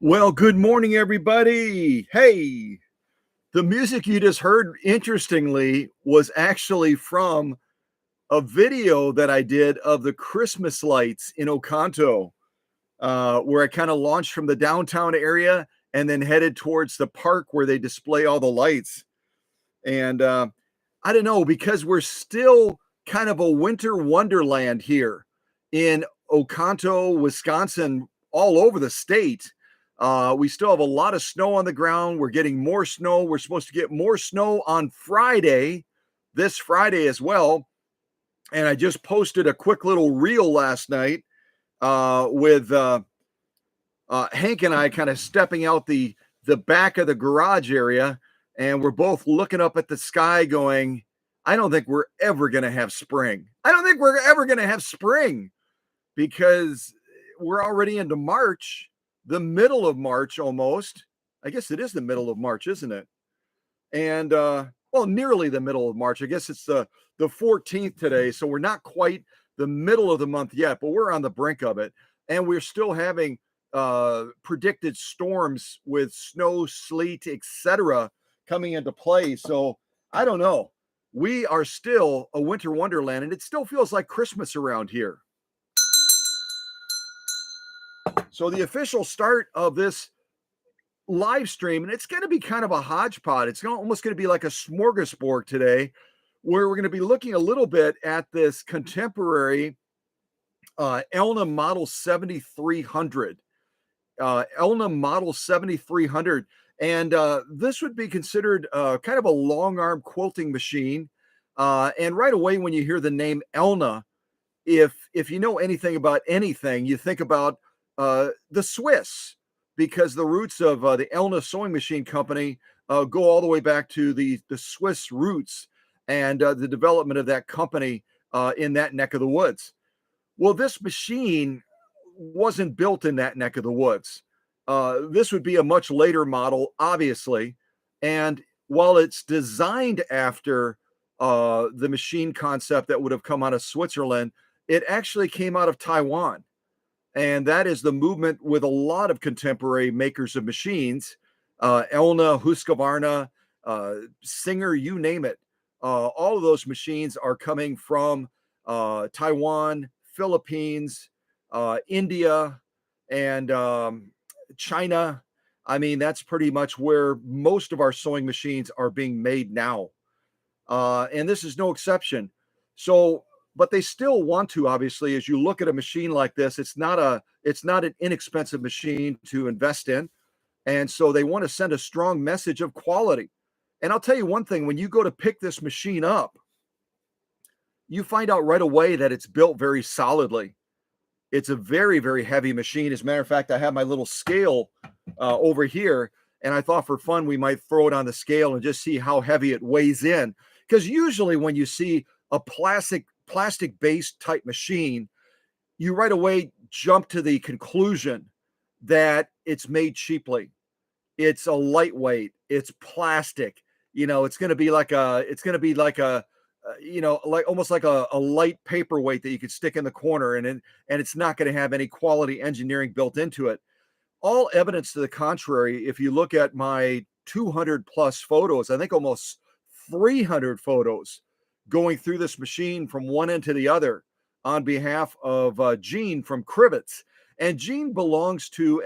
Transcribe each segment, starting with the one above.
Well, good morning, everybody. Hey, the music you just heard, interestingly, was actually from a video that I did of the Christmas lights in Oconto, where I kind of launched from the downtown area and then headed towards the park where they display all the lights. And I don't know, because we're still kind of a winter wonderland here in Oconto, Wisconsin, all over the state. We still have a lot of snow on the ground. We're getting more snow. We're supposed to get more snow on Friday, this Friday as well. And I just posted a quick little reel last night with Hank and I kind of stepping out the back of the garage area, and we're both looking up at the sky, going, "I don't think we're ever going to have spring. I don't think we're ever going to have spring because we're already into March, the middle of March almost. I guess it is the middle of March, isn't it? And well, nearly the middle of March. I guess it's the 14th today, so we're not quite the middle of the month yet, but we're on the brink of it, and we're still having predicted storms with snow, sleet, etc., coming into play. So I don't know. We are still a winter wonderland, and it still feels like Christmas around here. So the official start of this live stream, and it's going to be kind of a hodgepodge. It's almost going to be like a smorgasbord today, where we're going to be looking a little bit at this contemporary Elna Model 7300. Elna Model 7300. And this would be considered kind of a long arm quilting machine. And right away, when you hear the name Elna, if you know anything about anything, you think about the Swiss, because the roots of the Elna sewing machine company go all the way back to the Swiss roots and the development of that company in that neck of the woods. Well, this machine wasn't built in that neck of the woods. This would be a much later model, obviously. And while it's designed after the machine concept that would have come out of Switzerland, it actually came out of Taiwan. And that is the movement with a lot of contemporary makers of machines, Elna, Husqvarna, Singer, you name it. All of those machines are coming from Taiwan, Philippines, India, and China. I mean, that's pretty much where most of our sewing machines are being made now. And this is no exception. So, but they still want to, obviously, as you look at a machine like this, it's not an inexpensive machine to invest in. And so they want to send a strong message of quality. And I'll tell you one thing, when you go to pick this machine up, you find out right away that it's built very solidly. It's a very, very heavy machine. As a matter of fact, I have my little scale over here, and I thought for fun we might throw it on the scale and just see how heavy it weighs in. Because usually when you see a plastic-based type machine, you right away jump to the conclusion that it's made cheaply. It's a lightweight. It's plastic. It's going to be like a like almost like a light paperweight that you could stick in the corner, and it's not going to have any quality engineering built into it. All evidence to the contrary, if you look at my 200 plus photos, I think almost 300 photos going through this machine from one end to the other on behalf of Gene from Crivitz. And Gene belongs to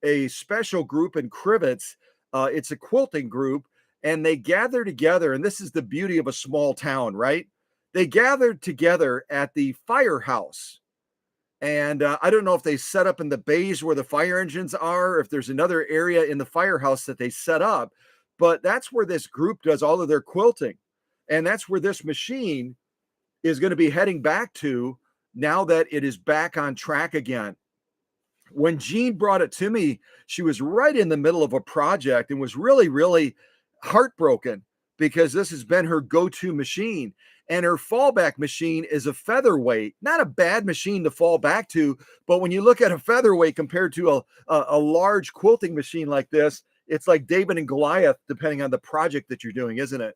a special group in Crivitz. It's a quilting group, and they gather together. And this is the beauty of a small town, right? They gathered together at the firehouse. And I don't know if they set up in the bays where the fire engines are, if there's another area in the firehouse that they set up, but that's where this group does all of their quilting. And that's where this machine is going to be heading back to now that it is back on track again. When Jean brought it to me, she was right in the middle of a project and was really, really heartbroken because this has been her go-to machine. And her fallback machine is a featherweight, not a bad machine to fall back to. But when you look at a featherweight compared to a large quilting machine like this, it's like David and Goliath, depending on the project that you're doing, isn't it?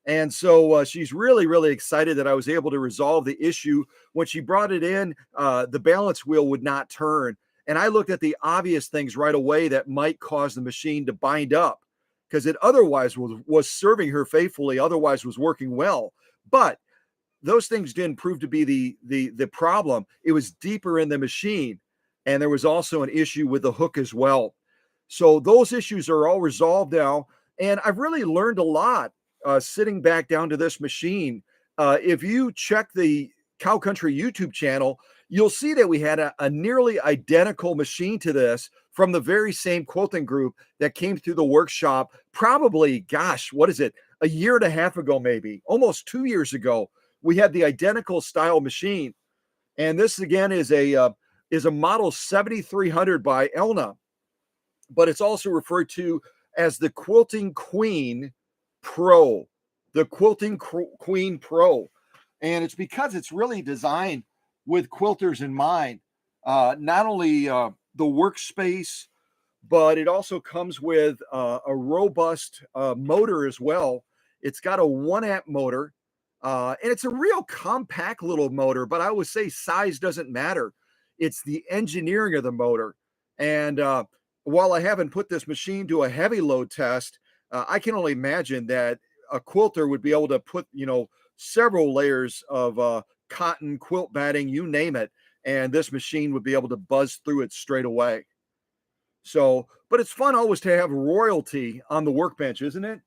And so she's really, really excited that I was able to resolve the issue. When she brought it in, the balance wheel would not turn. And I looked at the obvious things right away that might cause the machine to bind up, because it otherwise was serving her faithfully, otherwise was working well. But those things didn't prove to be the problem. It was deeper in the machine, and there was also an issue with the hook as well. So those issues are all resolved now, and I've really learned a lot sitting back down to this machine. If you check the Cow Country YouTube channel, you'll see that we had a nearly identical machine to this from the very same quilting group that came through the workshop. Probably, gosh, what is it? A year and a half ago, maybe almost 2 years ago. We had the identical style machine, and this again is a model 7300 by Elna, but it's also referred to as the Quilting Queen Pro, the Quilting Queen Pro, and it's because it's really designed with quilters in mind. Not only the workspace, but it also comes with a robust motor as well. It's got a 1 amp motor. And it's a real compact little motor, but I would say size doesn't matter. It's the engineering of the motor. And while I haven't put this machine to a heavy load test, I can only imagine that a quilter would be able to put, several layers of cotton, quilt batting, you name it, and this machine would be able to buzz through it straight away. So, but it's fun always to have royalty on the workbench, isn't it?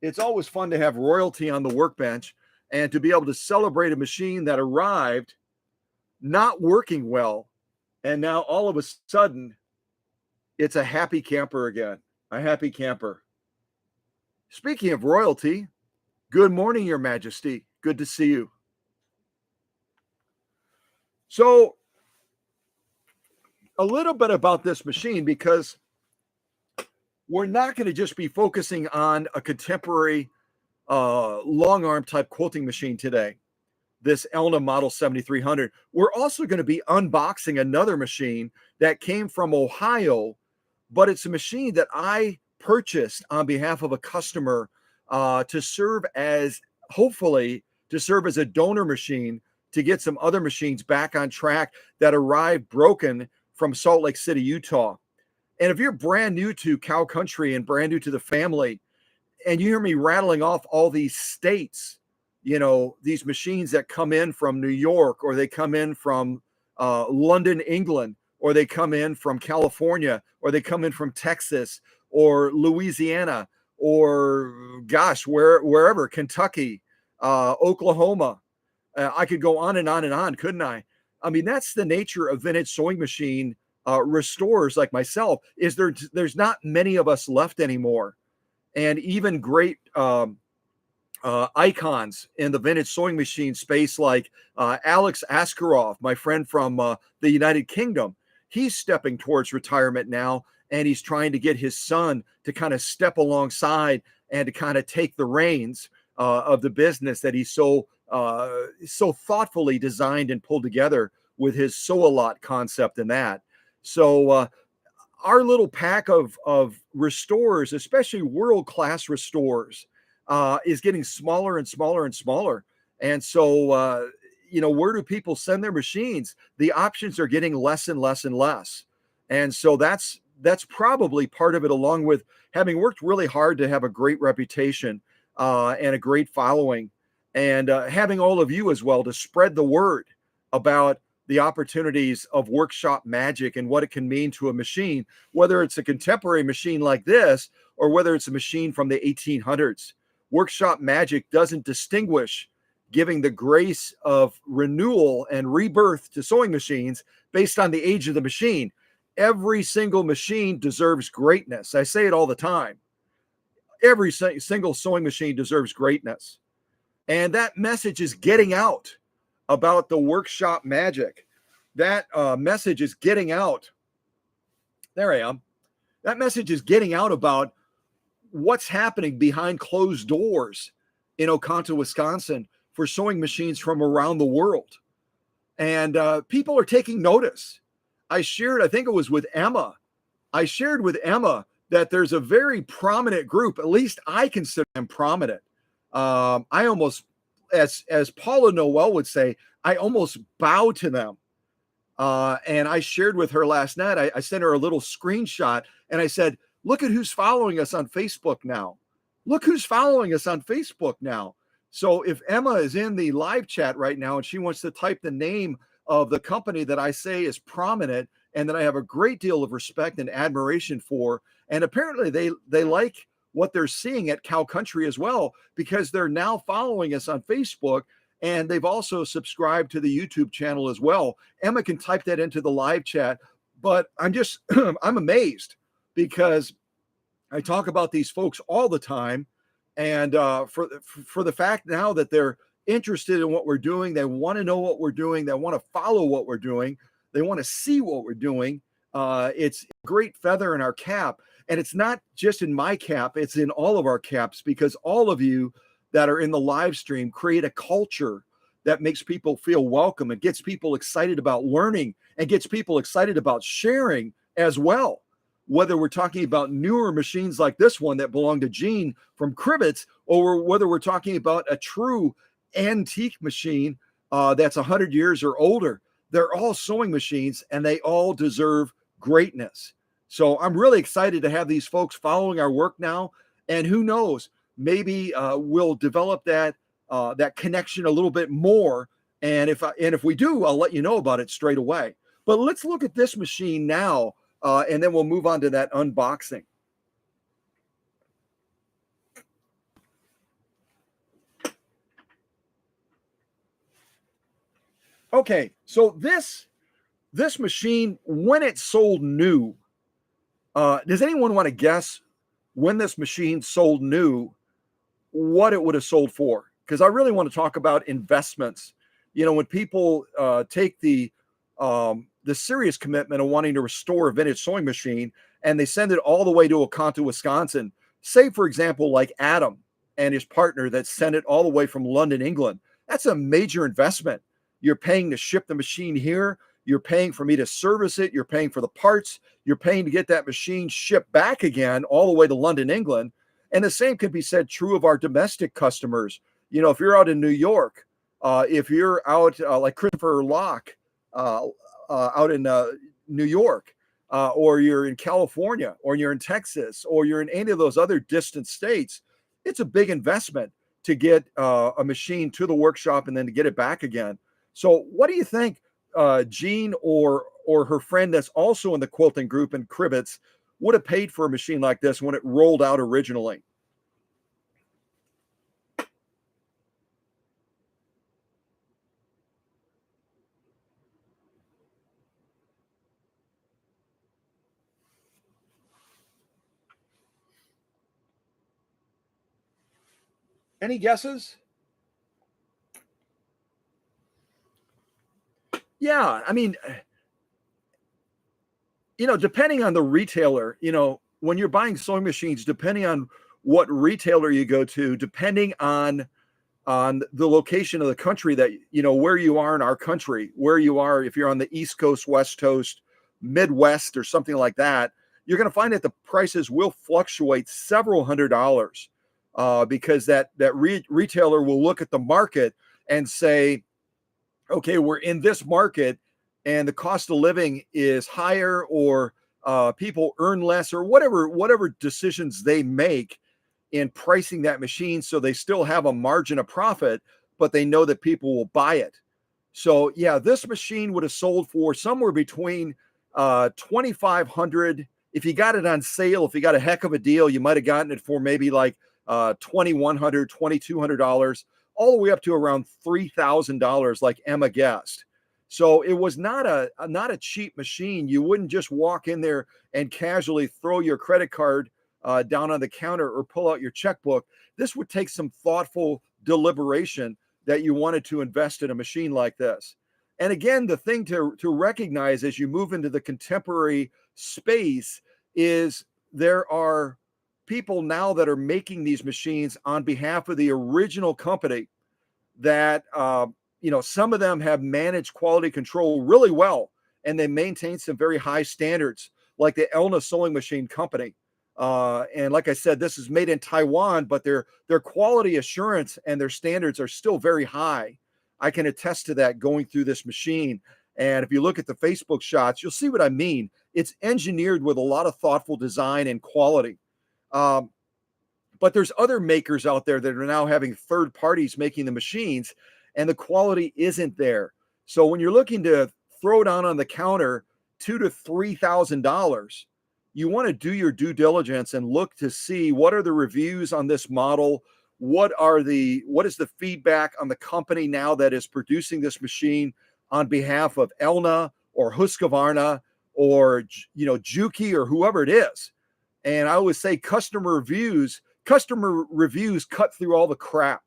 It's always fun to have royalty on the workbench, and to be able to celebrate a machine that arrived not working well, and now all of a sudden it's a happy camper again, a happy camper. Speaking of royalty, good morning, Your Majesty. Good to see you. So a little bit about this machine, because we're not going to just be focusing on a contemporary long arm type quilting machine today, this Elna model 7300. We're also going to be unboxing another machine that came from Ohio, but it's a machine that I purchased on behalf of a customer to serve as, hopefully, to serve as a donor machine to get some other machines back on track that arrived broken from Salt Lake City, Utah. And if you're brand new to Cow Country and brand new to the family, and you hear me rattling off all these states, these machines that come in from New York, or they come in from London, England, or they come in from California, or they come in from Texas or Louisiana, or gosh, wherever, Kentucky, Oklahoma. I could go on and on and on, couldn't I? I mean, that's the nature of vintage sewing machine restorers like myself, is there's not many of us left anymore. And even great icons in the vintage sewing machine space, like Alex Askarov, my friend from the United Kingdom. He's stepping towards retirement now, and he's trying to get his son to kind of step alongside and to kind of take the reins of the business that he's so thoughtfully designed and pulled together with his sew-a-lot concept and that. So our little pack of restorers, especially world-class restorers, is getting smaller and smaller and smaller. And so, where do people send their machines? The options are getting less and less and less. And so that's probably part of it, along with having worked really hard to have a great reputation and a great following, and having all of you as well to spread the word about the opportunities of workshop magic and what it can mean to a machine, whether it's a contemporary machine like this or whether it's a machine from the 1800s. Workshop magic doesn't distinguish, giving the grace of renewal and rebirth to sewing machines based on the age of the machine. Every single machine deserves greatness. I say it all the time. Every single sewing machine deserves greatness. And that message is getting out about the workshop magic. That message is getting out. There I am. That message is getting out about what's happening behind closed doors in Oconto, Wisconsin, for sewing machines from around the world. And people are taking notice. I think it was with Emma. I shared with Emma that there's a very prominent group, at least I consider them prominent. I almost, as Paula Noel would say, I almost bow to them. And I shared with her last night, I sent her a little screenshot and I said, look at who's following us on Facebook now. Look who's following us on Facebook now. So if Emma is in the live chat right now and she wants to type the name of the company that I say is prominent and that I have a great deal of respect and admiration for, and apparently they like what they're seeing at Cow Country as well, because they're now following us on Facebook and they've also subscribed to the YouTube channel as well. Emma can type that into the live chat, but I'm just I'm amazed because I talk about these folks all the time, and for the fact now that they're interested in what we're doing, they want to know what we're doing, they want to follow what we're doing, they want to see what we're doing. It's a great feather in our cap, and it's not just in my cap; it's in all of our caps, because all of you that are in the live stream create a culture that makes people feel welcome and gets people excited about learning and gets people excited about sharing as well. Whether we're talking about newer machines like this one that belong to Gene from Crivitz, or whether we're talking about a true antique machine that's 100 years or older, they're all sewing machines and they all deserve greatness. So I'm really excited to have these folks following our work now. And who knows, maybe we'll develop that connection a little bit more. And if we do, I'll let you know about it straight away. But let's look at this machine now, and then we'll move on to that unboxing. Okay, so this machine, when it sold new, does anyone want to guess when this machine sold new, what it would have sold for? Because I really want to talk about investments. You know, when people take the serious commitment of wanting to restore a vintage sewing machine and they send it all the way to Oconto, Wisconsin, say, for example, like Adam and his partner that sent it all the way from London, England, that's a major investment. You're paying to ship the machine here. You're paying for me to service it. You're paying for the parts. You're paying to get that machine shipped back again all the way to London, England. And the same could be said true of our domestic customers. You know, if you're out in New York, if you're out like Christopher Locke out in New York, or you're in California, or you're in Texas, or you're in any of those other distant states, it's a big investment to get a machine to the workshop and then to get it back again. So what do you think Jean or her friend that's also in the quilting group in Crivitz would have paid for a machine like this when it rolled out originally? Any guesses? Yeah, I mean, you know, depending on the retailer, you know, when you're buying sewing machines, depending on what retailer you go to, depending on the location of the country that, you know, where you are in our country, where you are, if you're on the East Coast, West Coast, Midwest, or something like that, you're going to find that the prices will fluctuate several $100s, because that retailer will look at the market and say, okay, we're in this market and the cost of living is higher, or people earn less, or whatever decisions they make in pricing that machine, so they still have a margin of profit, but they know that people will buy it. So yeah, this machine would have sold for somewhere between 2,500. If you got it on sale, if you got a heck of a deal, you might have gotten it for maybe like $2,100, $2,200, all the way up to around $3,000, like Emma guessed. So it was not a cheap machine. You wouldn't just walk in there and casually throw your credit card down on the counter or pull out your checkbook. This would take some thoughtful deliberation that you wanted to invest in a machine like this. And again, the thing to recognize as you move into the contemporary space is there are people now that are making these machines on behalf of the original company that, you know, some of them have managed quality control really well, and they maintain some very high standards, like the Elna sewing machine company. And like I said, this is made in Taiwan, but their quality assurance and their standards are still very high. I can attest to that going through this machine. And if you look at the Facebook shots, you'll see what I mean. It's engineered with a lot of thoughtful design and quality. Um, but there's other makers out there that are now having third parties making the machines, and the quality isn't there. So when you're looking to throw down on the counter $2,000 to $3,000, you want to do your due diligence and look to see what are the reviews on this model. What is the feedback on the company now that is producing this machine on behalf of Elna or Husqvarna or Juki or whoever it is. And I always say customer reviews cut through all the crap.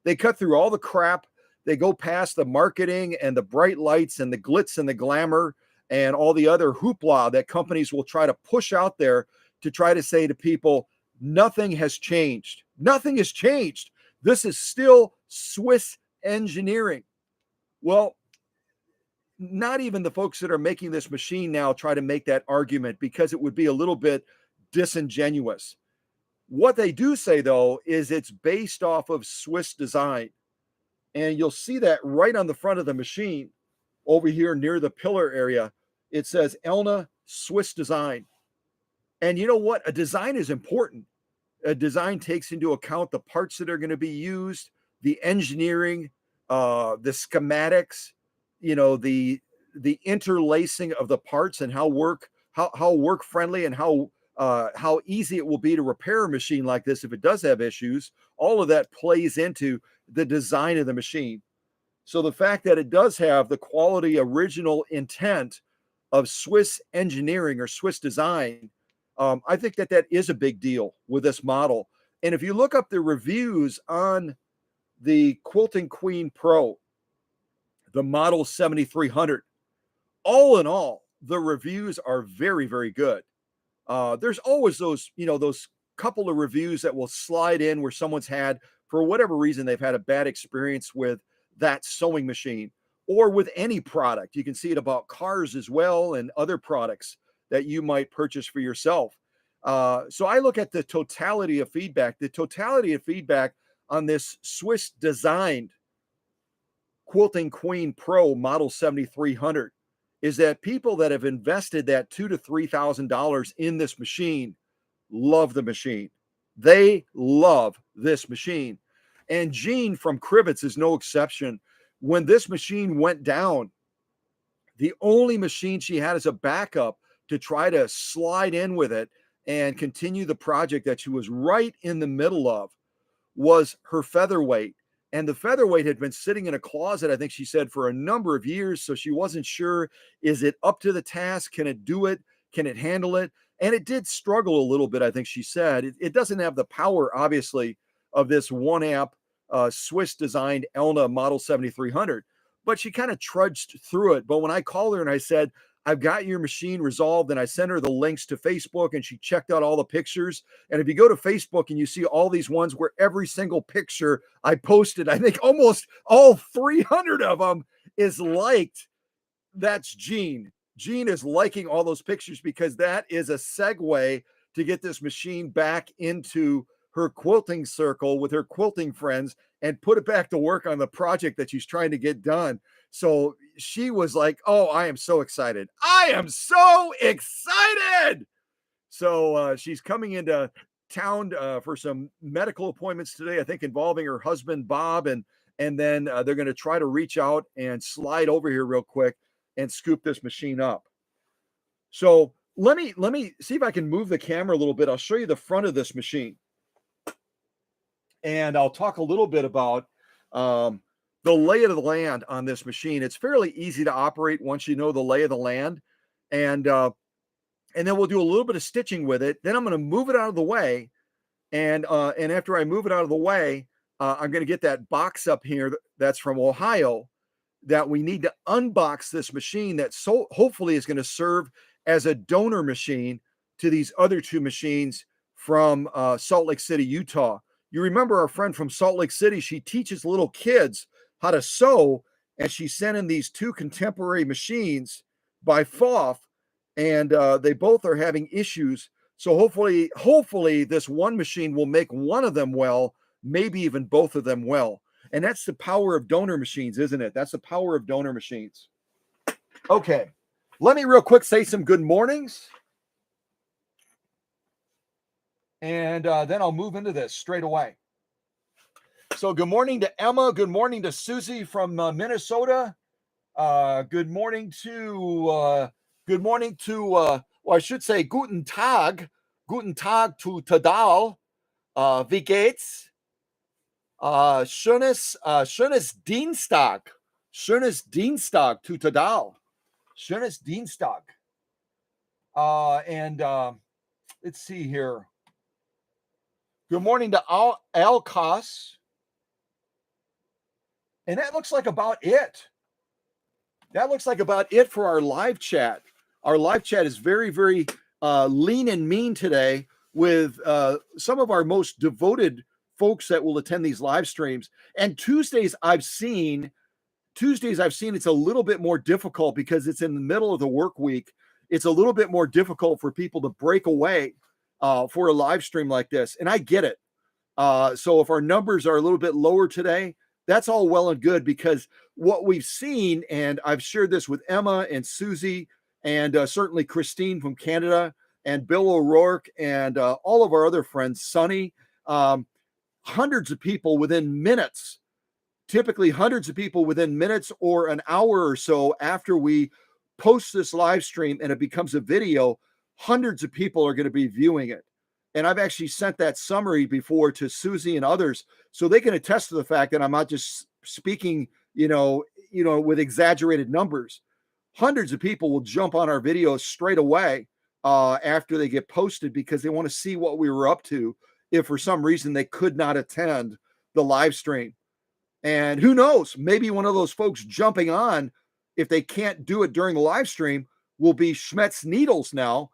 They cut through all the crap. They go past the marketing and the bright lights and the glitz and the glamour and all the other hoopla that companies will try to push out there to try to say to people, nothing has changed. Nothing has changed. This is still Swiss engineering. Well, not even the folks that are making this machine now try to make that argument, because it would be a little bit disingenuous. What they do say, though, is it's based off of Swiss design. And you'll see that right on the front of the machine over here near the pillar area. It says Elna Swiss design. And you know what? A design is important. A design takes into account the parts that are going to be used, the engineering, the schematics, the interlacing of the parts and how work friendly and how easy it will be to repair a machine like this if it does have issues. All of that plays into the design of the machine. So the fact that it does have the quality original intent of Swiss engineering or Swiss design, I think that is a big deal with this model. And if you look up the reviews on the Quilting Queen Pro, the model 7300, all in all, the reviews are very, very good. There's always those couple of reviews that will slide in where someone's had, for whatever reason, they've had a bad experience with that sewing machine or with any product. You can see it about cars as well and other products that you might purchase for yourself. So I look at the totality of feedback. The totality of feedback on this Swiss designed Quilting Queen Pro model 7300 is that people that have invested that $2,000 to $3,000 in this machine love the machine. They love this machine. And Jean from Crivitz is no exception. When this machine went down, the only machine she had as a backup to try to slide in with it and continue the project that she was right in the middle of was her featherweight. And the featherweight had been sitting in a closet, I think she said, for a number of years. So she wasn't sure, is it up to the task? Can it do it? Can it handle it? And it did struggle a little bit, I think she said. It doesn't have the power, obviously, of this 1-amp Swiss designed Elna model 7300, but she kind of trudged through it. But when I called her and I said, I've got your machine resolved, and I sent her the links to Facebook, and she checked out all the pictures. And if you go to Facebook and you see all these ones where every single picture I posted, I think almost all 300 of them is liked, that's Jean. Jean is liking all those pictures because that is a segue to get this machine back into her quilting circle with her quilting friends and put it back to work on the project that she's trying to get done. So she was like, oh, I am so excited. I am so excited. So she's coming into town for some medical appointments today, I think involving her husband, Bob. And then they're going to try to reach out and slide over here real quick and scoop this machine up. So let me see if I can move the camera a little bit. I'll show you the front of this machine. And I'll talk a little bit about the lay of the land on this machine. It's fairly easy to operate once you know the lay of the land. And then we'll do a little bit of stitching with it. Then I'm going to move it out of the way. And after I move it out of the way, I'm going to get that box up here that's from Ohio that we need to unbox this machine that hopefully is going to serve as a donor machine to these other two machines from Salt Lake City, Utah. You remember our friend from Salt Lake City, she teaches little kids how to sew, and she sent in these two contemporary machines by FOF, and they both are having issues. So hopefully this one machine will make one of them well, maybe even both of them well. And that's the power of donor machines, isn't it? That's the power of donor machines. Okay, let me real quick say some good mornings, and then I'll move into this straight away. So good morning to Emma. Good morning to Susie from Minnesota. Good morning to well, I should say Guten Tag. Guten Tag to Tadal. Wie geht's? Schönes Dienstag. Schönes Dienstag to Tadal. Schönes Dienstag. And let's see here. Good morning to Alcas. And that looks like about it. That looks like about it for our live chat. Our live chat is very, very lean and mean today with some of our most devoted folks that will attend these live streams. And Tuesdays I've seen it's a little bit more difficult because it's in the middle of the work week. It's a little bit more difficult for people to break away for a live stream like this. And I get it. So if our numbers are a little bit lower today, that's all well and good, because what we've seen, and I've shared this with Emma and Susie and certainly Christine from Canada and Bill O'Rourke and all of our other friends, Sonny, hundreds of people within minutes, typically hundreds of people within minutes or an hour or so after we post this live stream and it becomes a video, hundreds of people are going to be viewing it. And I've actually sent that summary before to Susie and others, so they can attest to the fact that I'm not just speaking, with exaggerated numbers. Hundreds of people will jump on our videos straight away after they get posted because they want to see what we were up to if for some reason they could not attend the live stream. And who knows, maybe one of those folks jumping on, if they can't do it during the live stream, will be Schmetz Needles now,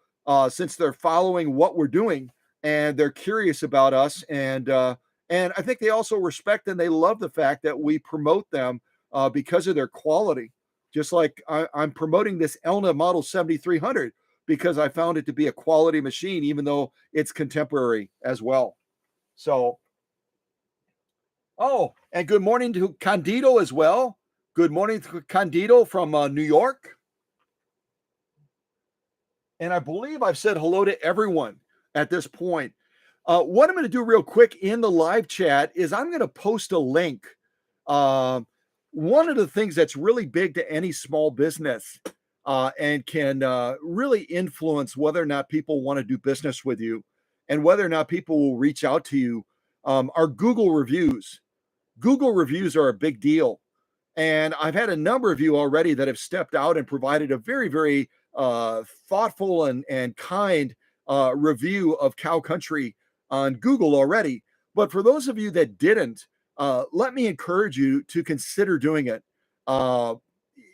since they're following what we're doing and they're curious about us. And I think they also respect and they love the fact that we promote them because of their quality. Just like I'm promoting this Elna Model 7300 because I found it to be a quality machine, even though it's contemporary as well. So, and good morning to Candido as well. Good morning to Candido from New York. And I believe I've said hello to everyone at this point. What I'm going to do real quick in the live chat is I'm going to post a link. One of the things that's really big to any small business and can really influence whether or not people want to do business with you and whether or not people will reach out to you are Google reviews. Google reviews are a big deal. And I've had a number of you already that have stepped out and provided a very, very thoughtful and kind review of Cow Country on Google already. But for those of you that didn't, let me encourage you to consider doing it.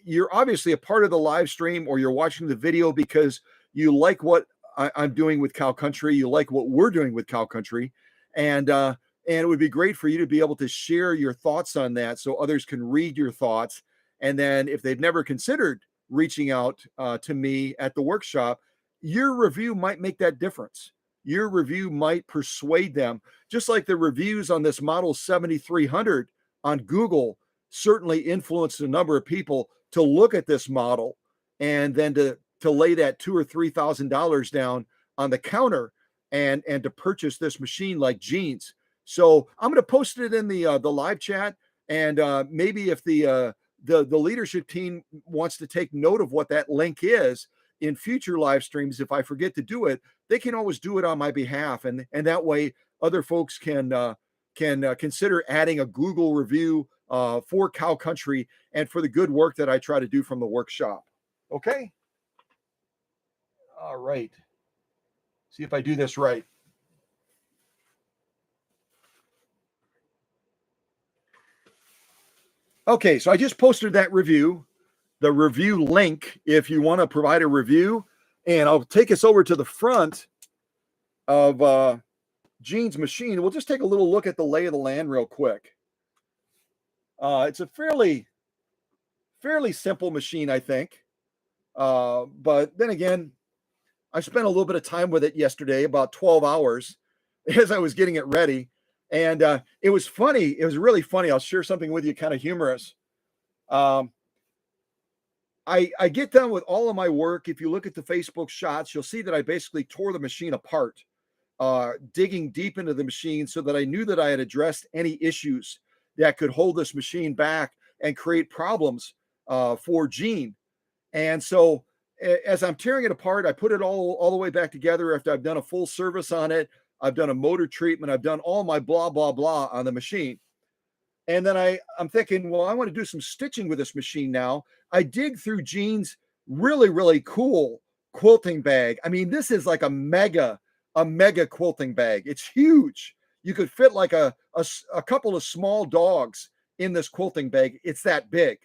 You're obviously a part of the live stream or you're watching the video because you like what I'm doing with Cow Country. You like what we're doing with Cow Country. And it would be great for you to be able to share your thoughts on that so others can read your thoughts. And then if they've never considered reaching out to me at the workshop, your review might make that difference. Your review might persuade them, just like the reviews on this Model 7300 on Google certainly influenced a number of people to look at this model and then to lay that $2,000 or $3,000 down on the counter and to purchase this machine like jeans. So I'm going to post it in the live chat, and maybe if the leadership team wants to take note of what that link is in future live streams, if I forget to do it, they can always do it on my behalf, and that way other folks can consider adding a Google review for Cow Country and for the good work that I try to do from the workshop. Okay. All right. See if I do this right. Okay, so I just posted that review, the review link, if you want to provide a review, and I'll take us over to the front of Gene's machine. We'll just take a little look at the lay of the land real quick. It's a fairly simple machine, I think. But then again, I spent a little bit of time with it yesterday, about 12 hours, as I was getting it ready. And it was funny. It was really funny. I'll share something with you, kind of humorous. I I get done with all of my work. If you look at the Facebook shots, you'll see that I basically tore the machine apart, digging deep into the machine so that I knew that I had addressed any issues that could hold this machine back and create problems for Gene. And so as I'm tearing it apart, I put it all the way back together after I've done a full service on it. I've done a motor treatment. I've done all my blah, blah, blah on the machine. And then I'm thinking, well, I want to do some stitching with this machine now. I dig through Gene's really, really cool quilting bag. I mean, this is like a mega quilting bag. It's huge. You could fit like a couple of small dogs in this quilting bag. It's that big.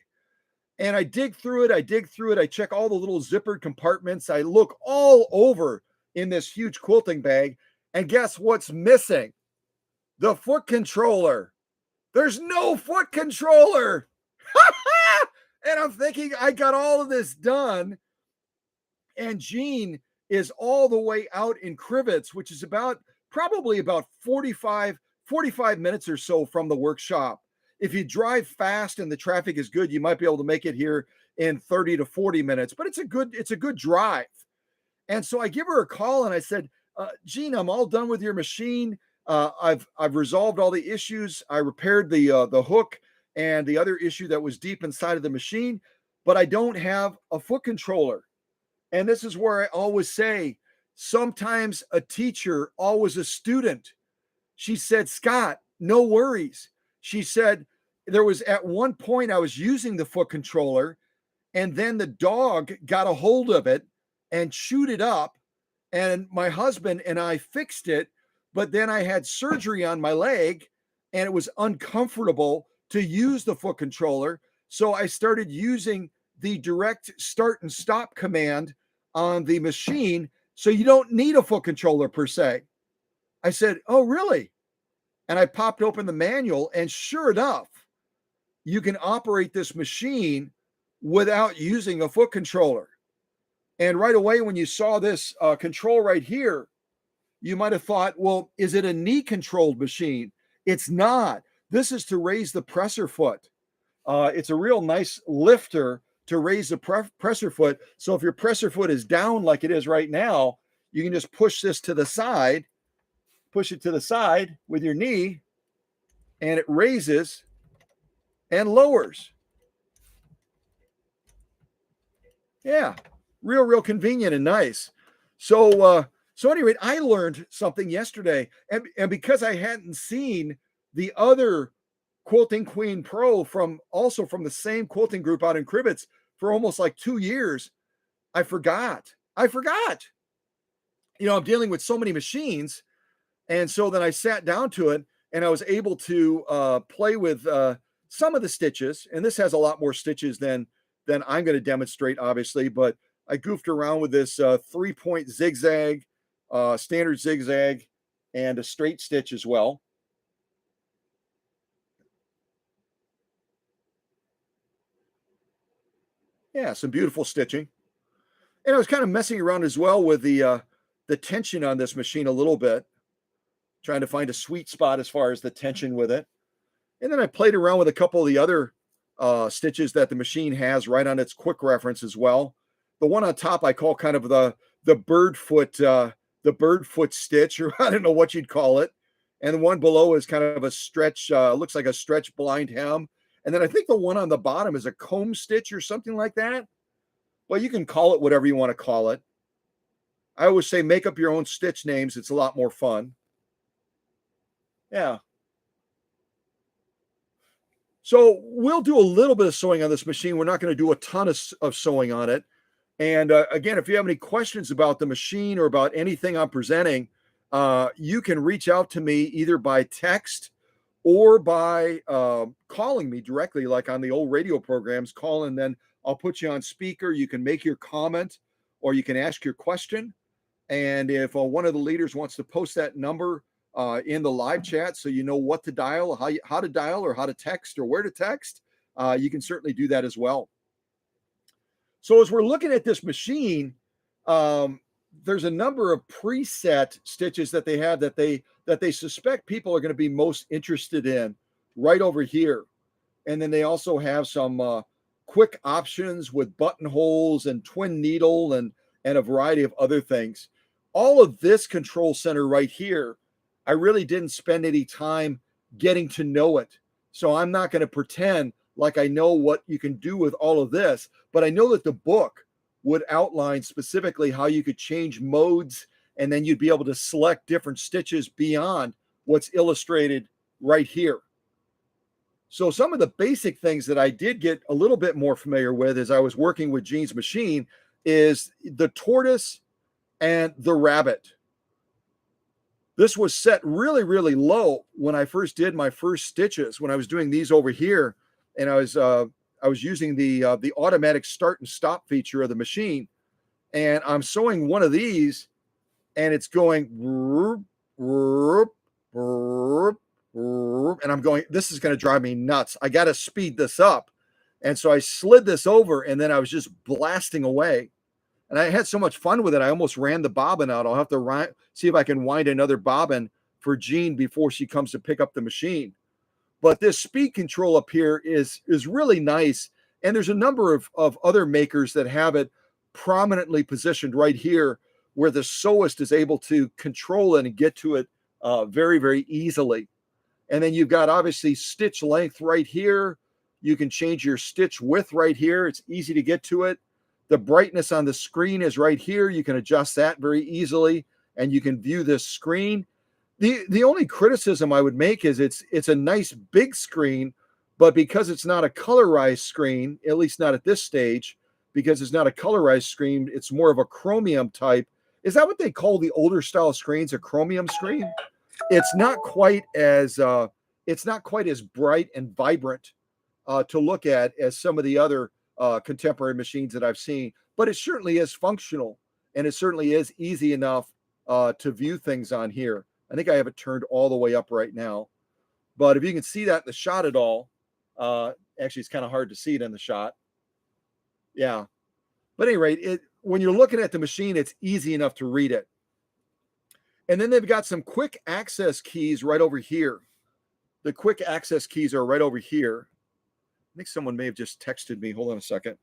And I dig through it. I check all the little zippered compartments. I look all over in this huge quilting bag. And guess what's missing? The foot controller. There's no foot controller. And I'm thinking, I got all of this done. And Gene is all the way out in Crivitz, which is probably about 45 minutes or so from the workshop. If you drive fast and the traffic is good, you might be able to make it here in 30 to 40 minutes, but it's a good drive. And so I give her a call and I said, Gene, I'm all done with your machine. I've resolved all the issues. I repaired the hook and the other issue that was deep inside of the machine, but I don't have a foot controller. And this is where I always say, sometimes a teacher, always a student. She said, Scott, no worries. She said, there was at one point I was using the foot controller and then the dog got a hold of it and chewed it up. And my husband and I fixed it. But then I had surgery on my leg and it was uncomfortable to use the foot controller. So I started using the direct start and stop command on the machine. So you don't need a foot controller per se. I said, oh, really? And I popped open the manual and sure enough, you can operate this machine without using a foot controller. And right away, when you saw this control right here, you might have thought, well, is it a knee controlled machine? It's not. This is to raise the presser foot. It's a real nice lifter to raise the presser foot. So if your presser foot is down like it is right now, you can just push this to the side, push it to the side with your knee, and it raises and lowers. Yeah, real convenient and nice. So anyway, I learned something yesterday, and because I hadn't seen the other Quilting Queen Pro from the same quilting group out in Crivitz for almost like 2 years, I forgot. You know, I'm dealing with so many machines, and so then I sat down to it, and I was able to play with some of the stitches, and this has a lot more stitches than I'm going to demonstrate, obviously, but I goofed around with this 3-point zigzag, standard zigzag, and a straight stitch as well. Yeah, some beautiful stitching. And I was kind of messing around as well with the tension on this machine a little bit, trying to find a sweet spot as far as the tension with it. And then I played around with a couple of the other stitches that the machine has right on its quick reference as well. The one on top I call kind of the bird foot stitch, or I don't know what you'd call it. And the one below is kind of a stretch, looks like a stretch blind hem. And then I think the one on the bottom is a comb stitch or something like that. Well, you can call it whatever you want to call it. I always say make up your own stitch names. It's a lot more fun. Yeah. So we'll do a little bit of sewing on this machine. We're not going to do a ton of sewing on it. And again, if you have any questions about the machine or about anything I'm presenting, you can reach out to me either by text or by calling me directly, like on the old radio programs. Call and then I'll put you on speaker. You can make your comment or you can ask your question. And if one of the leaders wants to post that number in the live chat so you know what to dial, how to dial or how to text or where to text, you can certainly do that as well. So as we're looking at this machine, there's a number of preset stitches that they have that they suspect people are going to be most interested in right over here. And then they also have some quick options with buttonholes and twin needle and a variety of other things. All of this control center right here, I really didn't spend any time getting to know it. So I'm not going to pretend like I know what you can do with all of this, but I know that the book would outline specifically how you could change modes, and then you'd be able to select different stitches beyond what's illustrated right here. So some of the basic things that I did get a little bit more familiar with as I was working with Jean's machine is the tortoise and the rabbit. This was set really, really low when I first did my first stitches, when I was doing these over here, and I was using the automatic start and stop feature of the machine, and I'm sewing one of these, and it's going and I'm going, this is going to drive me nuts. I got to speed this up. And so I slid this over, and then I was just blasting away. And I had so much fun with it, I almost ran the bobbin out. I'll have to see if I can wind another bobbin for Jean before she comes to pick up the machine. But this speed control up here is really nice. And there's a number of other makers that have it prominently positioned right here, where the sewist is able to control it and get to it very, very easily. And then you've got obviously stitch length right here. You can change your stitch width right here. It's easy to get to it. The brightness on the screen is right here. You can adjust that very easily, and you can view this screen. The only criticism I would make is it's a nice big screen, but because it's not a colorized screen, at least not at this stage, because it's not a colorized screen, it's more of a chromium type. Is that what they call the older style screens, a chromium screen? It's not quite as bright and vibrant to look at as some of the other contemporary machines that I've seen, but it certainly is functional, and it certainly is easy enough to view things on here. I think I have it turned all the way up right now, but if you can see that in the shot at all, actually it's kind of hard to see it in the shot. Yeah, but at any rate, when you're looking at the machine, it's easy enough to read it. And then they've got some quick access keys right over here. The quick access keys are right over here. I think someone may have just texted me. Hold on a second.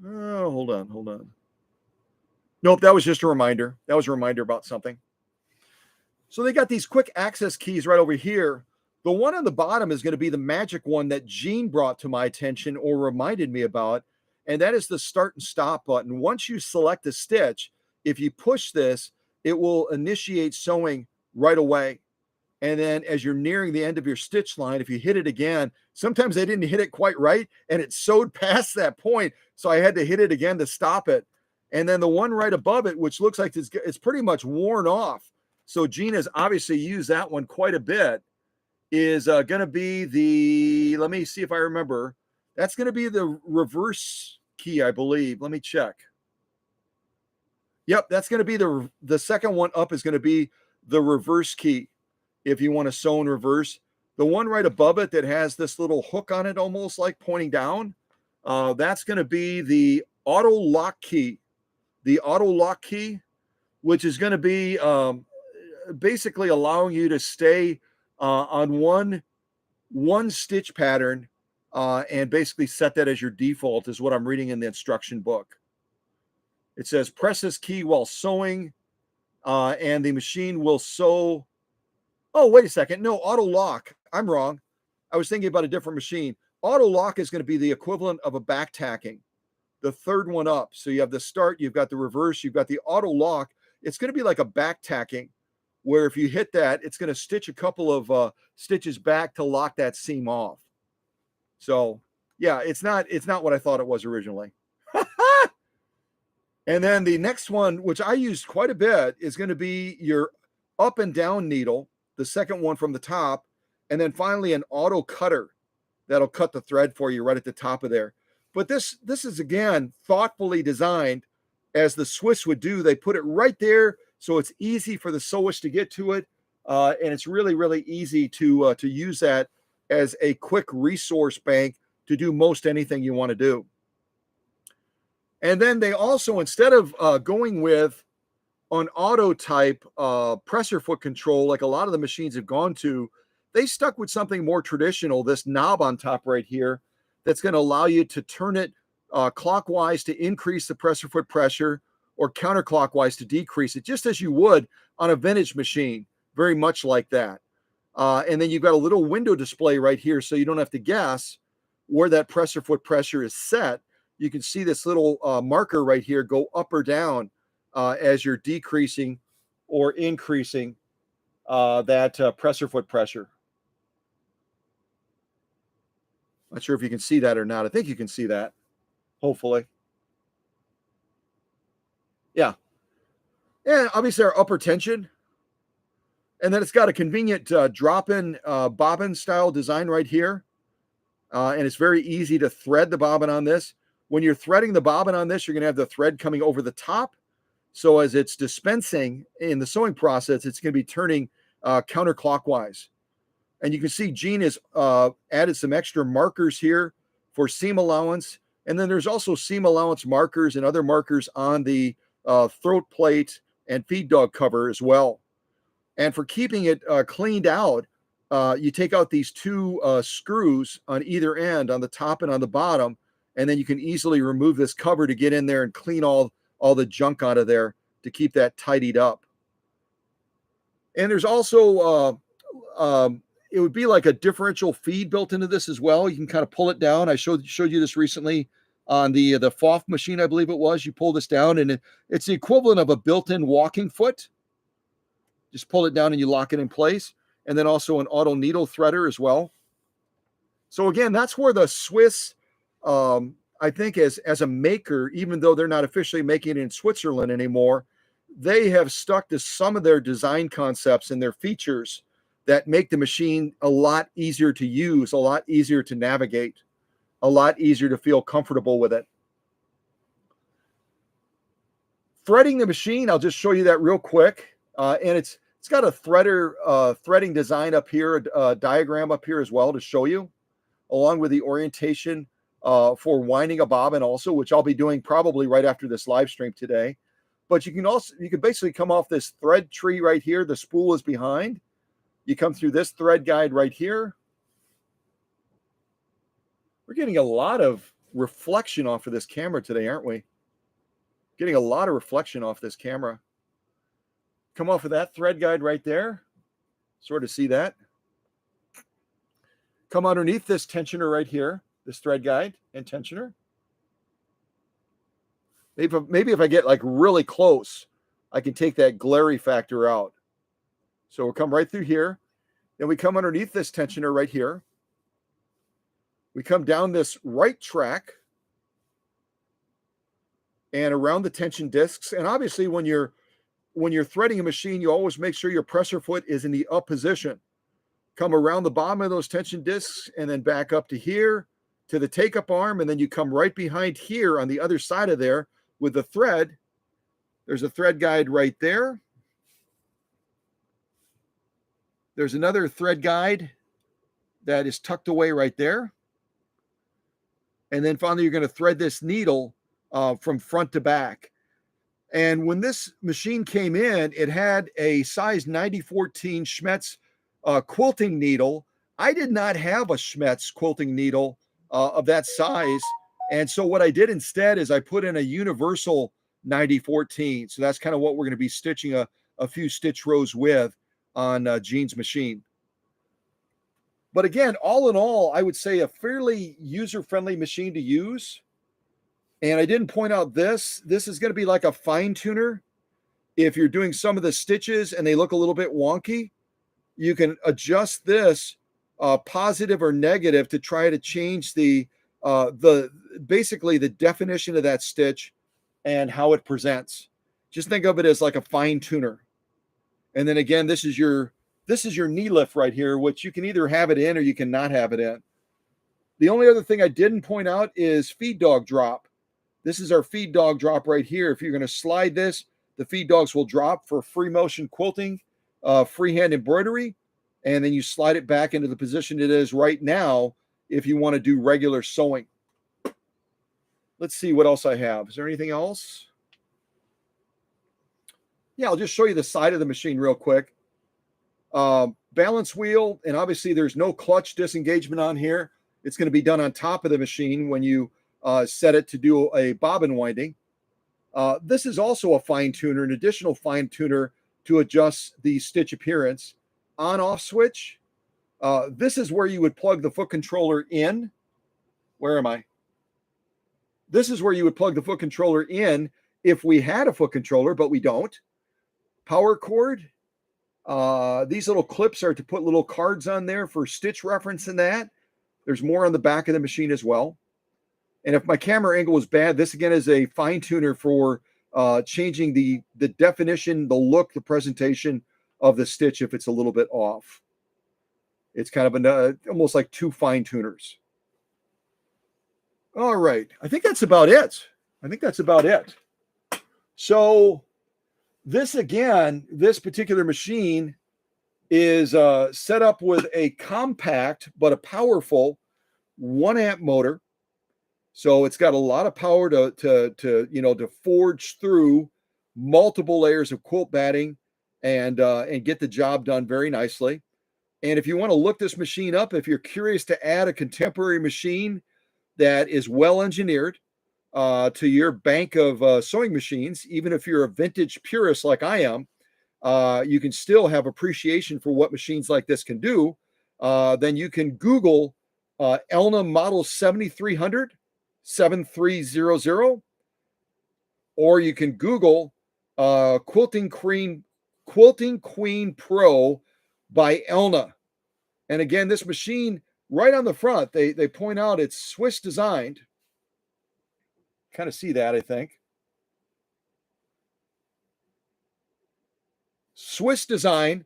Oh, hold on. Nope, that was just a reminder. That was a reminder about something. So they got these quick access keys right over here. The one on the bottom is going to be the magic one that Jean brought to my attention or reminded me about, and that is the start and stop button. Once you select a stitch, if you push this, it will initiate sewing right away. And then as you're nearing the end of your stitch line, if you hit it again, sometimes I didn't hit it quite right, and it sewed past that point, so I had to hit it again to stop it. And then the one right above it, which looks like it's pretty much worn off, so Jean has obviously used that one quite a bit, is going to be the, let me see if I remember, that's going to be the reverse key, I believe. Let me check. Yep, that's going to be the second one up is going to be the reverse key if you want to sew in reverse. The one right above it that has this little hook on it, almost like pointing down, that's going to be the auto lock key. The auto lock key, which is going to be basically allowing you to stay on one stitch pattern and basically set that as your default, is what I'm reading in the instruction book. It says press this key while sewing, and the machine will sew. Oh, wait a second. No, auto lock. I'm wrong. I was thinking about a different machine. Auto lock is going to be the equivalent of a back tacking, the third one up. So you have the start, you've got the reverse, you've got the auto lock. It's going to be like a back tacking, where if you hit that, it's going to stitch a couple of stitches back to lock that seam off. So yeah, it's not what I thought it was originally. And then the next one, which I used quite a bit, is going to be your up and down needle, the second one from the top, and then finally an auto cutter that'll cut the thread for you right at the top of there. But this is, again, thoughtfully designed, as the Swiss would do. They put it right there so it's easy for the sewist to get to it, and it's really, really easy to use that as a quick resource bank to do most anything you want to do. And then they also, instead of going with an auto type presser foot control like a lot of the machines have gone to, They stuck with something more traditional, this knob on top right here, that's going to allow you to turn it clockwise to increase the pressure foot pressure, or counterclockwise to decrease it, just as you would on a vintage machine, very much like that. And then you've got a little window display right here, so you don't have to guess where that pressure foot pressure is set. You can see this little marker right here go up or down as you're decreasing or increasing that pressure foot pressure. Not sure if you can see that or not. I think you can see that, hopefully. Yeah. And obviously our upper tension. And then it's got a convenient drop-in bobbin style design right here. And it's very easy to thread the bobbin on this. When you're threading the bobbin on this, you're going to have the thread coming over the top. So as it's dispensing in the sewing process, it's going to be turning counterclockwise. And you can see Gene has added some extra markers here for seam allowance. And then there's also seam allowance markers and other markers on the throat plate and feed dog cover as well. And for keeping it cleaned out, you take out these two screws on either end, on the top and on the bottom, and then you can easily remove this cover to get in there and clean all the junk out of there to keep that tidied up. And there's also, it would be like a differential feed built into this as well. You can kind of pull it down. I showed you this recently on the FOF machine, I believe it was. You pull this down, and it's the equivalent of a built-in walking foot. Just pull it down and you lock it in place. And then also an auto needle threader as well. So again, that's where the Swiss, I think as a maker, even though they're not officially making it in Switzerland anymore, they have stuck to some of their design concepts and their features that make the machine a lot easier to use, a lot easier to navigate, a lot easier to feel comfortable with it. Threading the machine, I'll just show you that real quick. And it's got a threading design up here, a diagram up here as well to show you, along with the orientation for winding a bobbin also, which I'll be doing probably right after this live stream today. But you can basically come off this thread tree right here. The spool is behind. You come through this thread guide right here. We're getting a lot of reflection off of this camera today, aren't we? Getting a lot of reflection off this camera. Come off of that thread guide right there. Sort of see that. Come underneath this tensioner right here, this thread guide and tensioner. Maybe if I get like really close, I can take that glary factor out. So we'll come right through here. Then we come underneath this tensioner right here. We come down this right track and around the tension discs. And obviously when you're threading a machine, you always make sure your pressure foot is in the up position. Come around the bottom of those tension discs and then back up to here to the take-up arm, and then you come right behind here on the other side of there with the thread. There's a thread guide right there. There's another thread guide that is tucked away right there. And then finally, you're going to thread this needle from front to back. And when this machine came in, it had a size 9014 Schmetz quilting needle. I did not have a Schmetz quilting needle of that size. And so what I did instead is I put in a universal 9014. So that's kind of what we're going to be stitching a few stitch rows with on Gene's machine. But again, all in all, I would say a fairly user-friendly machine to use. And I didn't point out this. This is going to be like a fine tuner. If you're doing some of the stitches and they look a little bit wonky, you can adjust this positive or negative to try to change basically the definition of that stitch and how it presents. Just think of it as like a fine tuner. And then again, this is your knee lift right here, which you can either have it in or you can not have it in. The only other thing I didn't point out is feed dog drop. This is our feed dog drop right here. If you're going to slide this, the feed dogs will drop for free motion quilting, freehand embroidery, and then you slide it back into the position it is right now if you want to do regular sewing. Let's see what else I have. Is there anything else? Yeah, I'll just show you the side of the machine real quick. Balance wheel, and obviously there's no clutch disengagement on here. It's going to be done on top of the machine when you set it to do a bobbin winding. This is also a fine tuner, an additional fine tuner to adjust the stitch appearance. On-off switch. This is where you would plug the foot controller in. Where am I? This is where you would plug the foot controller in if we had a foot controller, but we don't. Power cord. These little clips are to put little cards on there for stitch reference in that. There's more on the back of the machine as well. And if my camera angle is bad, this again is a fine tuner for changing the definition, the look, the presentation of the stitch if it's a little bit off. It's kind of almost like two fine tuners. All right. I think that's about it. So this again, this particular machine is set up with a compact but a powerful 1 amp motor. So it's got a lot of power to forge through multiple layers of quilt batting and get the job done very nicely. And if you want to look this machine up, if you're curious to add a contemporary machine that is well engineered to your bank of sewing machines, even if you're a vintage purist like I am, you can still have appreciation for what machines like this can do. Then you can Google Elna model 7300, 7300, or you can Google Quilting Queen Pro by Elna. And again, this machine right on the front, they point out it's Swiss designed. Kind of see that, I think. Swiss design,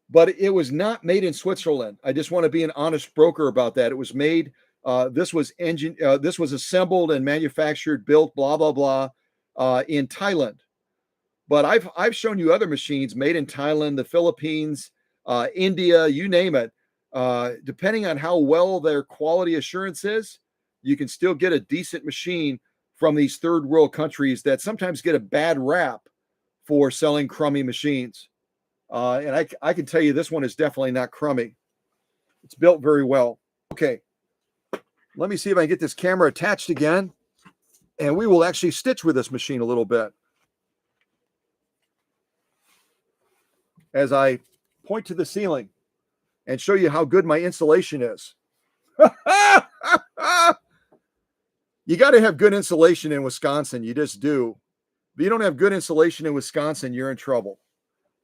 but it was not made in Switzerland. I just want to be an honest broker about that. It was made, this was assembled and manufactured, built, blah, blah, blah, in Thailand. But I've shown you other machines made in Thailand, the Philippines, India, you name it. Depending on how well their quality assurance is, you can still get a decent machine from these third world countries that sometimes get a bad rap for selling crummy machines. And I can tell you this one is definitely not crummy. It's built very well. Okay, let me see if I can get this camera attached again, and we will actually stitch with this machine a little bit as I point to the ceiling and show you how good my insulation is. You got to have good insulation in Wisconsin. You just do. If you don't have good insulation in Wisconsin, you're in trouble.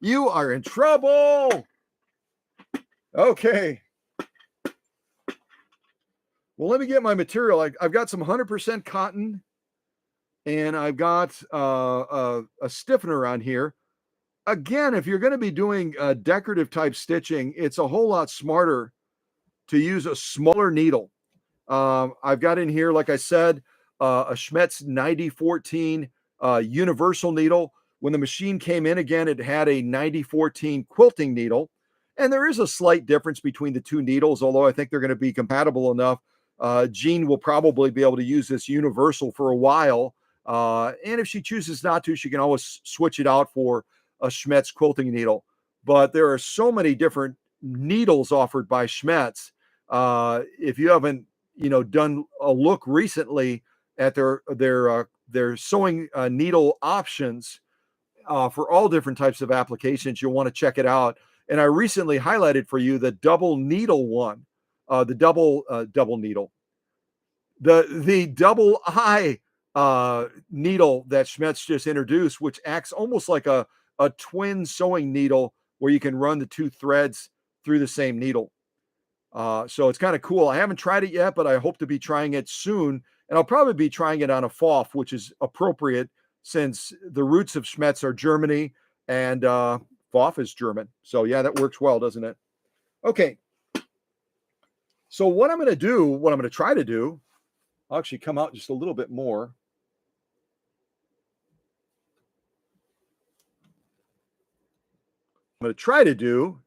You are in trouble. Okay. Well, let me get my material. I've got some 100% cotton, and I've got a stiffener on here. Again, if you're going to be doing decorative type stitching, it's a whole lot smarter to use a smaller needle. I've got in here, like I said, a Schmetz 9014 universal needle. When the machine came in again, it had a 9014 quilting needle. And there is a slight difference between the two needles, although I think they're going to be compatible enough. Jean will probably be able to use this universal for a while. And if she chooses not to, she can always switch it out for a Schmetz quilting needle. But there are so many different needles offered by Schmetz. If you haven't, done a look recently at their sewing needle options for all different types of applications, you'll want to check it out. And I recently highlighted for you the double needle one, the double needle, the double eye needle that Schmetz just introduced, which acts almost like a twin sewing needle where you can run the two threads through the same needle. So it's kind of cool. I haven't tried it yet, but I hope to be trying it soon. And I'll probably be trying it on a FOF, which is appropriate since the roots of Schmetz are Germany and FOF is German. So yeah, that works well, doesn't it? Okay. So what I'm going to try to do, I'll actually come out just a little bit more. I'm going to try to do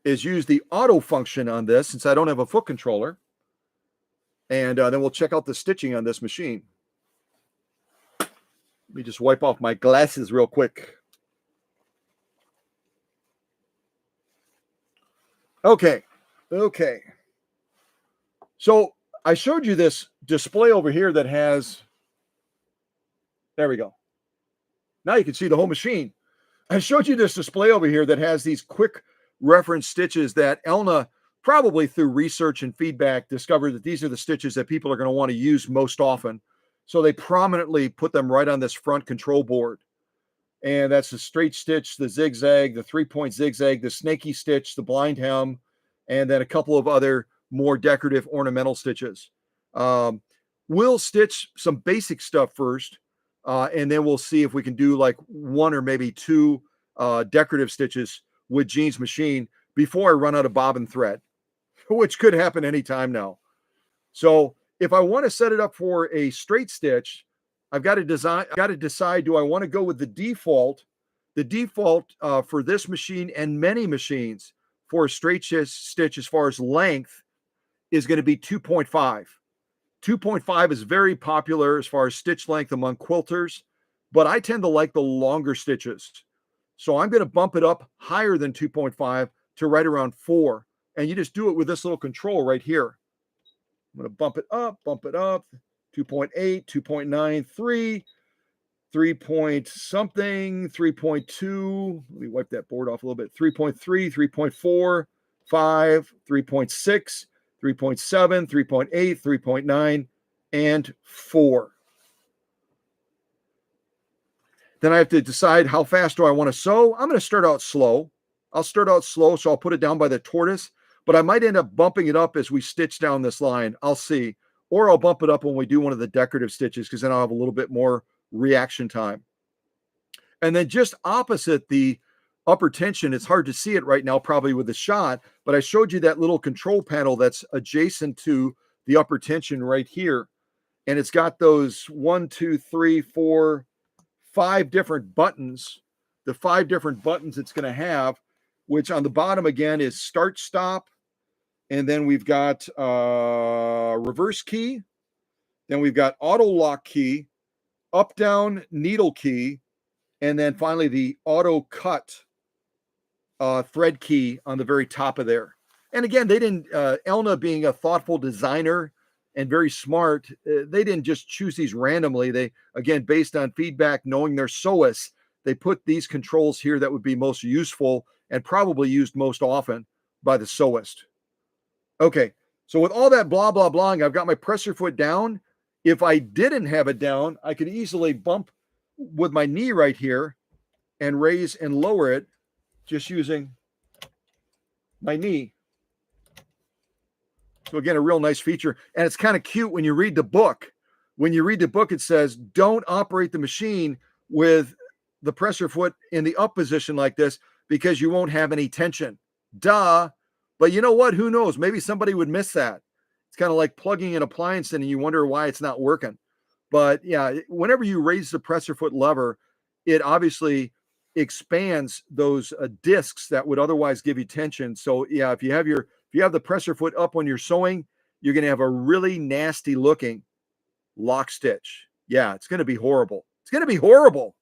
is use the auto function on this since I don't have a foot controller. And then we'll check out the stitching on this machine. Let me just wipe off my glasses real quick. Okay. Okay. So I showed you this display over here that has, there we go. Now you can see the whole machine. I showed you this display over here that has these quick reference stitches that Elna, probably through research and feedback, discovered that these are the stitches that people are going to want to use most often. So they prominently put them right on this front control board. And that's the straight stitch, the zigzag, the 3-point zigzag, the snaky stitch, the blind hem, and then a couple of other more decorative ornamental stitches. Um, we'll stitch some basic stuff first, and then we'll see if we can do like one or maybe two decorative stitches with Jean's machine before I run out of bobbin thread, which could happen anytime now. So if I want to set it up for a straight stitch, I've got to decide, do I want to go with the default? The default for this machine and many machines for a straight stitch as far as length is going to be 2.5. 2.5 is very popular as far as stitch length among quilters, but I tend to like the longer stitches. So I'm going to bump it up higher than 2.5 to right around 4. And you just do it with this little control right here. I'm going to bump it up, 2.8, 2.9, 3, 3 point something, 3.2. Let me wipe that board off a little bit. 3.3, 3.4, 5, 3.6, 3.7, 3.8, 3.9, and 4. Then I have to decide how fast do I want to sew. I'm going to start out slow. I'll start out slow, so I'll put it down by the tortoise, but I might end up bumping it up as we stitch down this line. I'll see. Or I'll bump it up when we do one of the decorative stitches, because then I'll have a little bit more reaction time. And then just opposite the upper tension, it's hard to see it right now probably with the shot, but I showed you that little control panel that's adjacent to the upper tension right here. And it's got those 1, 2, 3, 4, 5 different buttons, the 5 different buttons it's going to have, which on the bottom again is start, stop. And then we've got reverse key. Then we've got auto lock key, up, down, needle key. And then finally the auto cut thread key on the very top of there. And again, they didn't, Elna being a thoughtful designer and very smart, they didn't just choose these randomly. They, again, based on feedback, knowing their sewists, they put these controls here that would be most useful and probably used most often by the sewist. Okay, so with all that blah, blah, blahing, I've got my presser foot down. If I didn't have it down, I could easily bump with my knee right here and raise and lower it just using my knee. So again, a real nice feature. And it's kind of cute when you read the book. When you read the book, it says, don't operate the machine with the presser foot in the up position like this because you won't have any tension. Duh. But you know what? Who knows? Maybe somebody would miss that. It's kind of like plugging an appliance in and you wonder why it's not working. But yeah, whenever you raise the presser foot lever, it obviously expands those discs that would otherwise give you tension. So yeah, if you have the presser foot up when you're sewing, you're going to have a really nasty looking lock stitch. Yeah, it's going to be horrible. It's going to be horrible.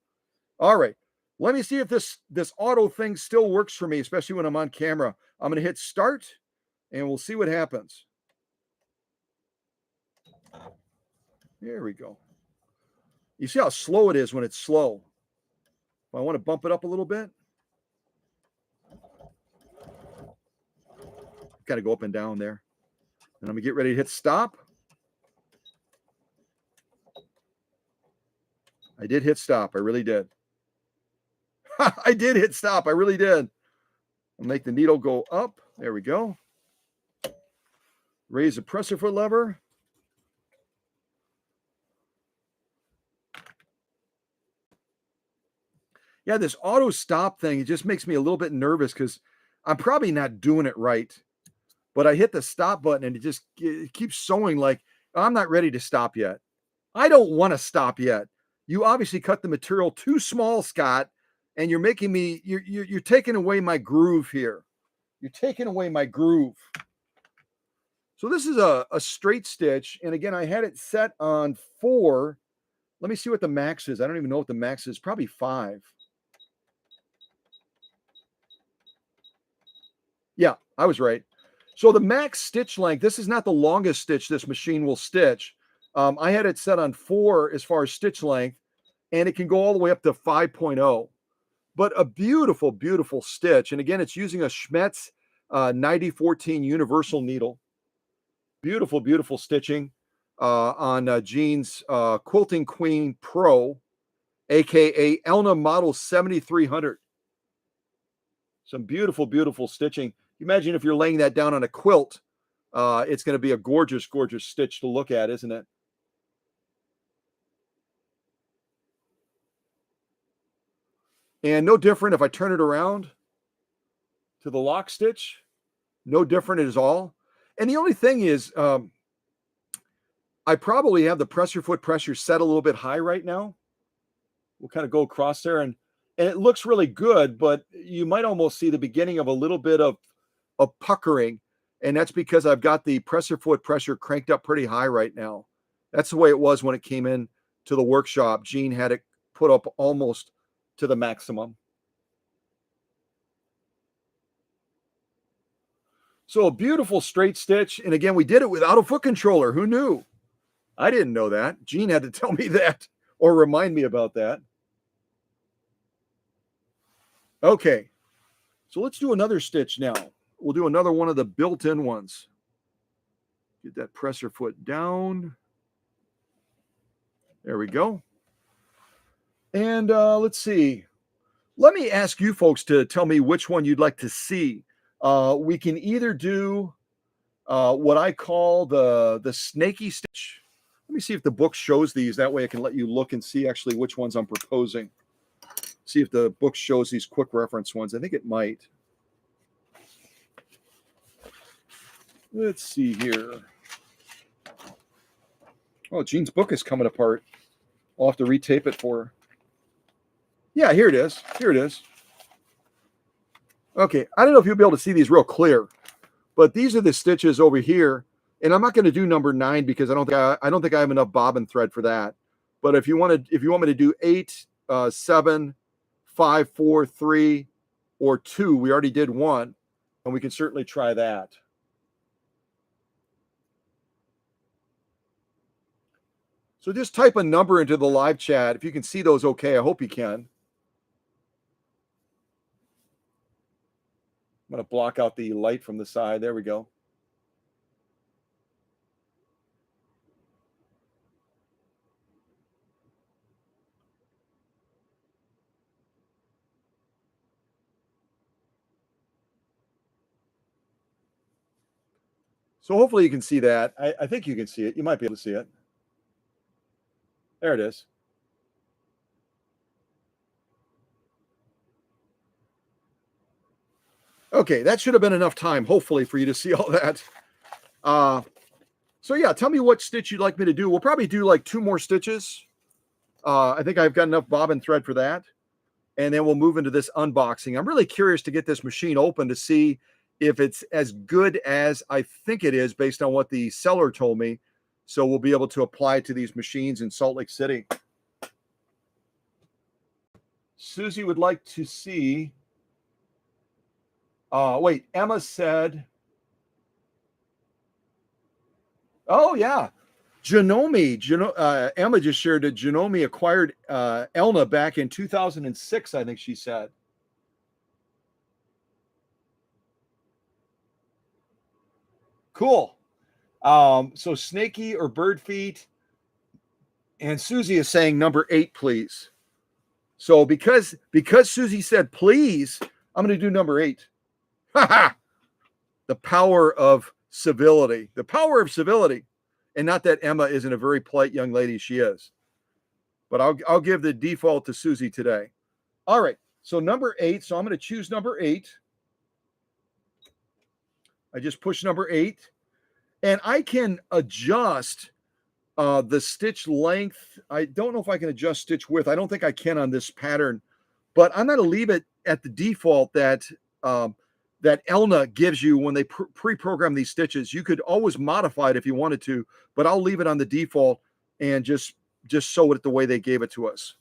All right. Let me see if this auto thing still works for me, especially when I'm on camera. I'm going to hit start and we'll see what happens. There we go. You see how slow it is when it's slow. If I want to bump it up a little bit, got to go up and down there. And I'm going to get ready to hit stop. I did hit stop. I really did. I did hit stop. I really did. I'll make the needle go up. There we go. Raise the presser foot lever. Yeah, this auto stop thing, it just makes me a little bit nervous because I'm probably not doing it right. But I hit the stop button and it keeps sewing like I'm not ready to stop yet. I don't want to stop yet. You obviously cut the material too small, Scott, and you're making me, you're taking away my groove here. You're taking away my groove. So this is a straight stitch. And again, I had it set on 4. Let me see what the max is. I don't even know what the max is. Probably 5. Yeah, I was right. So the max stitch length, this is not the longest stitch this machine will stitch. I had it set on 4 as far as stitch length, and it can go all the way up to 5.0. But a beautiful, beautiful stitch. And again, it's using a Schmetz 9014 universal needle. Beautiful, beautiful stitching on Jean's Quilting Queen Pro, aka Elna model 7300. Some beautiful, beautiful stitching. Imagine if you're laying that down on a quilt. It's going to be a gorgeous, gorgeous stitch to look at, isn't it? And no different if I turn it around to the lock stitch. No different at all. And the only thing is, I probably have the presser foot pressure set a little bit high right now. We'll kind of go across there, and it looks really good, but you might almost see the beginning of a little bit of puckering, and that's because I've got the presser foot pressure cranked up pretty high right now. That's the way it was when it came in to the workshop. Jean had it put up almost to the maximum. So a beautiful straight stitch, and again, we did it without a foot controller. Who knew? I didn't know that. Jean had to tell me that or remind me about that. Okay, so let's do another stitch now. We'll do another one of the built-in ones. Get that presser foot down. There we go. And let's see. Let me ask you folks to tell me which one you'd like to see. We can either do what I call the snaky stitch. Let me see if the book shows these. That way I can let you look and see actually which ones I'm proposing. See if the book shows these quick reference ones. I think it might. Let's see here. Oh, Jean's book is coming apart. I'll have to retape it for her. Yeah, here it is. Here it is. Okay, I don't know if you'll be able to see these real clear, but these are the stitches over here. And I'm not going to do number 9 because I don't think I have enough bobbin thread for that. But if you want me to do 8, 7, 5, 4, 3, or 2, we already did 1, and we can certainly try that. So just type a number into the live chat if you can see those. Okay, I hope you can. I'm going to block out the light from the side. There we go. So hopefully you can see that. I think you can see it. You might be able to see it. There it is. Okay, that should have been enough time, hopefully, for you to see all that. So yeah, tell me what stitch you'd like me to do. We'll probably do like 2 more stitches. I think I've got enough bobbin thread for that. And then we'll move into this unboxing. I'm really curious to get this machine open to see if it's as good as I think it is based on what the seller told me. So we'll be able to apply it to these machines in Salt Lake City. Susie would like to see. Wait, Emma said. Oh, yeah. Emma just shared that Janome acquired Elna back in 2006, I think she said. Cool. So snaky or bird feet. And Susie is saying number 8, please. So because Susie said please, I'm going to do number 8. The power of civility. The power of civility. And not that Emma isn't a very polite young lady. She is. But I'll give the default to Susie today. All right. So number 8. So I'm going to choose number 8. I just push number 8. And I can adjust the stitch length. I don't know if I can adjust stitch width. I don't think I can on this pattern. But I'm going to leave it at the default that that Elna gives you when they pre-program these stitches. You could always modify it if you wanted to, but I'll leave it on the default and just sew it the way they gave it to us.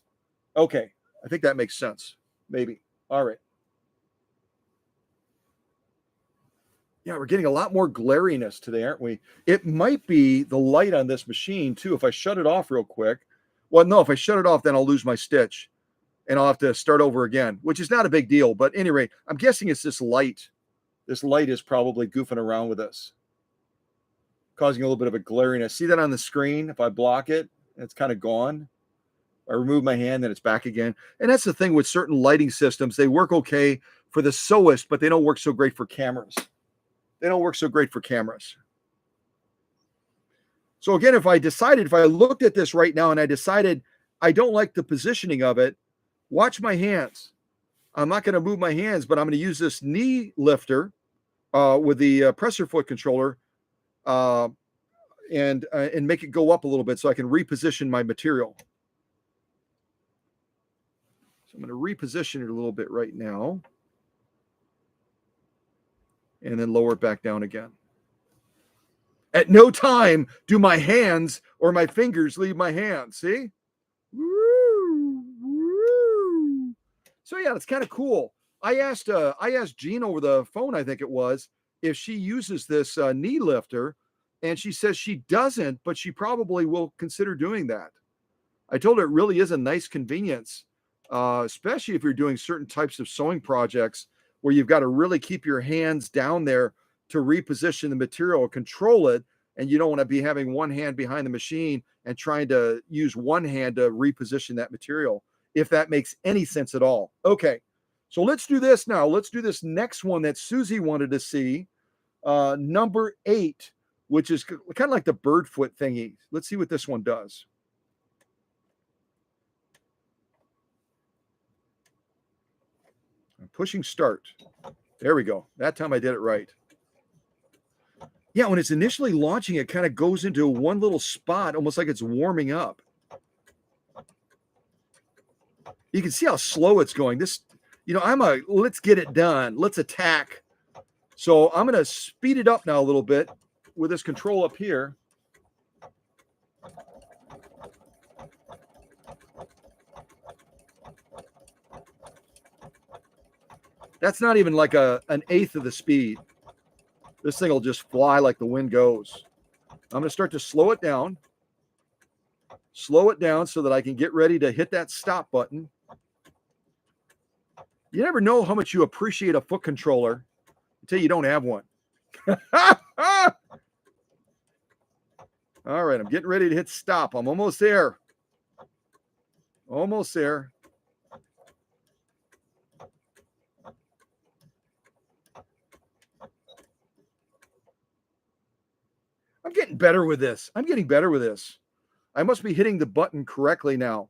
Okay, I think that makes sense. Maybe. All right. Yeah, we're getting a lot more glariness today, aren't we? It might be the light on this machine too. If I shut it off real quick, well, no, if I shut it off, then I'll lose my stitch and I'll have to start over again, which is not a big deal. But anyway, I'm guessing it's this light. This light is probably goofing around with us, causing a little bit of a glariness. See that on the screen? If I block it, it's kind of gone. I remove my hand, then it's back again. And that's the thing with certain lighting systems. They work okay for the sewist, but they don't work so great for cameras. They don't work so great for cameras. So again, if I looked at this right now and I decided I don't like the positioning of it, watch my hands. I'm not going to move my hands, but I'm going to use this knee lifter with the presser foot controller and make it go up a little bit so I can reposition my material. So I'm going to reposition it a little bit right now and then lower it back down again. At no time do my hands or my fingers leave my hands. See? Woo, woo. So yeah, it's kind of cool. I asked Jean over the phone, I think it was, if she uses this knee lifter, and she says she doesn't, but she probably will consider doing that. I told her it really is a nice convenience, especially if you're doing certain types of sewing projects where you've got to really keep your hands down there to reposition the material, control it, and you don't want to be having one hand behind the machine and trying to use one hand to reposition that material, if that makes any sense at all. Okay, so let's do this now. Let's do this next one that Susie wanted to see, number 8, which is kind of like the bird foot thingy. Let's see what this one does. I'm pushing start. There we go. That time I did it right. Yeah, when it's initially launching, it kind of goes into one little spot, almost like it's warming up. You can see how slow it's going. This, let's get it done. Let's attack. So I'm going to speed it up now a little bit with this control up here. That's not even like an eighth of the speed. This thing will just fly like the wind goes. I'm going to start to slow it down so that I can get ready to hit that stop button. You never know how much you appreciate a foot controller until you don't have one. All right, I'm getting ready to hit stop. I'm almost there. Almost there. I'm getting better with this. I must be hitting the button correctly now.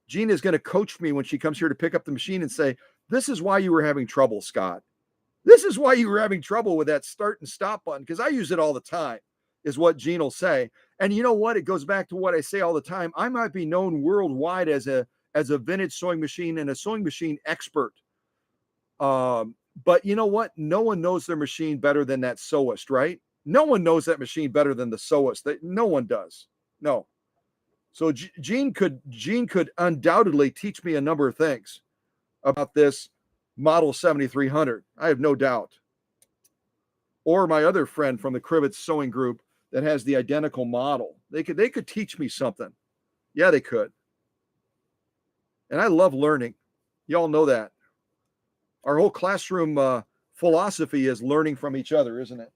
Jean is going to coach me when she comes here to pick up the machine and say, this is why you were having trouble, Scott. This is why you were having trouble with that start and stop button, because I use it all the time, is what Jean will say. And you know what? It goes back to what I say all the time. I might be known worldwide as a vintage sewing machine and a sewing machine expert. But you know what? No one knows their machine better than that sewist, right? No one knows that machine better than the sewist. No one does. No. So Jean could undoubtedly teach me a number of things about this model 7300. I have no doubt. Or my other friend from the Crivitz sewing group that has the identical model. They could teach me something. Yeah, they could. And I love learning. Y'all know that. Our whole classroom philosophy is learning from each other, isn't it?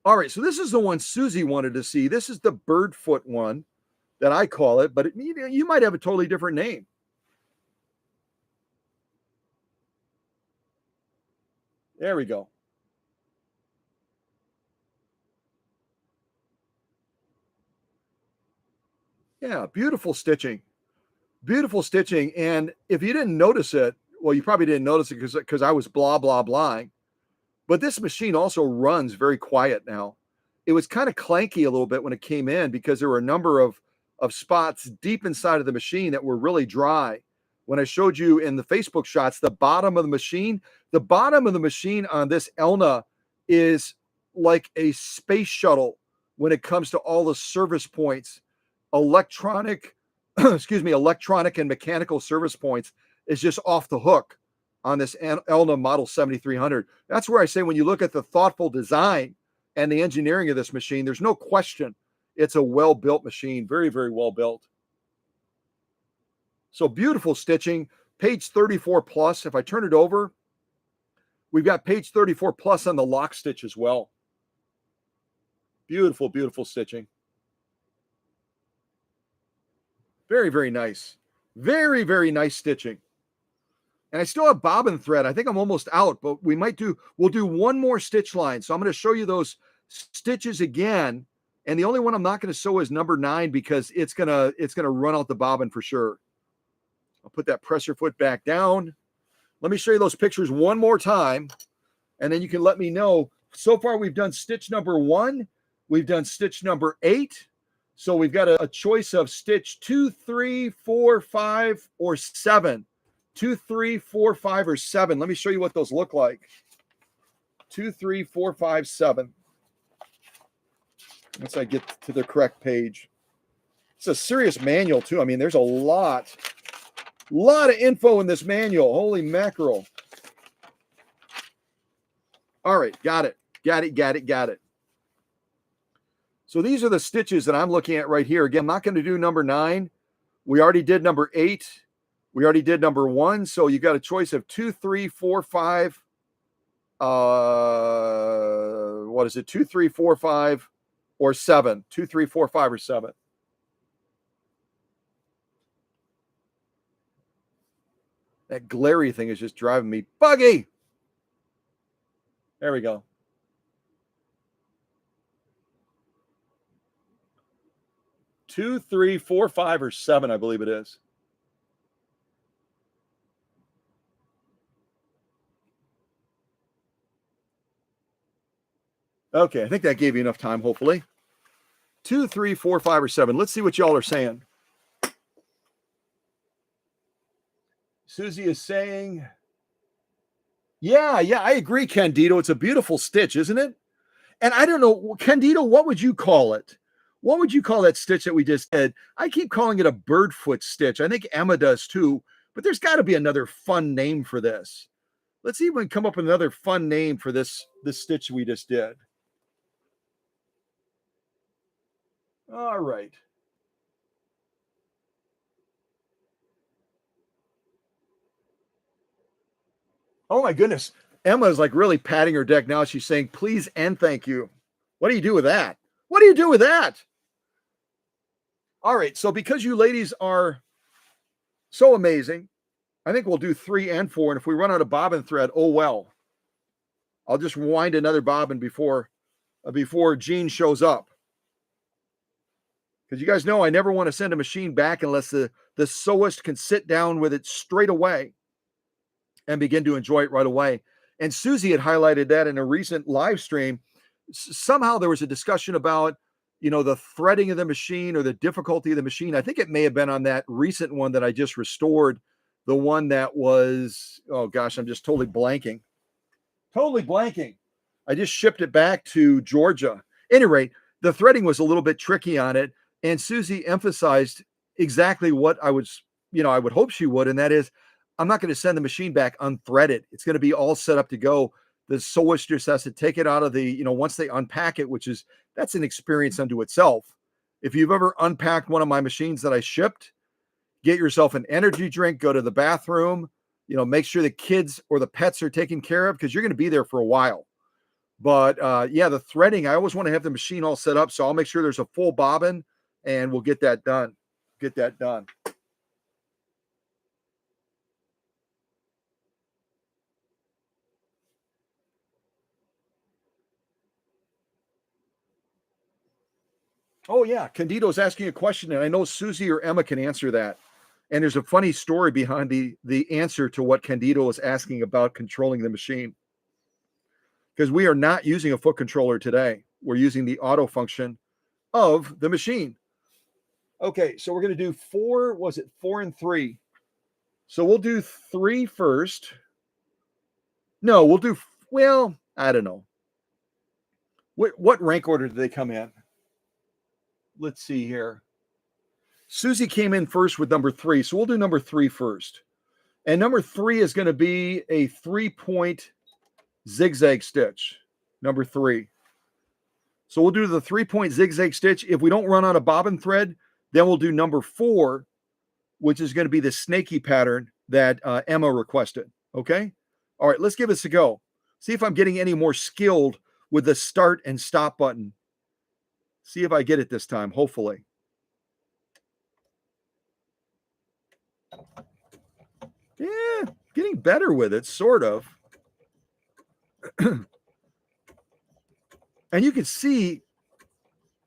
All right, so this is the one Susie wanted to see. This is the bird foot one that I call it, but you might have a totally different name. There we go. Yeah, beautiful stitching. Beautiful stitching. And if you didn't notice it, well, you probably didn't notice it because I was blah, blah, blah. But this machine also runs very quiet now. It was kind of clanky a little bit when it came in because there were a number of spots deep inside of the machine that were really dry. When I showed you in the Facebook shots, the bottom of the machine on this Elna is like a space shuttle when it comes to all the service points, electronic and mechanical service points is just off the hook. on this Elna model 7300. That's where I say when you look at the thoughtful design and the engineering of this machine, there's no question it's a well-built machine. Very, very well built. So beautiful stitching. Page 34 plus. If I turn it over, we've got page 34 plus on the lock stitch as well. Beautiful, beautiful stitching. Very, very nice. Very, very nice stitching. And I still have bobbin thread. I think I'm almost out, but we'll do one more stitch line. So I'm going to show you those stitches again. And the only one I'm not going to sew is number 9 because it's going to run out the bobbin for sure. I'll put that presser foot back down. Let me show you those pictures one more time, and then you can let me know. So far, we've done stitch number 1. We've done stitch number 8. So we've got a choice of stitch 2, 3, 4, 5, or 7. 2, 3, 4, 5, or 7. Let me show you what those look like. 2, 3, 4, 5, 7. Once I get to the correct page. It's a serious manual, too. I mean, there's a lot of info in this manual. Holy mackerel. All right, got it. So these are the stitches that I'm looking at right here. Again, I'm not going to do number 9. We already did number 8. We already did number 1. So you got a choice of 2, 3, 4, 5. What is it? 2, 3, 4, 5, or 7. 2, 3, 4, 5, or 7. That glary thing is just driving me buggy. There we go. Two, 3, 4, 5, or 7, I believe it is. Okay, I think that gave you enough time, hopefully. 2, 3, 4, 5, or 7. Let's see what y'all are saying. Susie is saying, yeah, I agree, Candido. It's a beautiful stitch, isn't it? And I don't know, Candido, what would you call it? What would you call that stitch that we just did? I keep calling it a bird foot stitch. I think Emma does too, but there's got to be another fun name for this. Let's see if we can come up with another fun name for this stitch we just did. All right. Oh my goodness. Emma is like really patting her deck now. She's saying, please and thank you. What do you do with that? What do you do with that? All right. So because you ladies are so amazing, I think we'll do 3 and 4. And if we run out of bobbin thread, oh well. I'll just wind another bobbin before Jean shows up. Because you guys know I never want to send a machine back unless the sewist can sit down with it straight away and begin to enjoy it right away. And Susie had highlighted that in a recent live stream. Somehow there was a discussion about, the threading of the machine or the difficulty of the machine. I think it may have been on that recent one that I just restored. The one that was, oh gosh, I'm just totally blanking. I just shipped it back to Georgia. At any rate, the threading was a little bit tricky on it. And Susie emphasized exactly what I would hope she would. And that is, I'm not going to send the machine back unthreaded. It's going to be all set up to go. The sewist just has to take it out of the, once they unpack it, that's an experience unto itself. If you've ever unpacked one of my machines that I shipped, get yourself an energy drink, go to the bathroom, make sure the kids or the pets are taken care of because you're going to be there for a while. But the threading, I always want to have the machine all set up. So I'll make sure there's a full bobbin and we'll get that done. Oh, yeah. Candido's asking a question, and I know Susie or Emma can answer that. And there's a funny story behind the answer to what Candido is asking about controlling the machine. Because we are not using a foot controller today. We're using the auto function of the machine. Okay, so we're going to do 4 and 3? So we'll do 3 first. No, I don't know. What rank order do they come in? Let's see here. Susie came in first with number 3, so we'll do number 3 first. And number 3 is going to be a 3-point zigzag stitch. Number 3. So we'll do the 3-point zigzag stitch. If we don't run out of bobbin thread, then we'll do number 4, which is going to be the snaky pattern that Emma requested. Okay. All right, let's give this a go. See if I'm getting any more skilled with the start and stop button. See if I get it this time, hopefully. Yeah, getting better with it, sort of. And you can see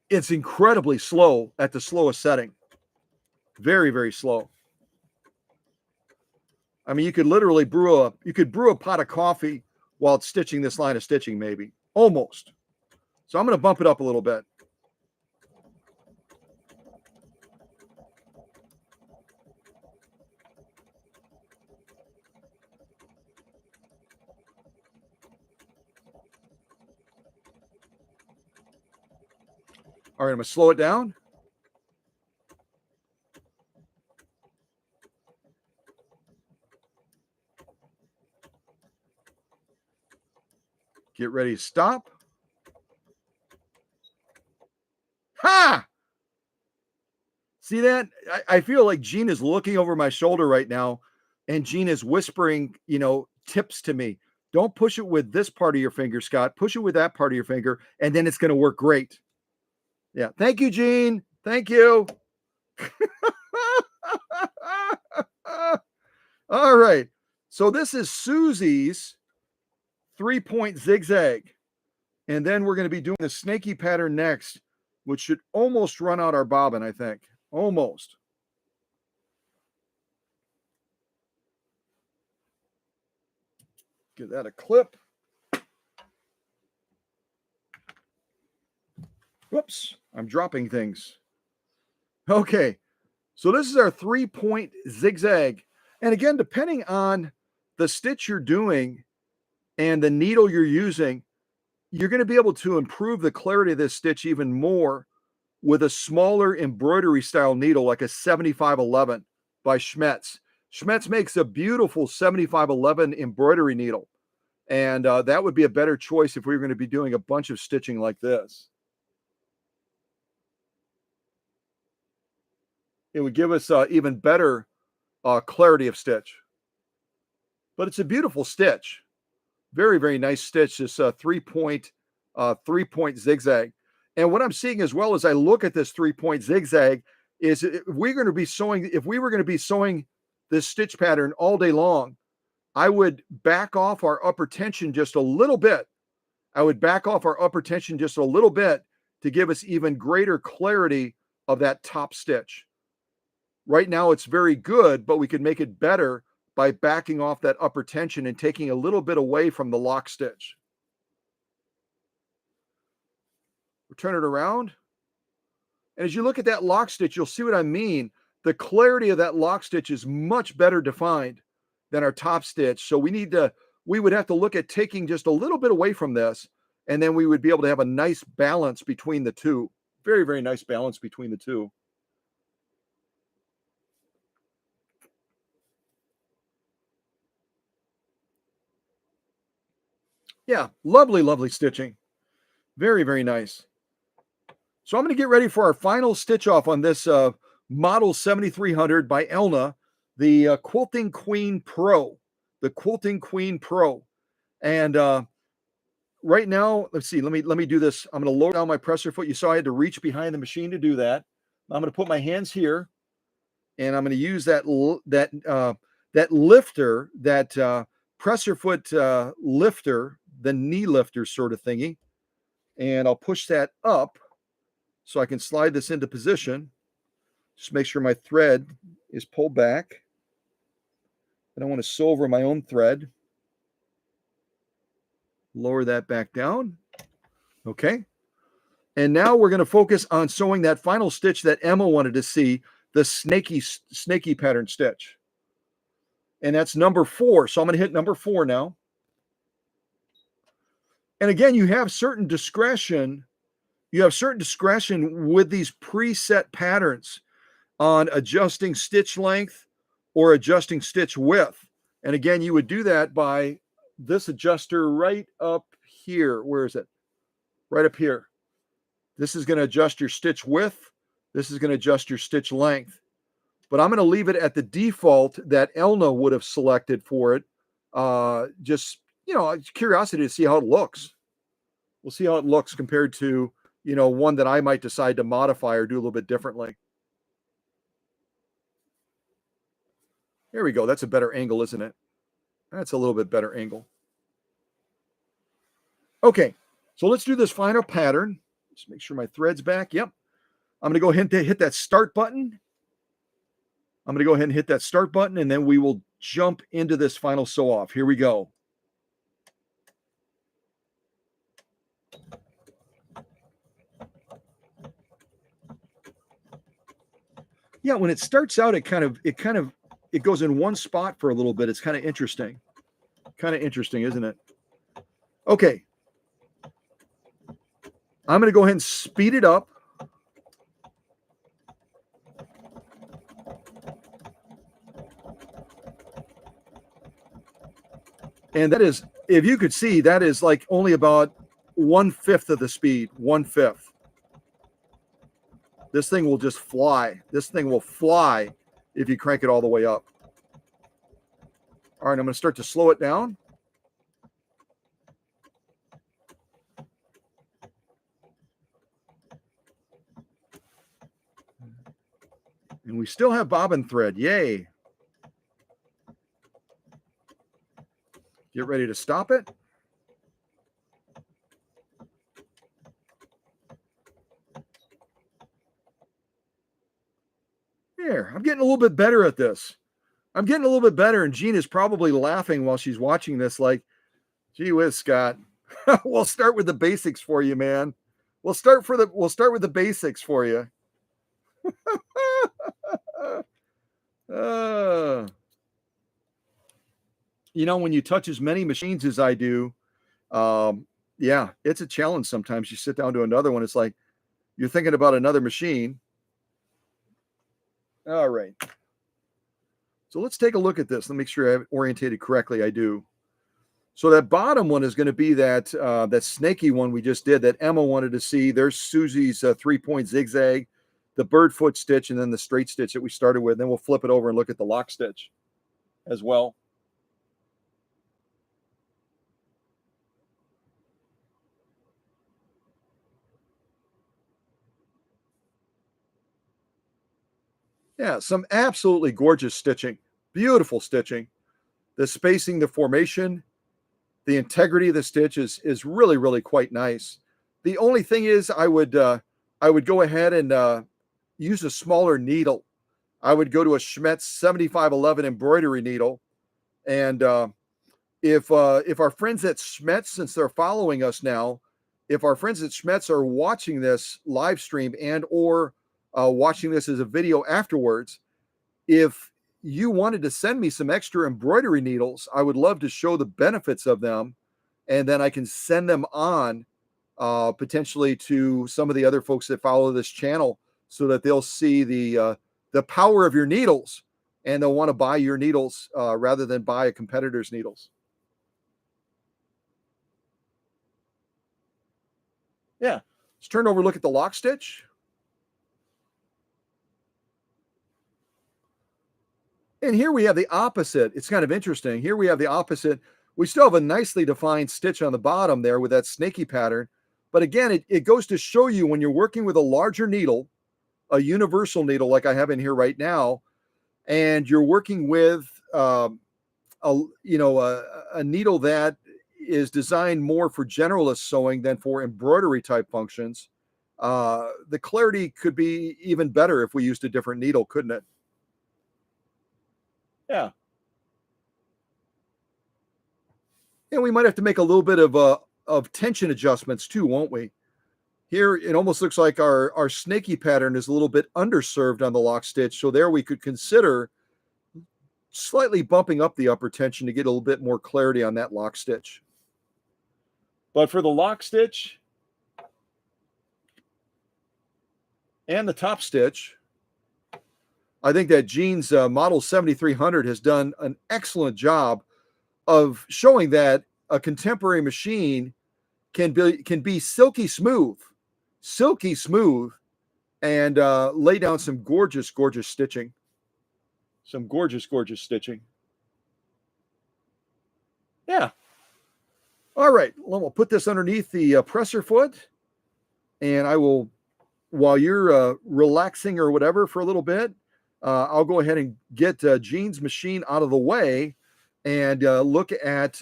it's incredibly slow at the slowest setting. Very, very slow. I mean, you could literally brew a pot of coffee while it's stitching this line of stitching, maybe. Almost. So I'm going to bump it up a little bit. All right, I'm going to slow it down. Get ready to stop. Ha! See that? I feel like Jean is looking over my shoulder right now, and Jean is whispering, tips to me. Don't push it with this part of your finger, Scott. Push it with that part of your finger, and then it's going to work great. Yeah. Thank you, Jean. Thank you. All right. So this is Susie's 3-point zigzag. And then we're going to be doing the snaky pattern next, which should almost run out our bobbin, I think. Almost. Give that a clip. Whoops, I'm dropping things. Okay, so this is our 3-point zigzag. And again, depending on the stitch you're doing and the needle you're using, you're going to be able to improve the clarity of this stitch even more with a smaller embroidery style needle like a 7511 by Schmetz. Schmetz makes a beautiful 7511 embroidery needle. And that would be a better choice if we were going to be doing a bunch of stitching like this. It would give us even better clarity of stitch. But it's a beautiful stitch. Very, very nice stitch, this 3-point zigzag. And what I'm seeing as well as I look at this 3-point zigzag is if we were going to be sewing this stitch pattern all day long, I would back off our upper tension just a little bit. To give us even greater clarity of that top stitch. Right now it's very good, but we could make it better by backing off that upper tension and taking a little bit away from the lock stitch. We'll turn it around. And as you look at that lock stitch, you'll see what I mean. The clarity of that lock stitch is much better defined than our top stitch. So we would have to look at taking just a little bit away from this, and then we would be able to have a nice balance between the two. Very, very nice balance between the two. Yeah, lovely, lovely stitching. Very, very nice. So I'm going to get ready for our final stitch off on this Model 7300 by Elna, the Quilting Queen Pro. The Quilting Queen Pro. And right now, let's see, let me do this. I'm going to lower down my presser foot. You saw I had to reach behind the machine to do that. I'm going to put my hands here, and I'm going to use that lifter, that presser foot lifter, the knee lifter sort of thingy. And I'll push that up so I can slide this into position. Just make sure my thread is pulled back. I don't want to sew over my own thread. Lower that back down. Okay. And now we're going to focus on sewing that final stitch that Emma wanted to see, the snaky pattern stitch. And that's number 4. So I'm going to hit number 4 now. And again, you have certain discretion. You have certain discretion with these preset patterns on adjusting stitch length or adjusting stitch width. And again, you would do that by this adjuster right up here. Where is it? Right up here. This is going to adjust your stitch width. This is going to adjust your stitch length. But I'm going to leave it at the default that Elna would have selected for it. Just, curiosity to see how it looks. We'll see how it looks compared to, one that I might decide to modify or do a little bit differently. There we go. That's a better angle, isn't it? That's a little bit better angle. Okay, so let's do this final pattern. Just make sure my thread's back. Yep. I'm going to go ahead and hit that start button. I'm going to go ahead and hit that start button, and then we will jump into this final sew off. Here we go. Yeah, when it starts out, it goes in one spot for a little bit. It's kind of interesting. Kind of interesting, isn't it? Okay. I'm going to go ahead and speed it up. And that is, if you could see, that is like only about 1/5 of the speed, 1/5. This thing will just fly. This thing will fly if you crank it all the way up. All right, I'm going to start to slow it down. And we still have bobbin thread. Yay. Get ready to stop it. There, I'm getting a little bit better at this. I'm getting a little bit better, and Jean is probably laughing while she's watching this like, gee whiz, Scott. We'll start with the basics for you, man. We'll start with the basics for you. When you touch as many machines as I do, yeah, it's a challenge sometimes. You sit down to another one, it's like you're thinking about another machine. All right. So let's take a look at this. Let me make sure I have it orientated correctly. I do. So that bottom one is going to be that snaky one we just did that Emma wanted to see. There's Susie's 3-point zigzag, the bird foot stitch, and then the straight stitch that we started with. Then we'll flip it over and look at the lock stitch as well. Yeah, some absolutely gorgeous stitching. Beautiful stitching. The spacing, the formation, the integrity of the stitch is really, really quite nice. The only thing is I would go ahead and use a smaller needle. I would go to a Schmetz 7511 embroidery needle. And if our friends at Schmetz, since they're following us now, if our friends at Schmetz are watching this live stream and or watching this as a video afterwards, if you wanted to send me some extra embroidery needles, I would love to show the benefits of them, and then I can send them on potentially to some of the other folks that follow this channel so that they'll see the power of your needles, and they'll want to buy your needles rather than buy a competitor's needles. Yeah, let's turn over, look at the lock stitch. And here we have the opposite. It's kind of interesting. Here we have the opposite. We still have a nicely defined stitch on the bottom there with that snaky pattern. But again, it goes to show you when you're working with a larger needle, a universal needle like I have in here right now, and you're working with a needle that is designed more for generalist sewing than for embroidery type functions, the clarity could be even better if we used a different needle, couldn't it? Yeah. And we might have to make a little bit of tension adjustments too, won't we? Here, it almost looks like our snaky pattern is a little bit underserved on the lock stitch. So there we could consider slightly bumping up the upper tension to get a little bit more clarity on that lock stitch. But for the lock stitch and the top stitch, I think that Gene's model 7300 has done an excellent job of showing that a contemporary machine can be silky smooth, and lay down some gorgeous stitching. Some gorgeous stitching. Yeah. All right. Well, we'll put this underneath the presser foot, and I will, while you're relaxing or whatever for a little bit, I'll go ahead and get Gene's machine out of the way and look at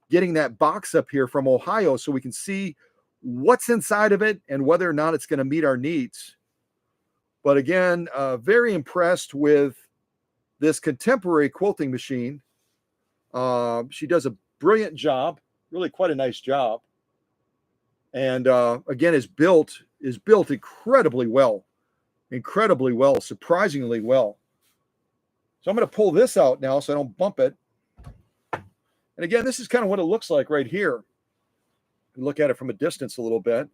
getting that box up here from Ohio so we can see what's inside of it and whether or not it's going to meet our needs. But again, very impressed with this contemporary quilting machine. She does a brilliant job, really quite a nice job. And again, is built incredibly well, surprisingly well. So I'm going to pull this out now so I don't bump it. And again, this is kind of what it looks like right here. Look at it from a distance a little bit.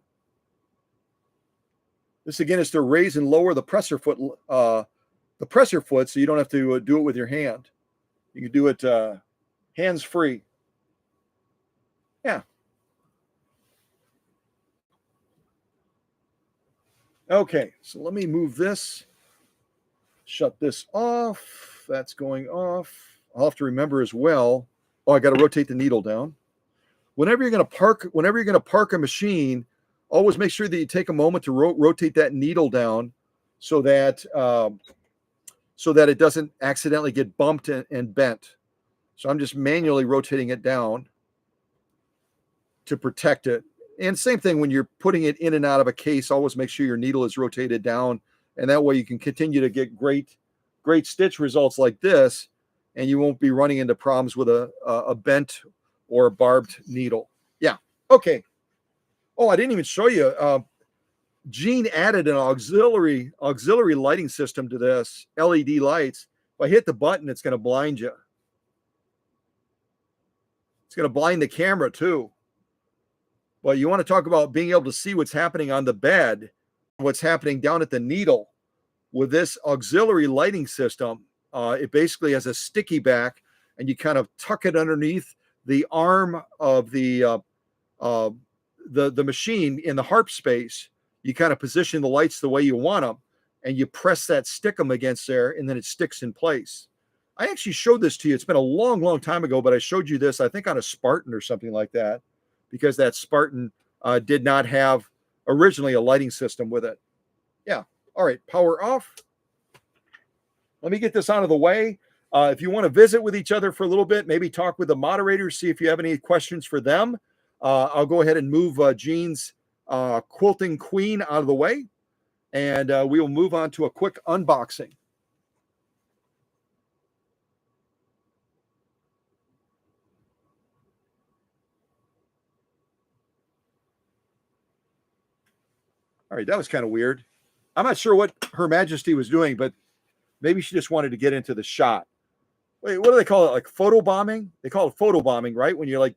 This again is to raise and lower the presser foot, so you don't have to do it with your hand. You can do it hands free. Yeah. Okay, so let me move this. Shut this off. That's going off. I'll have to remember as well. Oh, I got to rotate the needle down. Whenever you're going to park a machine, always make sure that you take a moment to rotate that needle down so that it doesn't accidentally get bumped and bent. So I'm just manually rotating it down to protect it. And same thing when you're putting it in and out of a case, always make sure your needle is rotated down, and that way you can continue to get great stitch results like this, and you won't be running into problems with a bent or a barbed needle. Yeah. Okay. Oh, I didn't even show you. Gene added an auxiliary lighting system to this, LED lights. If I hit the button, it's going to blind you. It's going to blind the camera too. But you want to talk about being able to see what's happening on the bed, what's happening down at the needle. With this auxiliary lighting system, it basically has a sticky back, and you kind of tuck it underneath the arm of the machine in the harp space. You kind of position the lights the way you want them, and you press that stickum against there, and then it sticks in place. I actually showed this to you. It's been a long time ago, but I showed you this, I think, on a Spartan or something like that, because that Spartan did not have originally a lighting system with it. Yeah. All right. Power off. Let me get this out of the way. If you want to visit with each other for a little bit, maybe talk with the moderators, see if you have any questions for them. I'll go ahead and move Gene's Quilting Queen out of the way, and we will move on to a quick unboxing. All right, that was kind of weird. I'm not sure what Her Majesty was doing, but maybe she just wanted to get into the shot. Wait, what do they call it? Like photo bombing? They call it photo bombing, right? When you like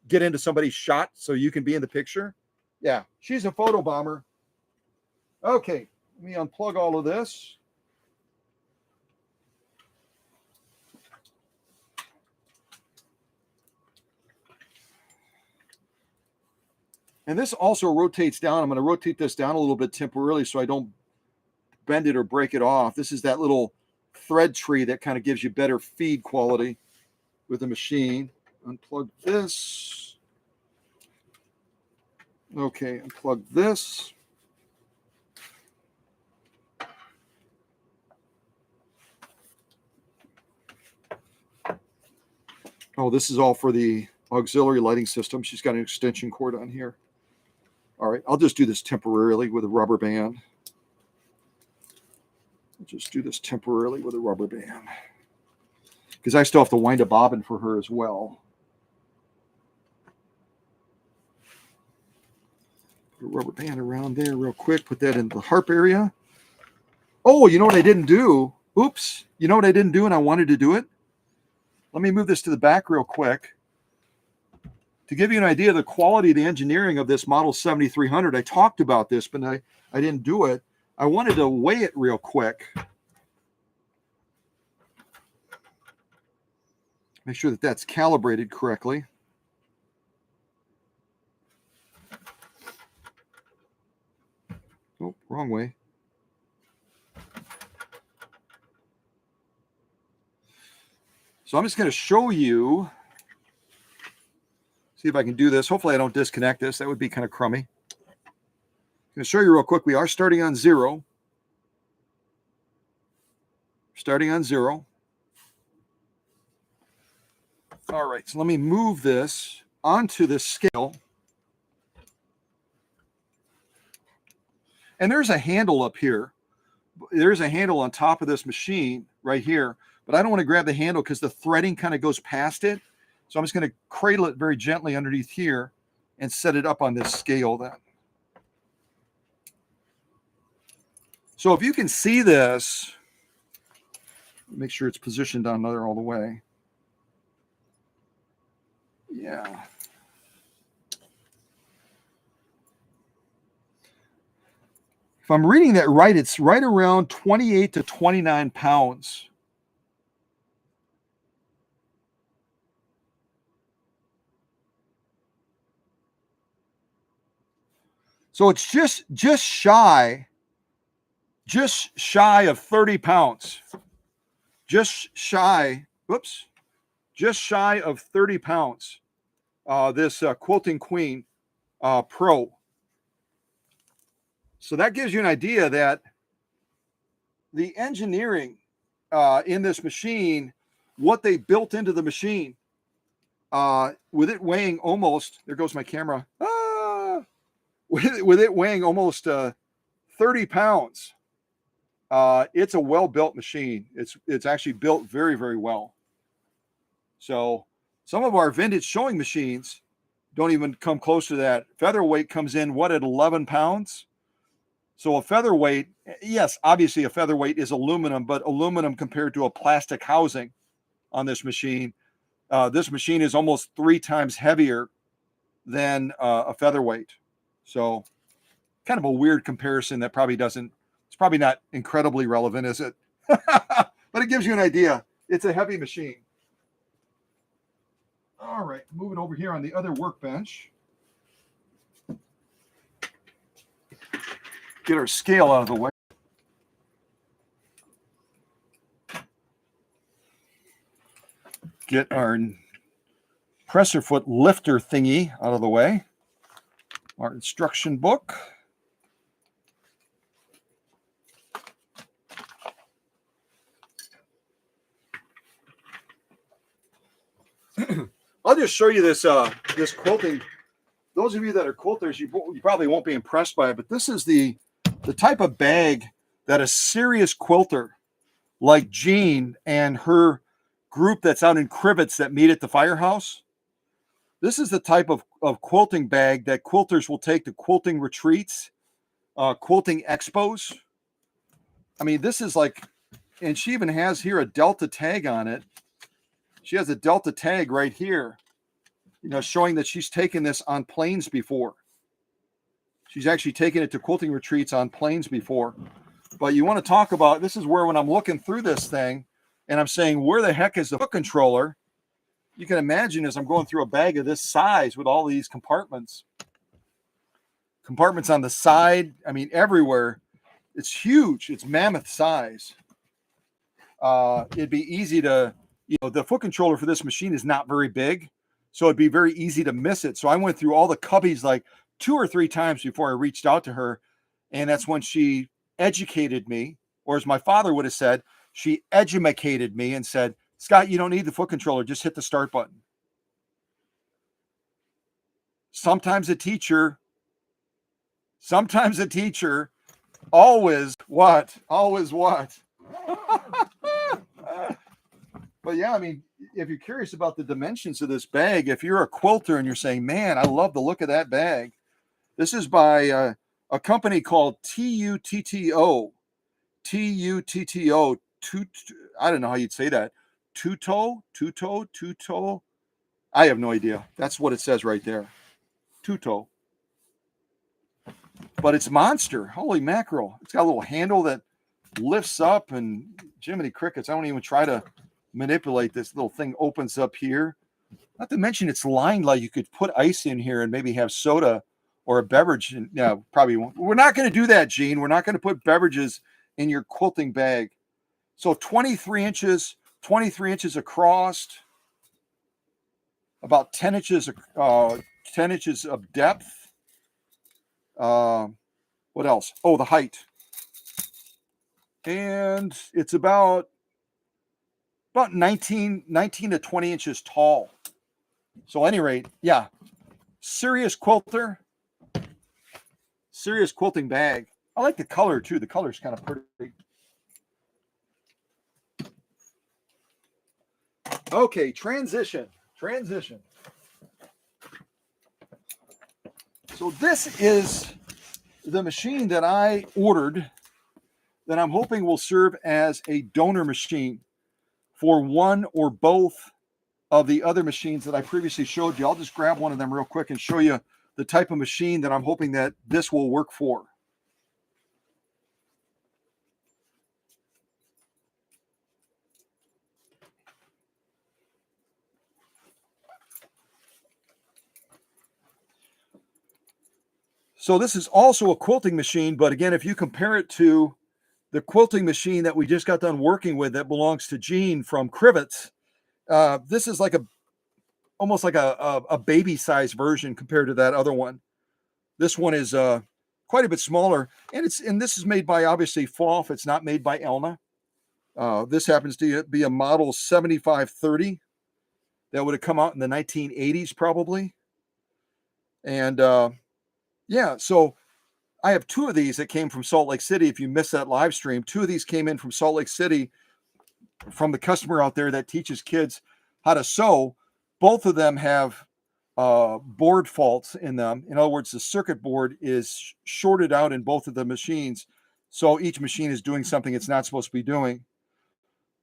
get into somebody's shot so you can be in the picture. Yeah, she's a photo bomber. Okay, let me unplug all of this. And this also rotates down. I'm going to rotate this down a little bit temporarily so I don't bend it or break it off. This is that little thread tree that kind of gives you better feed quality with the machine. Unplug this. Okay, unplug this. Oh, this is all for the auxiliary lighting system. She's got an extension cord on here. All right, I'll just do this temporarily with a rubber band. I'll just do this temporarily with a rubber band, because I still have to wind a bobbin for her as well. Put a rubber band around there real quick. Put that in the harp area. Oh, you know what I didn't do? Oops. You know what I didn't do and I wanted to do it? Let me move this to the back real quick. To give you an idea of the quality of the engineering of this model 7300, I talked about this, but I didn't do it. I wanted to weigh it real quick. Make sure that that's calibrated correctly. Oh, wrong way. So I'm just going to show you, see if I can do this. Hopefully I don't disconnect this. That would be kind of crummy. I'm going to show you real quick. We are starting on 0. Starting on 0. All right, so let me move this onto this scale. And there's a handle up here. There's a handle on top of this machine right here, but I don't want to grab the handle because the threading kind of goes past it. So I'm just going to cradle it very gently underneath here and set it up on this scale then. So if you can see this, make sure it's positioned down there all the way. Yeah. If I'm reading that right, it's right around 28 to 29 pounds. So it's just shy of 30 pounds. Just shy of 30 pounds. This Quilting Queen Pro. So that gives you an idea that the engineering in this machine, what they built into the machine, with it weighing almost, there goes my camera, with it weighing almost 30 pounds, it's a well-built machine. It's actually built very, very well. So some of our vintage sewing machines don't even come close to that. Featherweight comes in, what, at 11 pounds? So a featherweight, yes, obviously a featherweight is aluminum, but aluminum compared to a plastic housing on this machine is almost 3 times heavier than a featherweight. So kind of a weird comparison that it's probably not incredibly relevant, is it? But it gives you an idea. It's a heavy machine. All right, moving over here on the other workbench. Get our scale out of the way. Get our presser foot lifter thingy out of the way. Our instruction book. I'll just show you this this quilting. Those of you that are quilters, you probably won't be impressed by it, but this is the type of bag that a serious quilter like Jean and her group that's out in Crivitz that meet at the firehouse. This is the type of quilting bag that quilters will take to quilting retreats, quilting expos. I mean, this is like, and she even has here a Delta tag on it. She has a Delta tag right here, showing that she's taken this on planes before. She's actually taken it to quilting retreats on planes before. But you want to talk about, this is where when I'm looking through this thing and I'm saying, where the heck is the foot controller? You can imagine as I'm going through a bag of this size with all these compartments on the side, I mean, everywhere. It's huge. It's mammoth size. It'd be easy to, the foot controller for this machine is not very big, so it'd be very easy to miss it. So I went through all the cubbies like 2 or 3 times before I reached out to her. And that's when she educated me, or as my father would have said, she edumacated me and said, Scott, you don't need the foot controller. Just hit the start button. Sometimes a teacher, always what? But yeah, I mean, if you're curious about the dimensions of this bag, if you're a quilter and you're saying, man, I love the look of that bag. This is by a company called TUTTO. TUTTO. I don't know how you'd say that. Tuto. I have no idea. That's what it says right there. Tuto. But it's monster. Holy mackerel. It's got a little handle that lifts up, and Jiminy Crickets. I don't even try to manipulate this little thing opens up here. Not to mention it's lined like you could put ice in here and maybe have soda or a beverage. And yeah, probably won't. We're not going to do that, Gene. We're not going to put beverages in your quilting bag. So 23 inches across, about 10 inches of depth. What else? Oh, the height. And it's about 19 to 20 inches tall. So at any rate, yeah, serious quilter, serious quilting bag. I like the color too. The color's kind of pretty. Okay, transition. So this is the machine that I ordered that I'm hoping will serve as a donor machine for one or both of the other machines that I previously showed you. I'll just grab one of them real quick and show you the type of machine that I'm hoping that this will work for. So this is also a quilting machine, but again, if you compare it to the quilting machine that we just got done working with that belongs to Gene from Crivitz, this is like almost like a baby size version compared to that other one. This one is quite a bit smaller, and this is made by obviously FOF. It's not made by Elna. This happens to be a model 7530 that would have come out in the 1980s probably. And yeah, so I have two of these that came from Salt Lake City. If you missed that live stream, two of these came in from Salt Lake City from the customer out there that teaches kids how to sew. Both of them have board faults in them. In other words, the circuit board is shorted out in both of the machines. So each machine is doing something it's not supposed to be doing.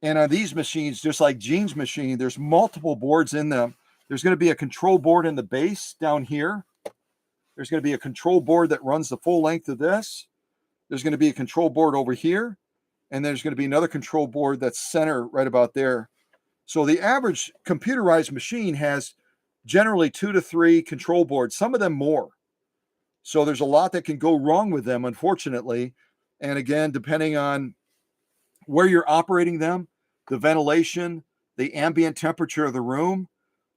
And on these machines, just like Gene's machine, there's multiple boards in them. There's going to be a control board in the base down here. There's going to be a control board that runs the full length of this. There's going to be a control board over here. And there's going to be another control board that's center right about there. So the average computerized machine has generally 2 to 3 control boards, some of them more. So there's a lot that can go wrong with them, unfortunately. And again, depending on where you're operating them, the ventilation, the ambient temperature of the room,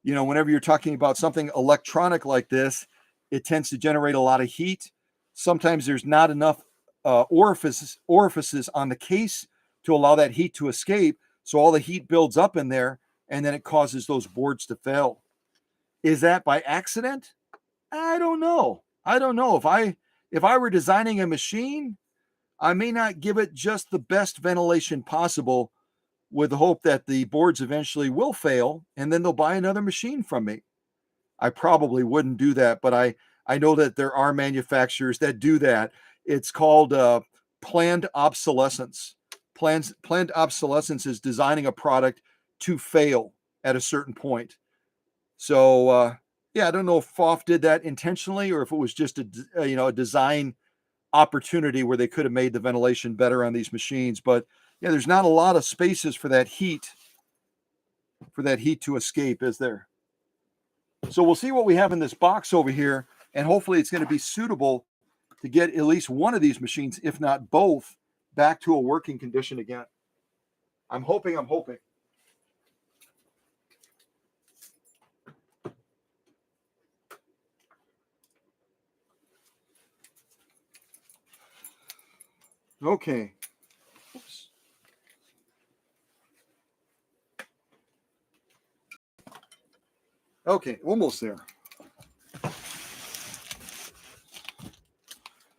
whenever you're talking about something electronic like this, it tends to generate a lot of heat. Sometimes there's not enough orifices on the case to allow that heat to escape. So all the heat builds up in there, and then it causes those boards to fail. Is that by accident? I don't know. If I were designing a machine, I may not give it just the best ventilation possible with the hope that the boards eventually will fail, and then they'll buy another machine from me. I probably wouldn't do that, but I know that there are manufacturers that do that. It's called planned obsolescence. Planned obsolescence is designing a product to fail at a certain point. So yeah, I don't know if FOF did that intentionally or if it was just a design opportunity where they could have made the ventilation better on these machines. But yeah, there's not a lot of spaces for that heat to escape, is there? So we'll see what we have in this box over here, and hopefully it's going to be suitable to get at least one of these machines, if not both, back to a working condition again. I'm hoping. Okay. Oops. Okay, almost there.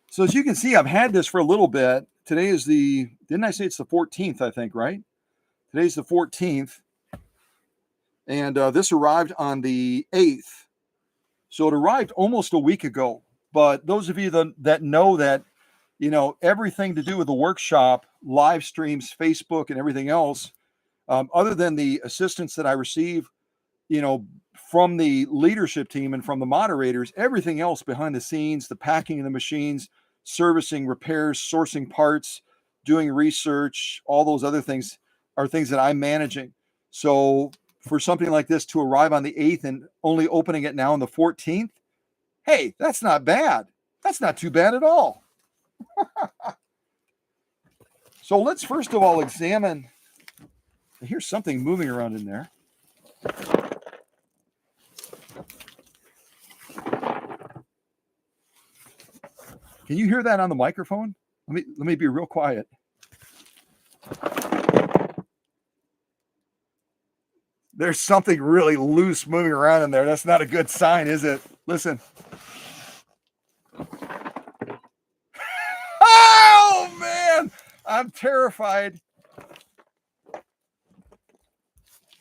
So as you can see, I've had this for a little bit. Today is didn't I say it's the 14th, I think, right? Today's the 14th. And this arrived on the 8th. So it arrived almost a week ago. But those of you that know that, everything to do with the workshop, live streams, Facebook, and everything else, other than the assistance that I receive, from the leadership team and from the moderators, everything else behind the scenes, the packing of the machines, servicing, repairs, sourcing parts, doing research, all those other things are things that I'm managing. So for something like this to arrive on the 8th and only opening it now on the 14th, hey, that's not bad. That's not too bad at all. So let's first of all examine. Here's something moving around in there. Can you hear that on the microphone? Let me be real quiet. There's something really loose moving around in there. That's not a good sign, is it? Listen. Oh, man. I'm terrified.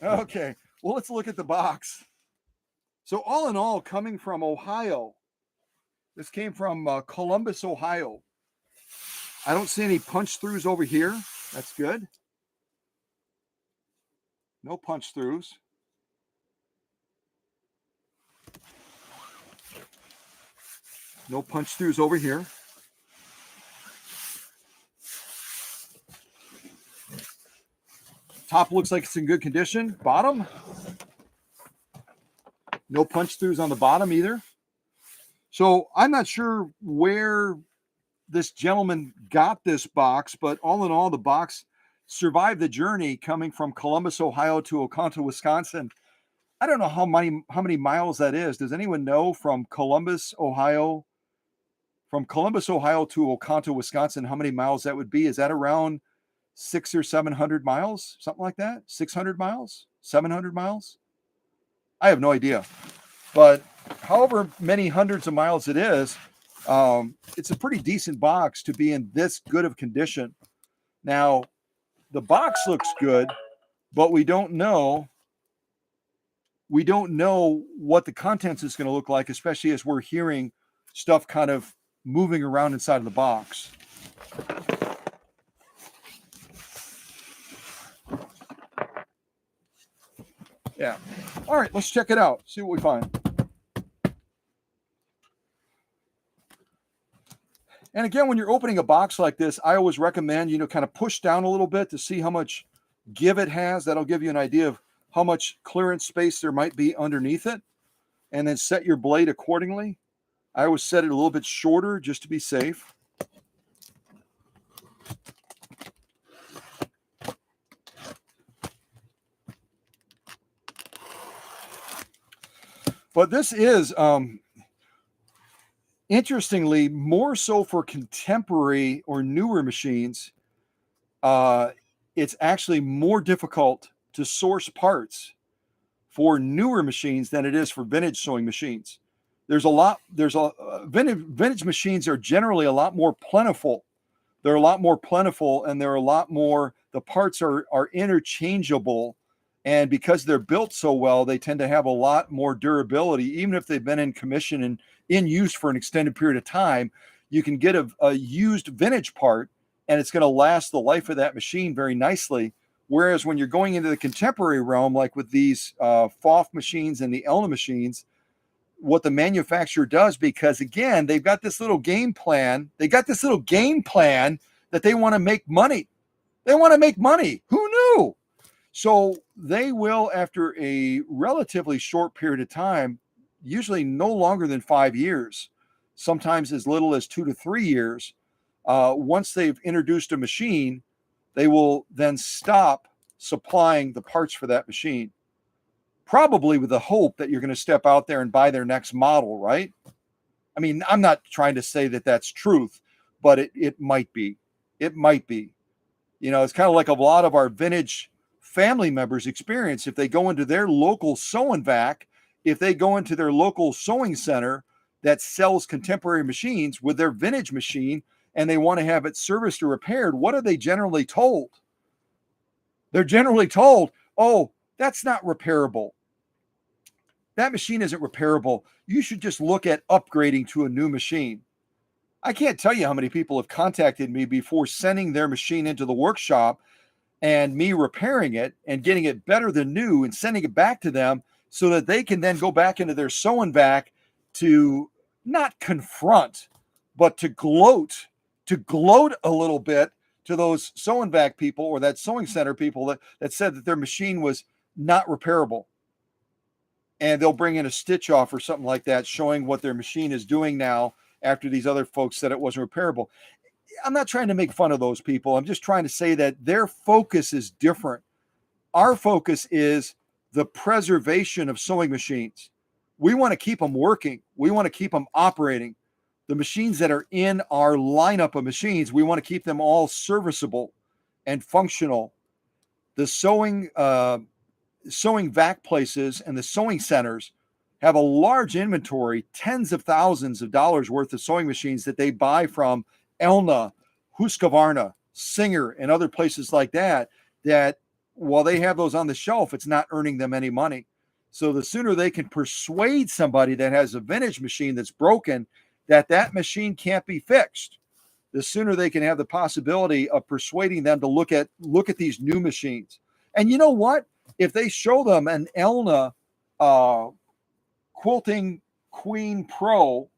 Okay. Well, let's look at the box. So all in all, coming from Ohio, this came from Columbus, Ohio. I don't see any punch throughs over here. That's good. No punch throughs. No punch throughs over here. Top looks like it's in good condition. Bottom. No punch throughs on the bottom either. So I'm not sure where this gentleman got this box, but all in all, the box survived the journey coming from Columbus, Ohio to Oconto, Wisconsin. I don't know how many miles that is. Does anyone know from Columbus, Ohio to Oconto, Wisconsin, how many miles that would be? Is that around 600 or 700 miles? Something like that? 600 miles? 700 miles? I have no idea. But however many hundreds of miles it is, it's a pretty decent box to be in this good of condition. Now, the box looks good, but we don't know what the contents is going to look like, especially as we're hearing stuff kind of moving around inside of the box. Yeah. All right, let's check it out. See what we find. And again, when you're opening a box like this, I always recommend, kind of push down a little bit to see how much give it has. That'll give you an idea of how much clearance space there might be underneath it. And then set your blade accordingly. I always set it a little bit shorter just to be safe. But this is, interestingly, more so for contemporary or newer machines. It's actually more difficult to source parts for newer machines than it is for vintage sewing machines. Vintage machines are generally a lot more plentiful. They're a lot more plentiful, and they're a lot more, the parts are interchangeable. And because they're built so well, they tend to have a lot more durability. Even if they've been in commission and in use for an extended period of time, you can get a used vintage part, and it's going to last the life of that machine very nicely. Whereas when you're going into the contemporary realm, like with these FOF machines and the Elna machines, what the manufacturer does, because again, they've got this little game plan. They got this little game plan that they want to make money. They want to make money. Who knew? So they will, after a relatively short period of time, usually no longer than 5 years, sometimes as little as 2 to 3 years, once they've introduced a machine, they will then stop supplying the parts for that machine, probably with the hope that you're going to step out there and buy their next model, right? I mean, I'm not trying to say that that's truth, but it might be. It might be. It's kind of like a lot of our vintage family members experience. If they go into their local sewing vac, if they go into their local sewing center that sells contemporary machines with their vintage machine, and they want to have it serviced or repaired, what are they generally told? They're generally told, oh, that's not repairable. That machine isn't repairable. You should just look at upgrading to a new machine. I can't tell you how many people have contacted me before sending their machine into the workshop and me repairing it and getting it better than new and sending it back to them so that they can then go back into their sewing vac to not confront, but to gloat a little bit to those sewing vac people or that sewing center people that said that their machine was not repairable. And they'll bring in a stitch off or something like that, showing what their machine is doing now after these other folks said it wasn't repairable. I'm not trying to make fun of those people. I'm just trying to say that their focus is different. Our focus is the preservation of sewing machines. We want to keep them working. We want to keep them operating. The machines that are in our lineup of machines, we want to keep them all serviceable and functional. The sewing vac places and the sewing centers have a large inventory, tens of thousands of dollars worth of sewing machines that they buy from Elna, Husqvarna, Singer, and other places like that, that while they have those on the shelf, it's not earning them any money. So the sooner they can persuade somebody that has a vintage machine that's broken that that machine can't be fixed, the sooner they can have the possibility of persuading them to look at these new machines. And you know what? If they show them an Elna Quilting Queen Pro,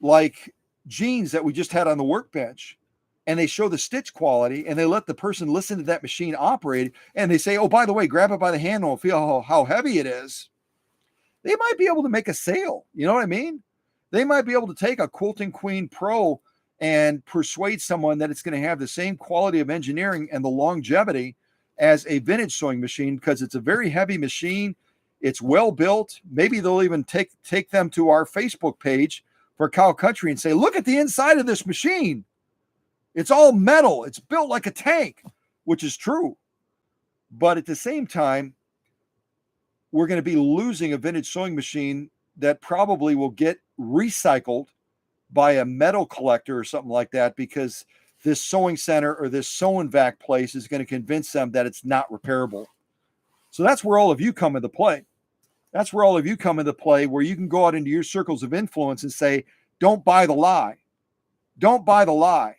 like jeans that we just had on the workbench, and they show the stitch quality, and they let the person listen to that machine operate, and they say, oh, by the way, grab it by the handle and feel how heavy it is, they might be able to make a sale. You know what I mean? They might be able to take a Quilting Queen Pro and persuade someone that it's going to have the same quality of engineering and the longevity as a vintage sewing machine, because it's a very heavy machine. It's well built. Maybe they'll even take them to our Facebook page for Cow Country and say, look at the inside of this machine. It's all metal. It's built like a tank, which is true. But at the same time, we're going to be losing a vintage sewing machine that probably will get recycled by a metal collector or something like that, because this sewing center or this sewing vac place is going to convince them that it's not repairable. So that's where all of you come into play. That's where all of you come into play, where you can go out into your circles of influence and say, don't buy the lie. Don't buy the lie.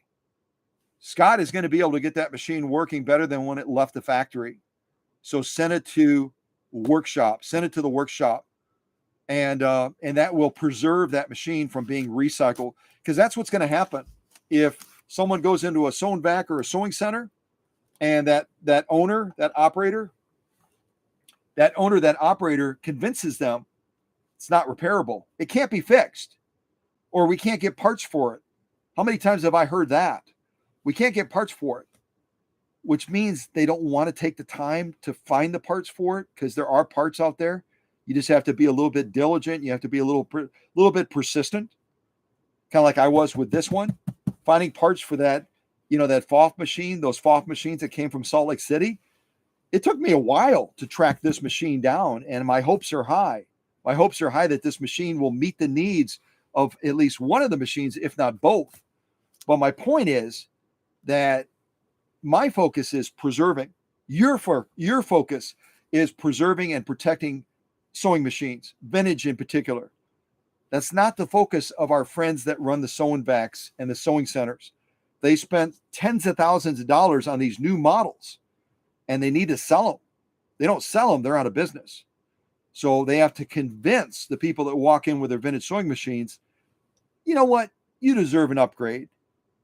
Scott is going to be able to get that machine working better than when it left the factory. So send it to workshop. Send it to the workshop. And that will preserve that machine from being recycled, because that's what's going to happen. If someone goes into a sewing vac or a sewing center, and that operator convinces them it's not repairable, it can't be fixed, or we can't get parts for it. How many times have I heard that? We can't get parts for it, which means they don't want to take the time to find the parts for it, because there are parts out there. You just have to be a little bit diligent. You have to be a little bit persistent, kind of like I was with this one, finding parts for that, that FOF machine, those FOF machines that came from Salt Lake City. It took me a while to track this machine down, and my hopes are high. My hopes are high that this machine will meet the needs of at least one of the machines, if not both. But my point is that my focus is preserving. Your focus is preserving and protecting sewing machines, vintage in particular. That's not the focus of our friends that run the sewing vacs and the sewing centers. They spent tens of thousands of dollars on these new models, and they need to sell them. They don't sell them, they're out of business. So they have to convince the people that walk in with their vintage sewing machines, you know what? You deserve an upgrade.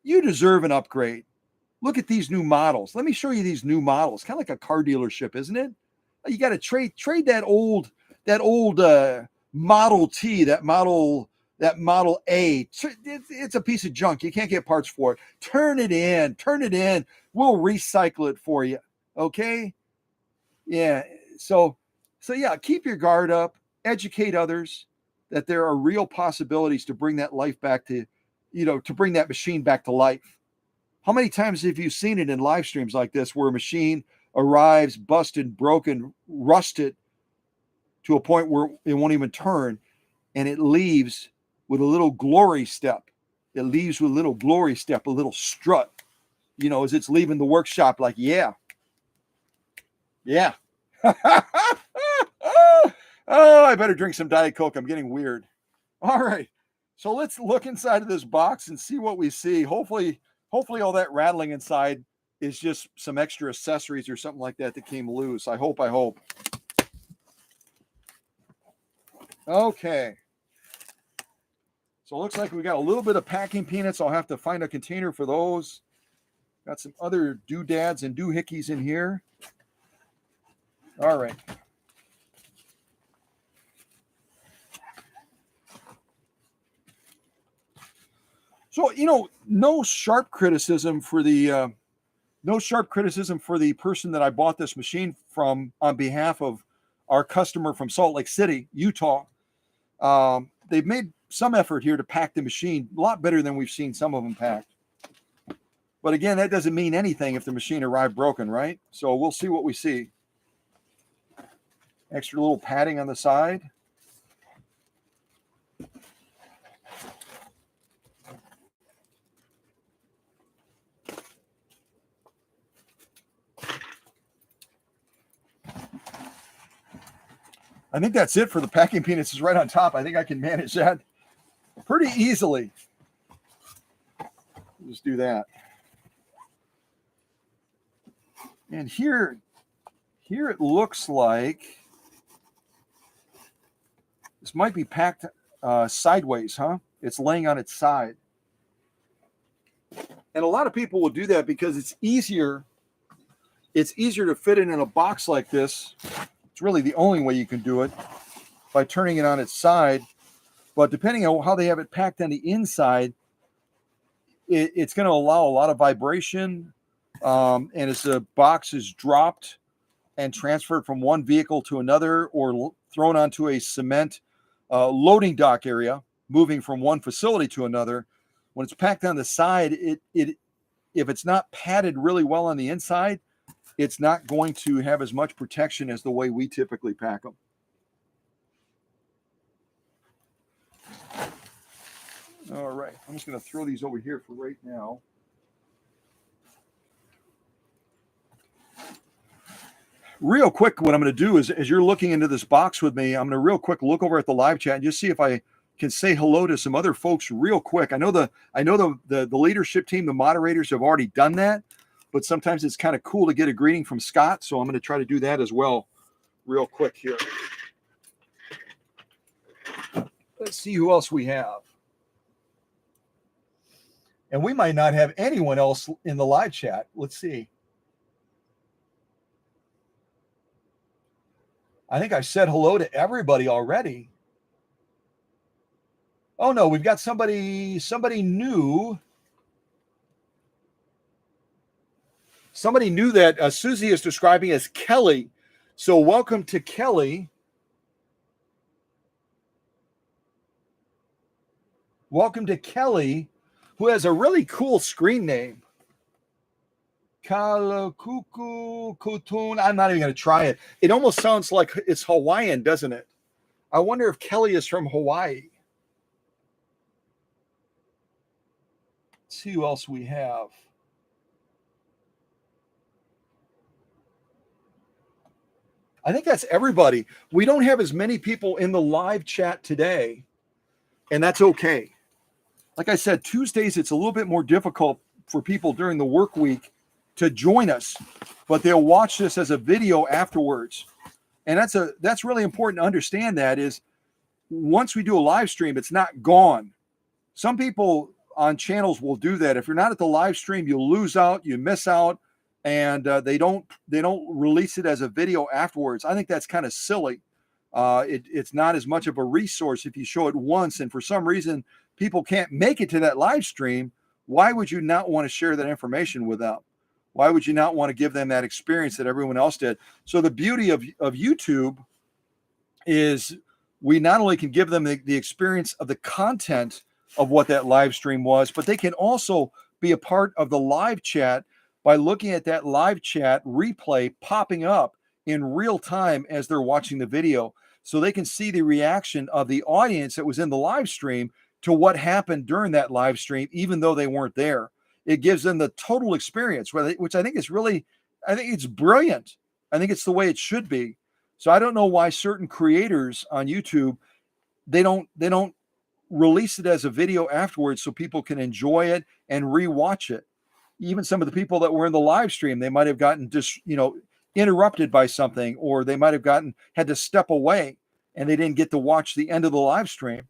You deserve an upgrade. Look at these new models. Let me show you these new models. Kind of like a car dealership, isn't it? You got to trade that old Model T, that Model A. It's a piece of junk. You can't get parts for it. Turn it in. We'll recycle it for you. Okay? Yeah. So yeah, keep your guard up. Educate others that there are real possibilities to bring that life back to, to bring that machine back to life. How many times have you seen it in live streams like this, where a machine arrives busted, broken, rusted, to a point where it won't even turn, and it leaves with a little glory step. It leaves with a little glory step, a little strut, as it's leaving the workshop, like, yeah. Oh, I better drink some Diet Coke. I'm getting weird. All right. So let's look inside of this box and see what we see. Hopefully all that rattling inside is just some extra accessories or something like that came loose. I hope. Okay. So it looks like we got a little bit of packing peanuts. I'll have to find a container for those. Got some other doodads and doohickeys in here. All right. So, no sharp criticism for the person that I bought this machine from on behalf of our customer from Salt Lake City, Utah. They've made some effort here to pack the machine a lot better than we've seen some of them packed. But again, that doesn't mean anything if the machine arrived broken, right? So we'll see what we see. Extra little padding on the side. I think that's it for the packing peanuts. Is right on top. I think I can manage that pretty easily. Just do that. And here it looks like this might be packed sideways, huh? It's laying on its side. And a lot of people will do that because it's easier. It's easier to fit it in a box like this. It's really the only way you can do it, by turning it on its side. But depending on how they have it packed on the inside, it's going to allow a lot of vibration. And as the box is dropped and transferred from one vehicle to another, or thrown onto a cement loading dock area, moving from one facility to another, when it's packed on the side, if it's not padded really well on the inside, it's not going to have as much protection as the way we typically pack them. All right, I'm just going to throw these over here for right now. Real quick, what I'm going to do is, as you're looking into this box with me, I'm going to real quick look over at the live chat and just see if I can say hello to some other folks real quick. I know the leadership team, the moderators have already done that, but sometimes it's kind of cool to get a greeting from Scott, so I'm going to try to do that as well real quick here. Let's see who else we have. And we might not have anyone else in the live chat. Let's see. I think I said hello to everybody already. Oh no, we've got somebody new. Somebody new that Susie is describing as Kelly. So welcome to Kelly. Welcome to Kelly, who has a really cool screen name. Kalakuku Kutun. I'm not even going to try it. It almost sounds like it's Hawaiian, doesn't it? I wonder if Kelly is from Hawaii. Let's see who else we have. I think that's everybody. We don't have as many people in the live chat today, and that's okay. Like I said, Tuesdays, it's a little bit more difficult for people during the work week to join us, but they'll watch this as a video afterwards. And that's really important to understand. That is, once we do a live stream, it's not gone. Some people on channels will do that. If you're not at the live stream, you'll lose out, you miss out, and they don't release it as a video afterwards. I think that's kind of silly. It's not as much of a resource if you show it once, and for some reason people can't make it to that live stream. Why would you not want to share that information with them? Why would you not want to give them that experience that everyone else did? So the beauty of YouTube is we not only can give them the experience of the content of what that live stream was, but they can also be a part of the live chat by looking at that live chat replay popping up in real time as they're watching the video. So they can see the reaction of the audience that was in the live stream to what happened during that live stream, even though they weren't there. It gives them the total experience, which I think is really, I think it's brilliant. I think it's the way it should be. So I don't know why certain creators on YouTube, they don't release it as a video afterwards so people can enjoy it and rewatch it. Even some of the people that were in the live stream, they might have gotten just, interrupted by something, or they might have had to step away and they didn't get to watch the end of the live stream.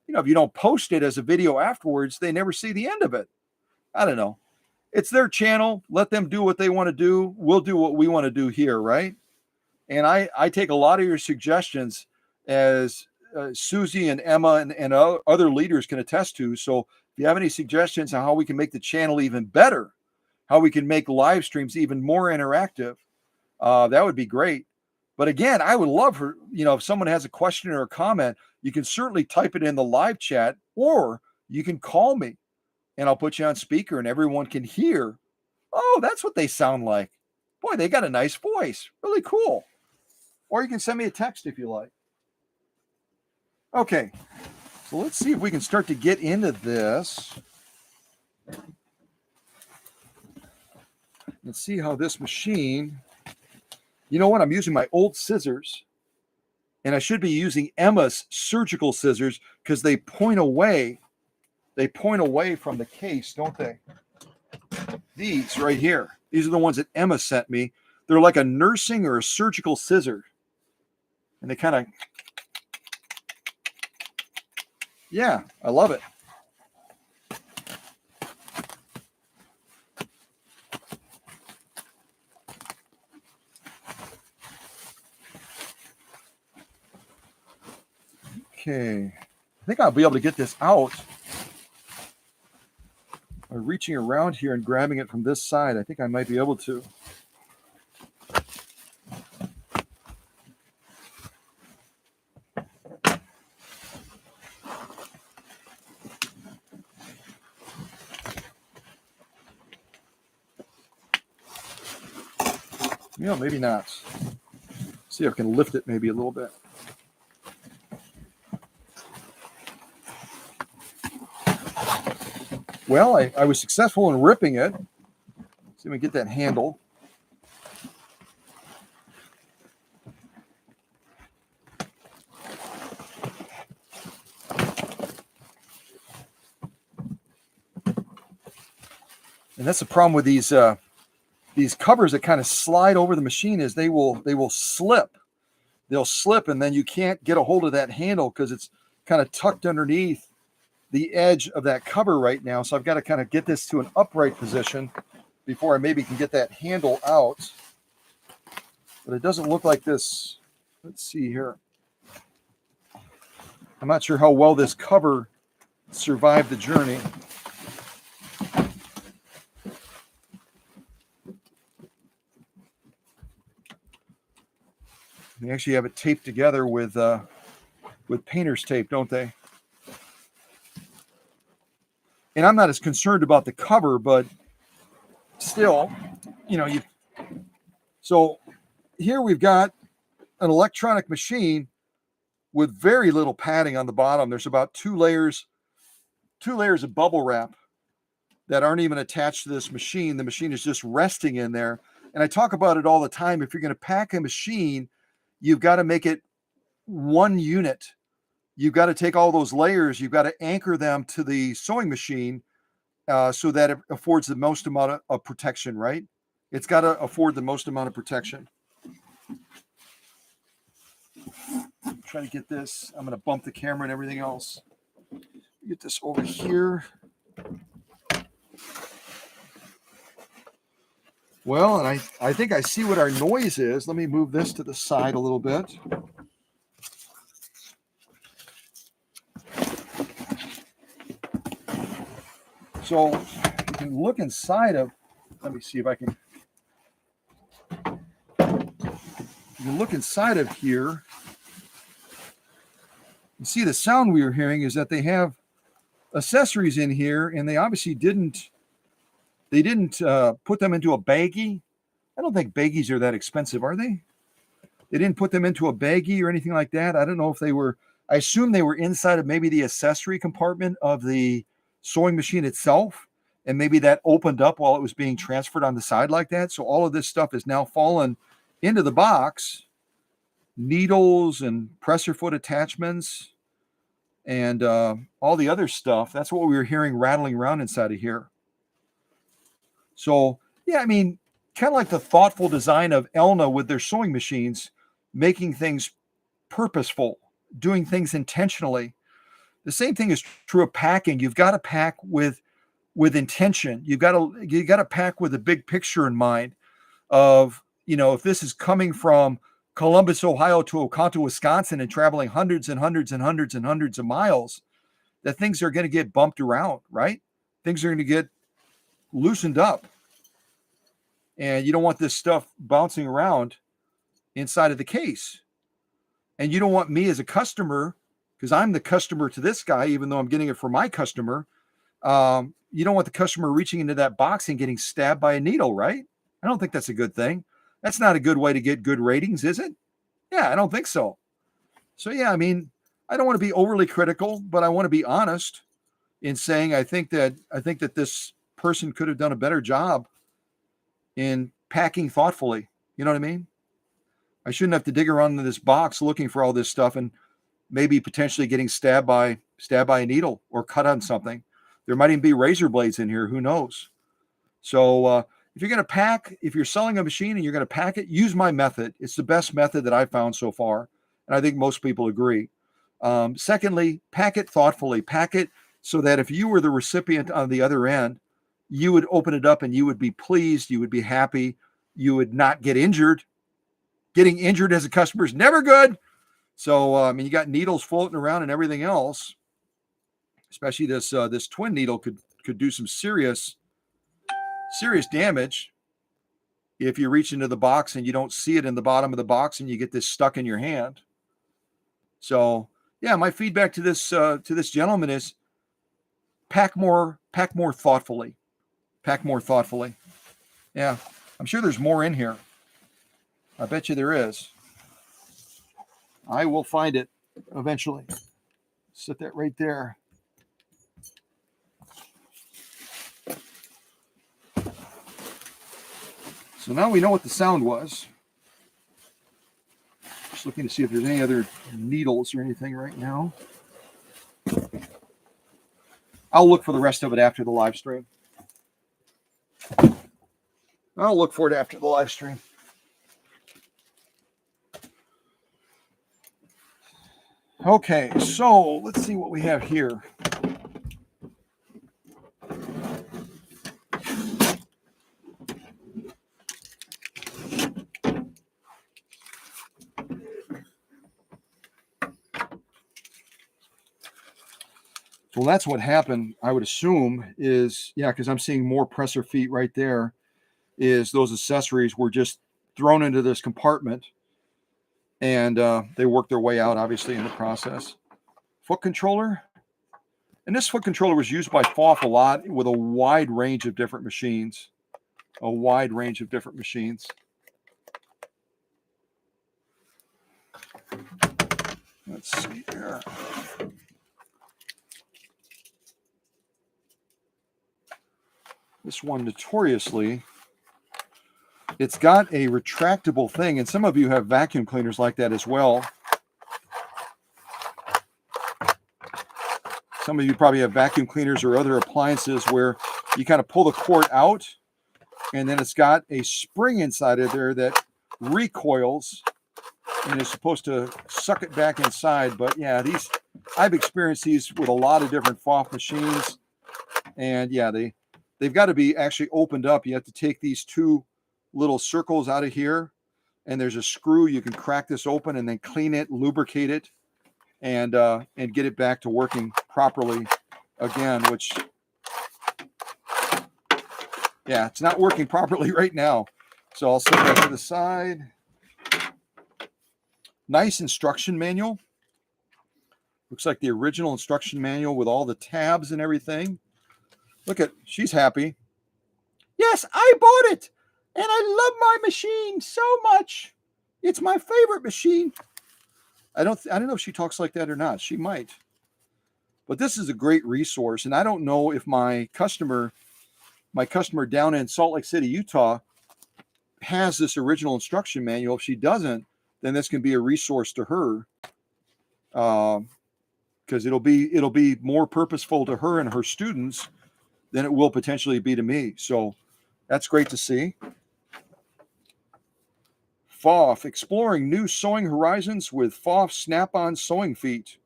If you don't post it as a video afterwards, they never see the end of it. I don't know. It's their channel. Let them do what they want to do. We'll do what we want to do here, right? And I take a lot of your suggestions, as Susie and Emma and other leaders can attest to. So if you have any suggestions on how we can make the channel even better, how we can make live streams even more interactive, that would be great. But again, I would love for, if someone has a question or a comment, you can certainly type it in the live chat, or you can call me and I'll put you on speaker and everyone can hear. Oh, that's what they sound like. Boy, they got a nice voice. Really cool. Or you can send me a text if you like. Okay, so let's see if we can start to get into this. Let's see how this machine, you know what? I'm using my old scissors, and I should be using Emma's surgical scissors because they point away. They point away from the case, don't they? These right here. These are the ones that Emma sent me. They're like a nursing or a surgical scissor. And they kind of, yeah, I love it. Okay, I think I'll be able to get this out by reaching around here and grabbing it from this side. I think I might be able to. Maybe not. See if I can lift it maybe a little bit. Well, I was successful in ripping it. See if we get that handle. And that's the problem with these covers that kind of slide over the machine, is they will slip. They'll slip, and then you can't get a hold of that handle because it's kind of tucked underneath the edge of that cover right now. So I've got to kind of get this to an upright position before I maybe can get that handle out. But it doesn't look like this. Let's see here. I'm not sure how well this cover survived the journey. They actually have it taped together with painter's tape, don't they? And I'm not as concerned about the cover, but still, so here we've got an electronic machine with very little padding on the bottom. There's about two layers of bubble wrap that aren't even attached to this machine. The machine is just resting in there. And I talk about it all the time. If you're going to pack a machine, you've got to make it one unit. You've got to take all those layers. You've got to anchor them to the sewing machine so that it affords the most amount of protection, right? It's got to afford the most amount of protection. Try to get this. I'm going to bump the camera and everything else. Get this over here. Well, and I think I see what our noise is. Let me move this to the side a little bit. So you can look inside of, let me see if I can. You can look inside of here. You see the sound we were hearing is that they have accessories in here, and they obviously didn't put them into a baggie. I don't think baggies are that expensive, are they? They didn't put them into a baggie or anything like that. I don't know if they were, I assume they were inside of maybe the accessory compartment of the sewing machine itself, and maybe that opened up while it was being transferred on the side like that. So all of this stuff is now fallen into the box. Needles and presser foot attachments and all the other stuff. That's what we were hearing rattling around inside of here. So, yeah, I mean, kind of like the thoughtful design of Elna with their sewing machines, making things purposeful, doing things intentionally. The same thing is true of packing. You've got to pack with intention. You got to pack with a big picture in mind of, if this is coming from Columbus, Ohio to Oconto, Wisconsin, and traveling hundreds and hundreds and hundreds and hundreds of miles, that things are going to get bumped around, right? Things are going to get loosened up. And you don't want this stuff bouncing around inside of the case. And you don't want me as a customer, because I'm the customer to this guy, even though I'm getting it for my customer. You don't want the customer reaching into that box and getting stabbed by a needle, right? I don't think that's a good thing. That's not a good way to get good ratings, is it? Yeah, I don't think so. So yeah, I mean, I don't want to be overly critical, but I want to be honest in saying I think that this person could have done a better job in packing thoughtfully. You know what I mean? I shouldn't have to dig around in this box looking for all this stuff and maybe potentially getting stabbed by a needle or cut on something. There might even be razor blades in here. Who knows? So if you're going to pack, if you're selling a machine and you're going to pack it, use my method. It's the best method that I've found so far. And I think most people agree. Secondly, pack it thoughtfully. Pack it so that if you were the recipient on the other end, you would open it up and you would be pleased. You would be happy. You would not get injured. Getting injured as a customer is never good. So, I mean, you got needles floating around and everything else. Especially this twin needle could do some serious damage if you reach into the box and you don't see it in the bottom of the box and you get this stuck in your hand. So, yeah, my feedback to this gentleman is pack more thoughtfully. Pack more thoughtfully. Yeah, I'm sure there's more in here. I bet you there is. I will find it eventually. Set that right there. So now we know what the sound was. Just looking to see if there's any other needles or anything right now. I'll look for the rest of it after the live stream. I'll look for it after the live stream. Okay, so let's see what we have here. Well, that's what happened, I would assume, is, yeah, because I'm seeing more presser feet right there, is those accessories were just thrown into this compartment, and they worked their way out, obviously, in the process. Foot controller. And this foot controller was used by FOF a lot with a wide range of different machines. A wide range of different machines. Let's see here. This one notoriously, it's got a retractable thing, and some of you have vacuum cleaners like that as well. Some of you probably have vacuum cleaners or other appliances where you kind of pull the cord out, and then it's got a spring inside of there that recoils and is supposed to suck it back inside. But yeah, I've experienced these with a lot of different FOF machines, and yeah, they've got to be actually opened up. You have to take these two little circles out of here, and there's a screw. You can crack this open and then clean it, lubricate it, and get it back to working properly again, which, yeah, it's not working properly right now. So I'll set that to the side. Nice instruction manual. Looks like the original instruction manual with all the tabs and everything. Look at, she's happy. Yes, I bought it, and I love my machine so much. It's my favorite machine. I don't know if she talks like that or not. She might. But this is a great resource, and I don't know if my customer down in Salt Lake City, Utah, has this original instruction manual. If she doesn't, then this can be a resource to her, because it'll be more purposeful to her and her students than it will potentially be to me. So that's great to see. FOF, exploring new sewing horizons with FOF snap-on sewing feet.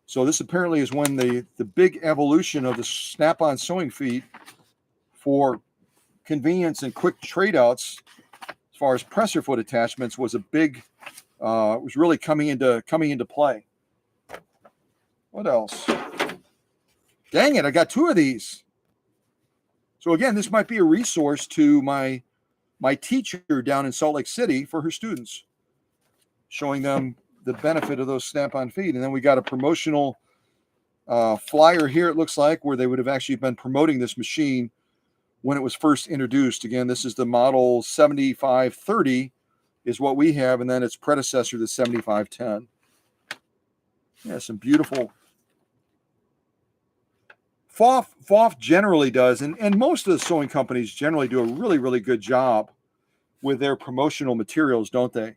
So this apparently is when the big evolution of the snap-on sewing feet for convenience and quick trade-outs as far as presser foot attachments, was a big, was really coming into play. What else? Dang it, I got 2 of these. So again, this might be a resource to my teacher down in Salt Lake City for her students, showing them the benefit of those snap-on feet. And then we got a promotional flyer here, it looks like, where they would have actually been promoting this machine when it was first introduced. Again, this is the model 7530 is what we have, and then its predecessor, the 7510. Yeah, some beautiful. FOF generally does, and most of the sewing companies generally do a really, really good job with their promotional materials, don't they?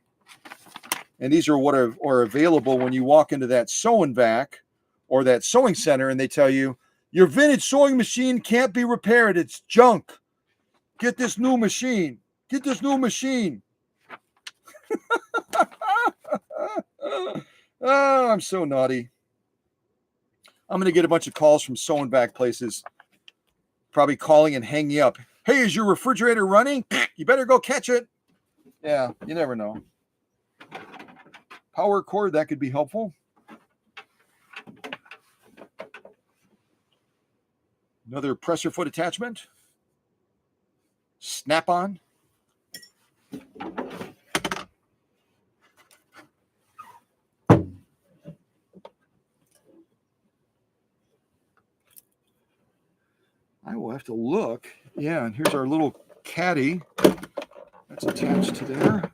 And these are what are available when you walk into that sewing vac or that sewing center, and they tell you, your vintage sewing machine can't be repaired. It's junk. Get this new machine. Get this new machine. Oh, I'm so naughty. I'm going to get a bunch of calls from sewing vac places, probably calling and hanging up. Hey, is your refrigerator running? You better go catch it. Yeah, you never know. Power cord, that could be helpful. Another presser foot attachment. Snap-on. I will have to look. Yeah, and here's our little caddy that's attached to there.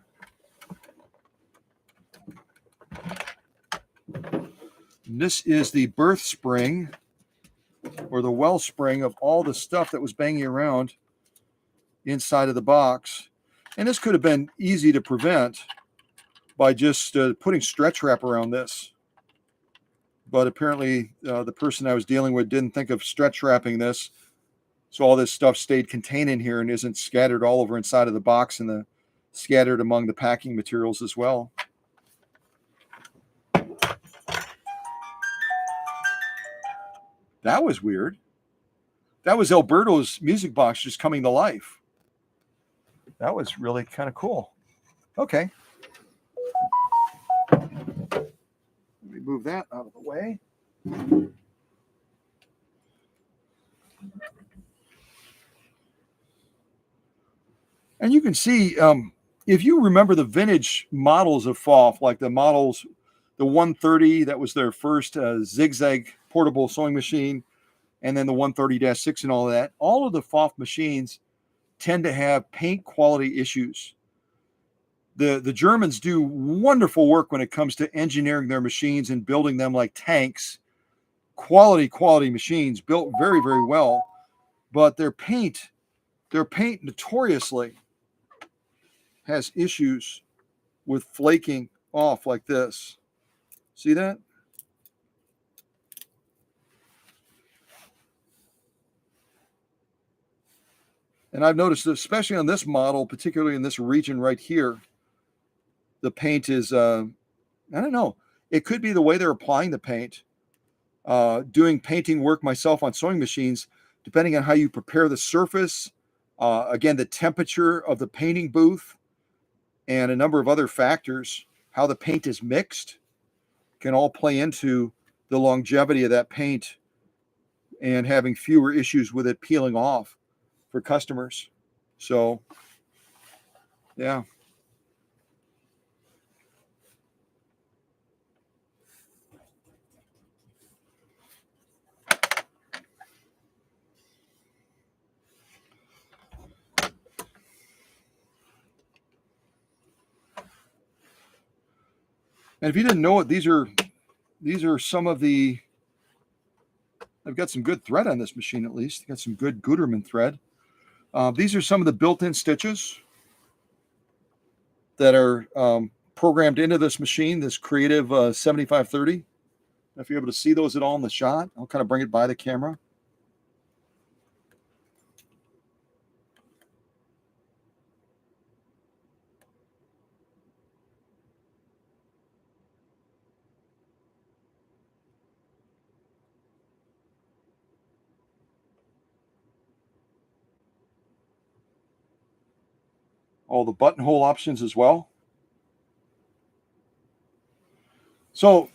And this is the birth spring or the wellspring of all the stuff that was banging around inside of the box. And this could have been easy to prevent by just putting stretch wrap around this. But apparently the person I was dealing with didn't think of stretch wrapping this. So all this stuff stayed contained in here and isn't scattered all over inside of the box and scattered among the packing materials as well. That was weird. That was Alberto's music box just coming to life. That was really kind of cool. Okay. Let me move that out of the way. And you can see, if you remember the vintage models of FOF, like the 130, that was their first zigzag portable sewing machine, and then the 130-6 and all of that, all of the FOF machines tend to have paint quality issues. The Germans do wonderful work when it comes to engineering their machines and building them like tanks, quality machines built very, very well, but their paint notoriously has issues with flaking off like this. See that? And I've noticed, especially on this model, particularly in this region right here, the paint is, I don't know, it could be the way they're applying the paint. Doing painting work myself on sewing machines, depending on how you prepare the surface, again, the temperature of the painting booth, and a number of other factors, how the paint is mixed, can all play into the longevity of that paint and having fewer issues with it peeling off for customers. So, yeah. And if you didn't know it, these are some of the, I've got some good thread on this machine, at least. Got some good Gutermann thread. These are some of the built-in stitches that are programmed into this machine, this Creative 7530. If you're able to see those at all in the shot, I'll kind of bring it by the camera. all the buttonhole options as well. So,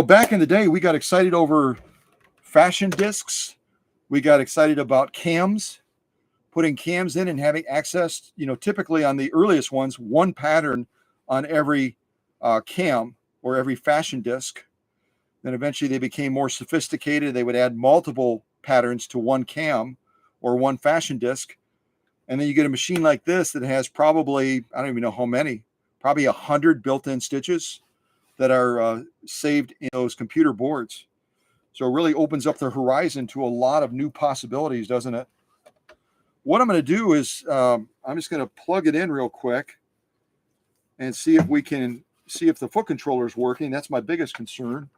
back in the day, we got excited over fashion discs. We got excited about cams, putting cams in and having access, typically on the earliest ones, one pattern on every cam or every fashion disc. Then eventually they became more sophisticated. They would add multiple patterns to one cam or one fashion disc. And then you get a machine like this that has probably, I don't even know how many, probably 100 built-in stitches that are saved in those computer boards. So it really opens up the horizon to a lot of new possibilities, doesn't it? What I'm going to do is I'm just going to plug it in real quick and see if we can see if the foot controller is working. That's my biggest concern,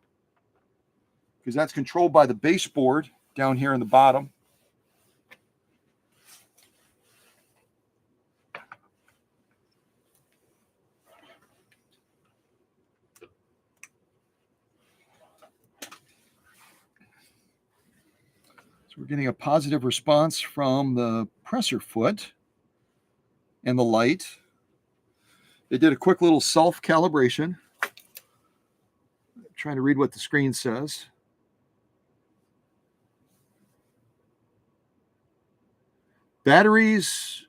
because that's controlled by the baseboard down here in the bottom. So we're getting a positive response from the presser foot and the light. It did a quick little self-calibration. I'm trying to read what the screen says. Batteries,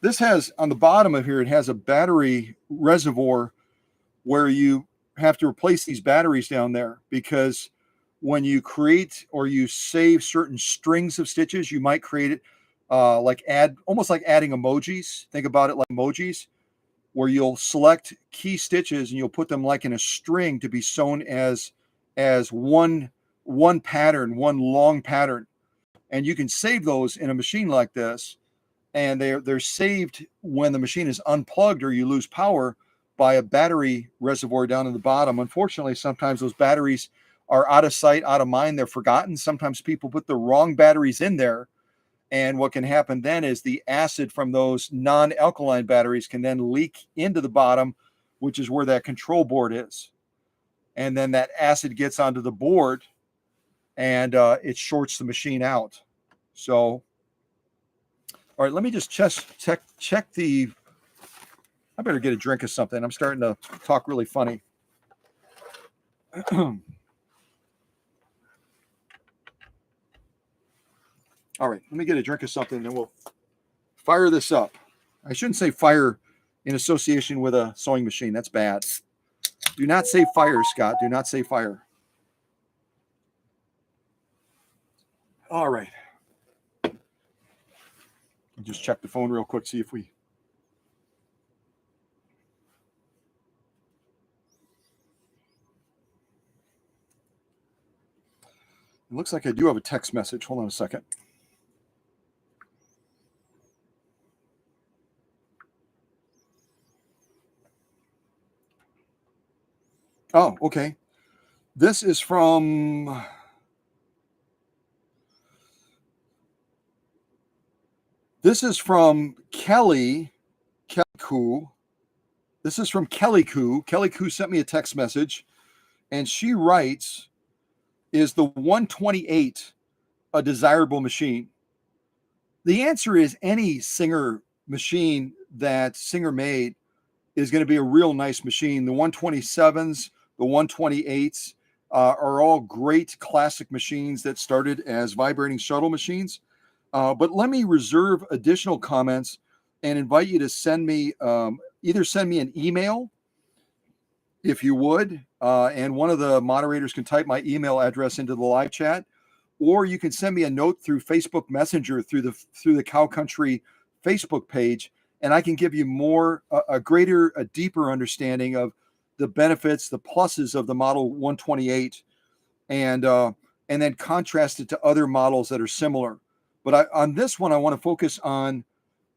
this has on the bottom of here, it has a battery reservoir where you have to replace these batteries down there, because when you create or you save certain strings of stitches, you might create it almost like adding emojis. Think about it like emojis, where you'll select key stitches and you'll put them like in a string to be sewn as one pattern, one long pattern. And you can save those in a machine like this, and they're saved when the machine is unplugged or you lose power by a battery reservoir down in the bottom. Unfortunately, sometimes those batteries are out of sight, out of mind. They're forgotten. Sometimes people put the wrong batteries in there, and what can happen then is the acid from those non-alkaline batteries can then leak into the bottom, which is where that control board is. And then that acid gets onto the board, and it shorts the machine out. So, all right, let me just check the, I better get a drink of something. I'm starting to talk really funny. All right, let me get a drink of something, and then we'll fire this up. I shouldn't say fire in association with a sewing machine. That's bad. Do not say fire, Scott. Do not say fire. All right. I'll just check the phone real quick, see if we... It looks like I do have a text message. Hold on a second. Oh, okay. This is from Kelly Koo. This is from Kelly Koo. Kelly Koo sent me a text message, and she writes, is the 128 a desirable machine? The answer is any Singer machine that Singer made is going to be a real nice machine. The 127s, the 128s are all great classic machines that started as vibrating shuttle machines. But let me reserve additional comments and invite you to send me, either send me an email, if you would, and one of the moderators can type my email address into the live chat, or you can send me a note through Facebook Messenger through the Cow Country Facebook page, and I can give you a deeper understanding of the benefits, the pluses of the Model 128, and then contrast it to other models that are similar. But on this one, I want to focus on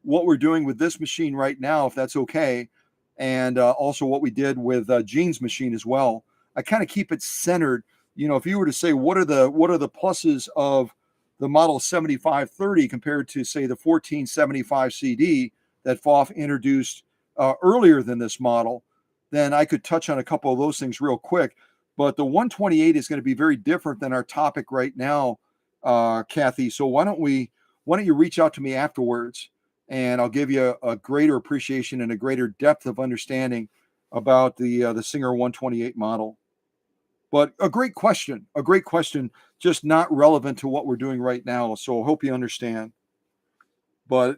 what we're doing with this machine right now, if that's okay, and also what we did with Jean's machine as well. I kind of keep it centered. If you were to say what are the pluses of the Model 7530 compared to, say, the 1475 CD that FOF introduced earlier than this model, then I could touch on a couple of those things real quick. But the 128 is going to be very different than our topic right now, Kathy. So why don't you reach out to me afterwards, and I'll give you a greater appreciation and a greater depth of understanding about the Singer 128 model. But a great question, just not relevant to what we're doing right now. So I hope you understand. But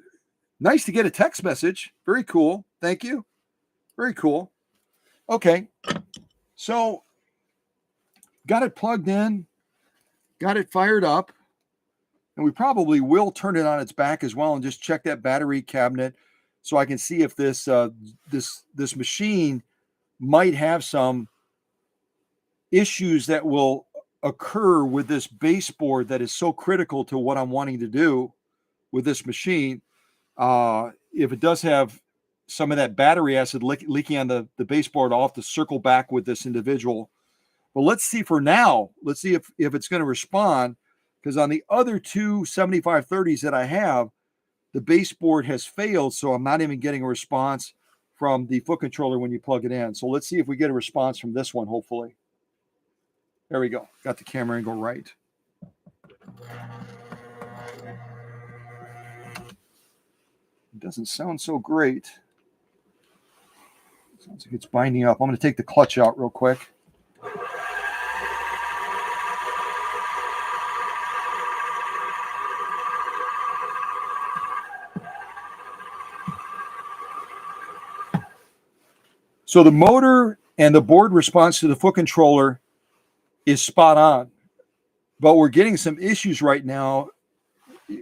nice to get a text message. Very cool. Thank you. Very cool. Okay. So got it plugged in, got it fired up, and we probably will turn it on its back as well and just check that battery cabinet so I can see if this this machine might have some issues that will occur with this baseboard that is so critical to what I'm wanting to do with this machine. If it does have some of that battery acid leaking on the baseboard, I'll have to circle back with this individual. But let's see for now. Let's see if it's going to respond, because on the other two 7530s that I have, the baseboard has failed, so I'm not even getting a response from the foot controller when you plug it in. So let's see if we get a response from this one, hopefully. There we go. Got the camera angle right. It doesn't sound so great. Sounds like it's binding up. I'm going to take the clutch out real quick. So the motor and the board response to the foot controller is spot on, but we're getting some issues right now.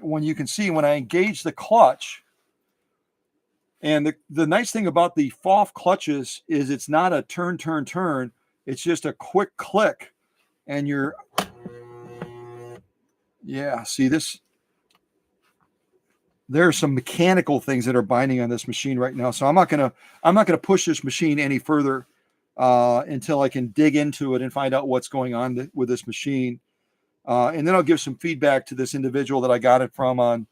When you can see when I engage the clutch, and the nice thing about the FOF clutches is it's not a turn. It's just a quick click, and you're, yeah, see this? There are some mechanical things that are binding on this machine right now. So I'm not gonna push this machine any further until I can dig into it and find out what's going on with this machine. And then I'll give some feedback to this individual that I got it from on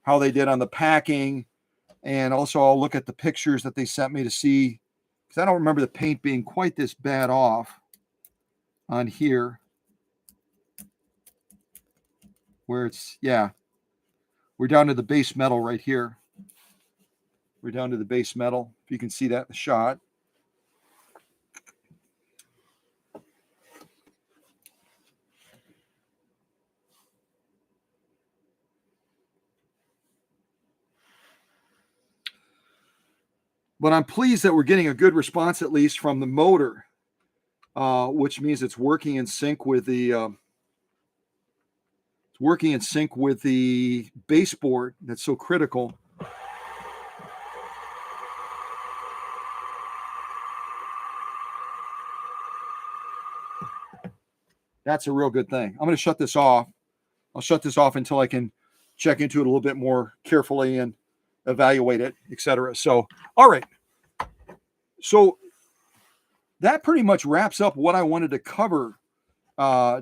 how they did on the packing. And also I'll look at the pictures that they sent me to see, because I don't remember the paint being quite this bad off on here. Where it's, yeah, we're down to the base metal right here. We're down to the base metal. If you can see that in the shot. But I'm pleased that we're getting a good response, at least from the motor, which means it's working in sync with the baseboard that's so critical. That's a real good thing. I'm going to shut this off. I'll shut this off until I can check into it a little bit more carefully and evaluate it, etc. So, all right. So that pretty much wraps up what I wanted to cover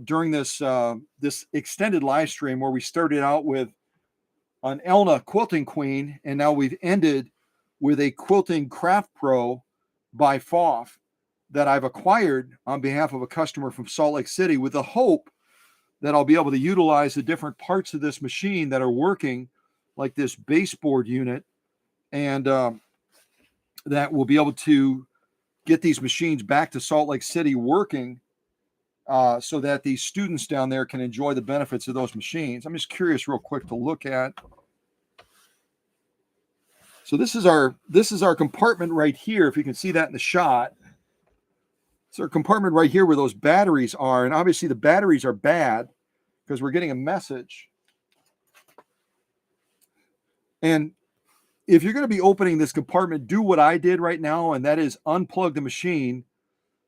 during this this extended live stream, where we started out with an Elna Quilting Queen, and now we've ended with a Quilting Craft Pro by FOF that I've acquired on behalf of a customer from Salt Lake City, with the hope that I'll be able to utilize the different parts of this machine that are working, like this baseboard unit, and that we'll be able to get these machines back to Salt Lake City working, so that these students down there can enjoy the benefits of those machines. I'm just curious real quick to look at. So this is our compartment right here. If you can see that in the shot, it's our compartment right here where those batteries are. And obviously the batteries are bad because we're getting a message. And if you're going to be opening this compartment, do what I did right now, and that is unplug the machine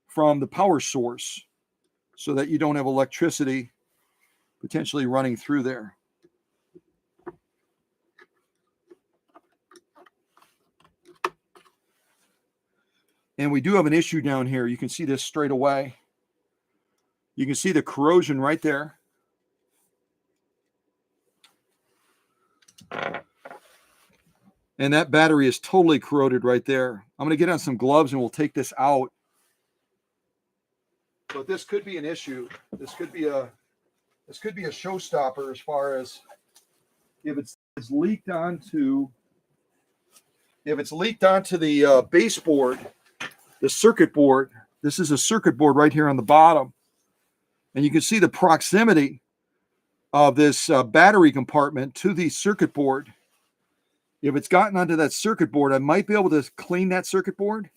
from the power source so that you don't have electricity potentially running through there. And we do have an issue down here. You can see this straight away. You can see the corrosion right there. And that battery is totally corroded right there. I'm going to get on some gloves and we'll take this out. But this could be an issue. This could be a showstopper as far as if it's leaked onto if it's leaked onto the baseboard, the circuit board, this is a circuit board right here on the bottom, and you can see the proximity of this battery compartment to the circuit board. If it's gotten onto that circuit board, I might be able to clean that circuit board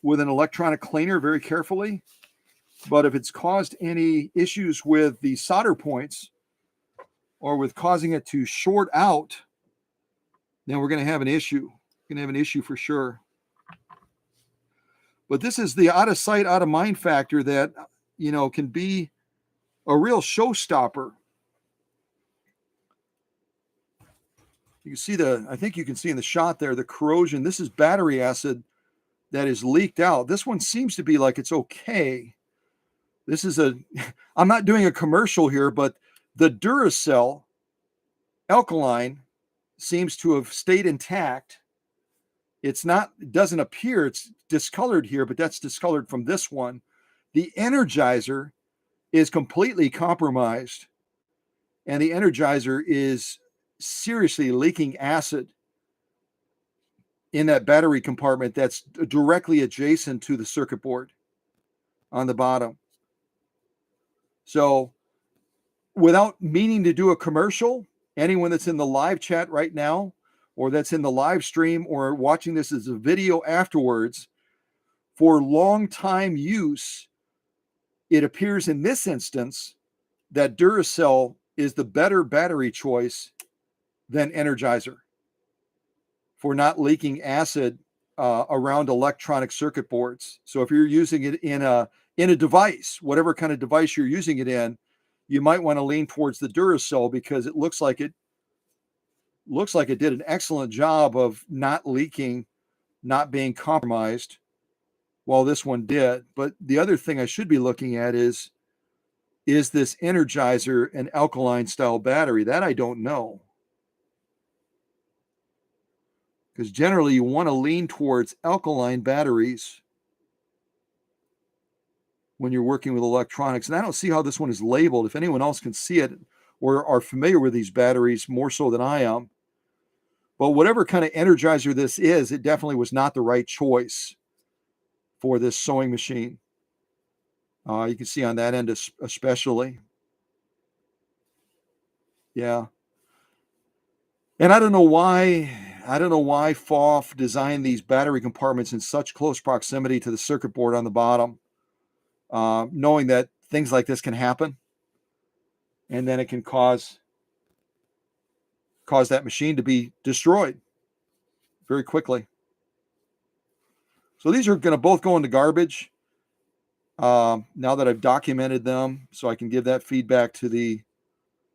with an electronic cleaner very carefully. But if it's caused any issues with the solder points or with causing it to short out, then we're going to have an issue. We're going to have an issue for sure. But this is the out of sight, out of mind factor that, you know, can be a real showstopper. You can see I think you can see in the shot there, the corrosion. This is battery acid that is leaked out. This one seems to be like it's okay. This is I'm not doing a commercial here, but the Duracell alkaline seems to have stayed intact. It doesn't appear, it's discolored here, but that's discolored from this one. The Energizer is completely compromised, and the Energizer is seriously leaking acid in that battery compartment that's directly adjacent to the circuit board on the bottom. So without meaning to do a commercial, anyone that's in the live chat right now, or that's in the live stream, or watching this as a video afterwards, for long time use, it appears in this instance that Duracell is the better battery choice than Energizer for not leaking acid around electronic circuit boards. So if you're using it in a device, whatever kind of device you're using it in, you might want to lean towards the Duracell, because it looks like it did an excellent job of not leaking, not being compromised, while this one did. But the other thing I should be looking at is this Energizer an alkaline style battery? That I don't know. Because generally you want to lean towards alkaline batteries when you're working with electronics. And I don't see how this one is labeled. If anyone else can see it or are familiar with these batteries more so than I am. But whatever kind of Energizer this is, it definitely was not the right choice for this sewing machine. You can see on that end especially. Yeah. And I don't know why FOF designed these battery compartments in such close proximity to the circuit board on the bottom, knowing that things like this can happen, and then it can cause that machine to be destroyed very quickly. So these are going to both go into garbage now that I've documented them, so I can give that feedback to the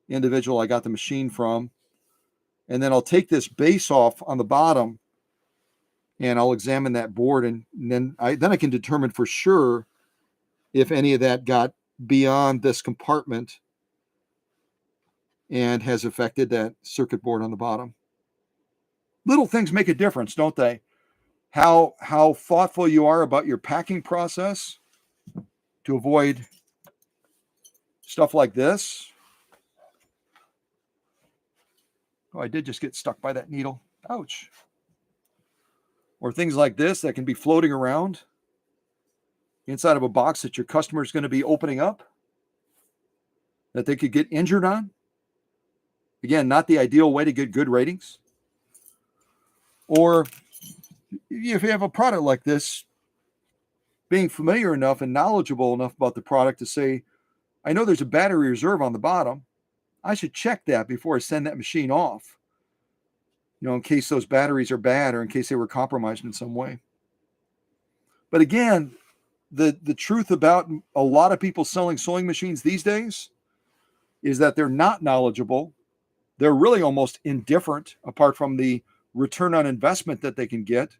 individual I got the machine from. And then I'll take this base off on the bottom, and I'll examine that board, and then I can determine for sure if any of that got beyond this compartment and has affected that circuit board on the bottom. Little things make a difference, don't they? How thoughtful you are about your packing process to avoid stuff like this. Oh, I did just get stuck by that needle. Ouch. Or things like this that can be floating around inside of a box that your customer is going to be opening up, that they could get injured on. Again, not the ideal way to get good ratings. Or if you have a product like this, being familiar enough and knowledgeable enough about the product to say, I know there's a battery reserve on the bottom. I should check that before I send that machine off, in case those batteries are bad or in case they were compromised in some way. But again, the truth about a lot of people selling sewing machines these days is that they're not knowledgeable. They're really almost indifferent, apart from the return on investment that they can get.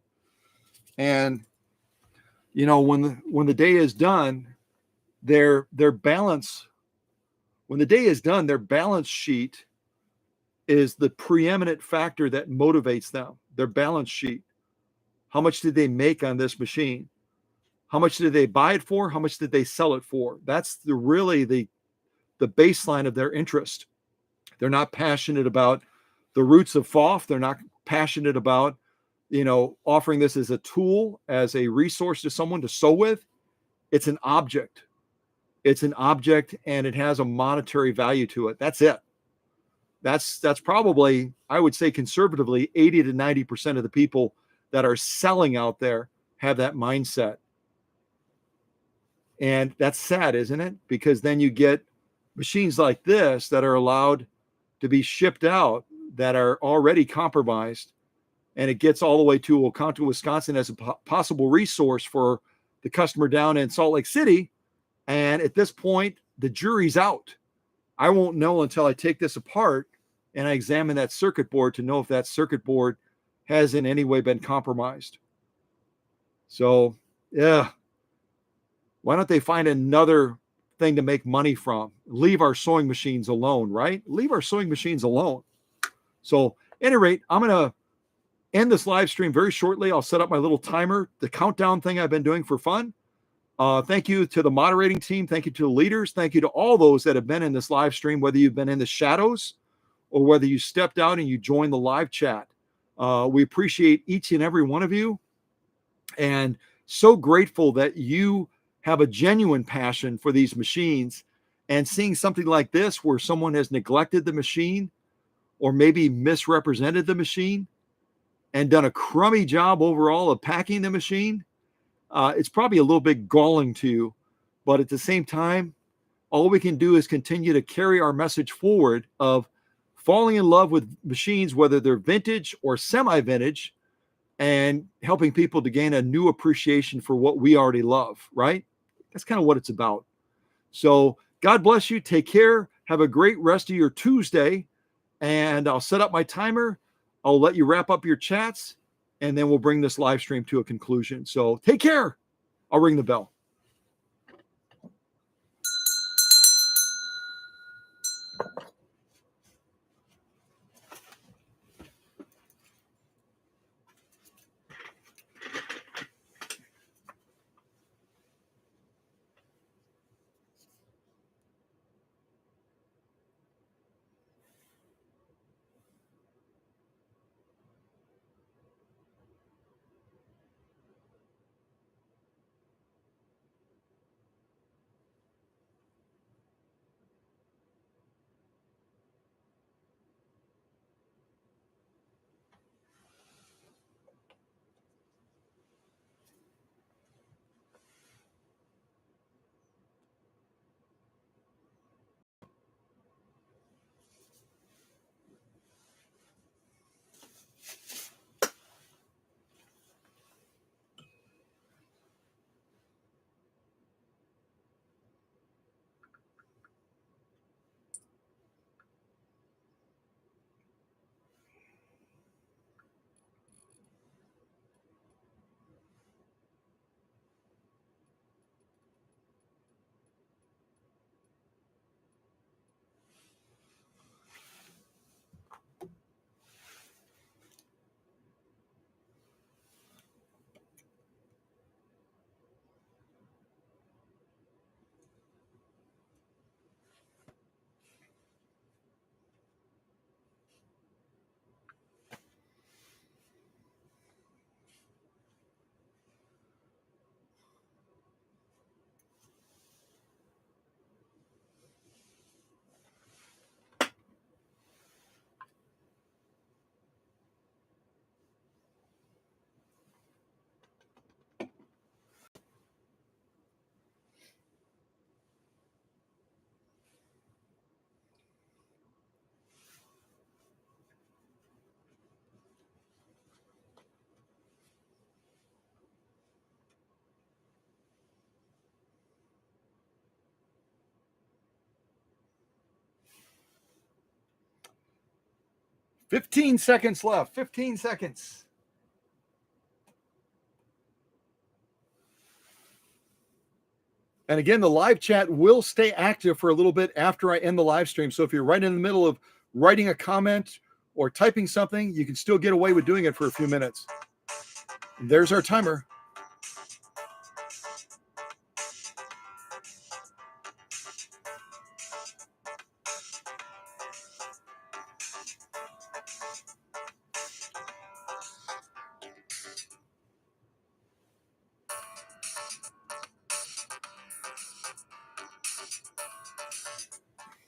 And when the day is done, their balance sheet is the preeminent factor that motivates them. Their balance sheet. How much did they make on this machine? How much did they buy it for? How much did they sell it for? That's really the baseline of their interest. They're not passionate about the roots of FOF. They're not passionate about offering this as a tool, as a resource to someone to sew with. It's an object. It's an object, and it has a monetary value to it. That's it. That's probably, I would say conservatively, 80 to 90% of the people that are selling out there have that mindset. And that's sad, isn't it? Because then you get machines like this that are allowed to be shipped out that are already compromised, and it gets all the way to Oconto, Wisconsin as a possible resource for the customer down in Salt Lake City. And at this point, the jury's out. I won't know until I take this apart and I examine that circuit board to know if that circuit board has in any way been compromised. So, yeah, why don't they find another thing to make money from? Leave our sewing machines alone, right? Leave our sewing machines alone. So, at any rate, I'm going to end this live stream very shortly. I'll set up my little timer, the countdown thing I've been doing for fun. Thank you to the moderating team. Thank you to the leaders. Thank you to all those that have been in this live stream, whether you've been in the shadows or whether you stepped out and you joined the live chat. We appreciate each and every one of you, and so grateful that you have a genuine passion for these machines. And seeing something like this where someone has neglected the machine or maybe misrepresented the machine and done a crummy job overall of packing the machine, it's probably a little bit galling to you. But at the same time, all we can do is continue to carry our message forward of falling in love with machines, whether they're vintage or semi-vintage, and helping people to gain a new appreciation for what we already love, right? That's kind of what it's about. So God bless you. Take care. Have a great rest of your Tuesday. And I'll set up my timer. I'll let you wrap up your chats, and then we'll bring this live stream to a conclusion. So take care. I'll ring the bell. "15 seconds left. 15 seconds. And again, the live chat will stay active for a little bit after I end the live stream. So if you're right in the middle of writing a comment or typing something, you can still get away with doing it for a few minutes. And there's our timer.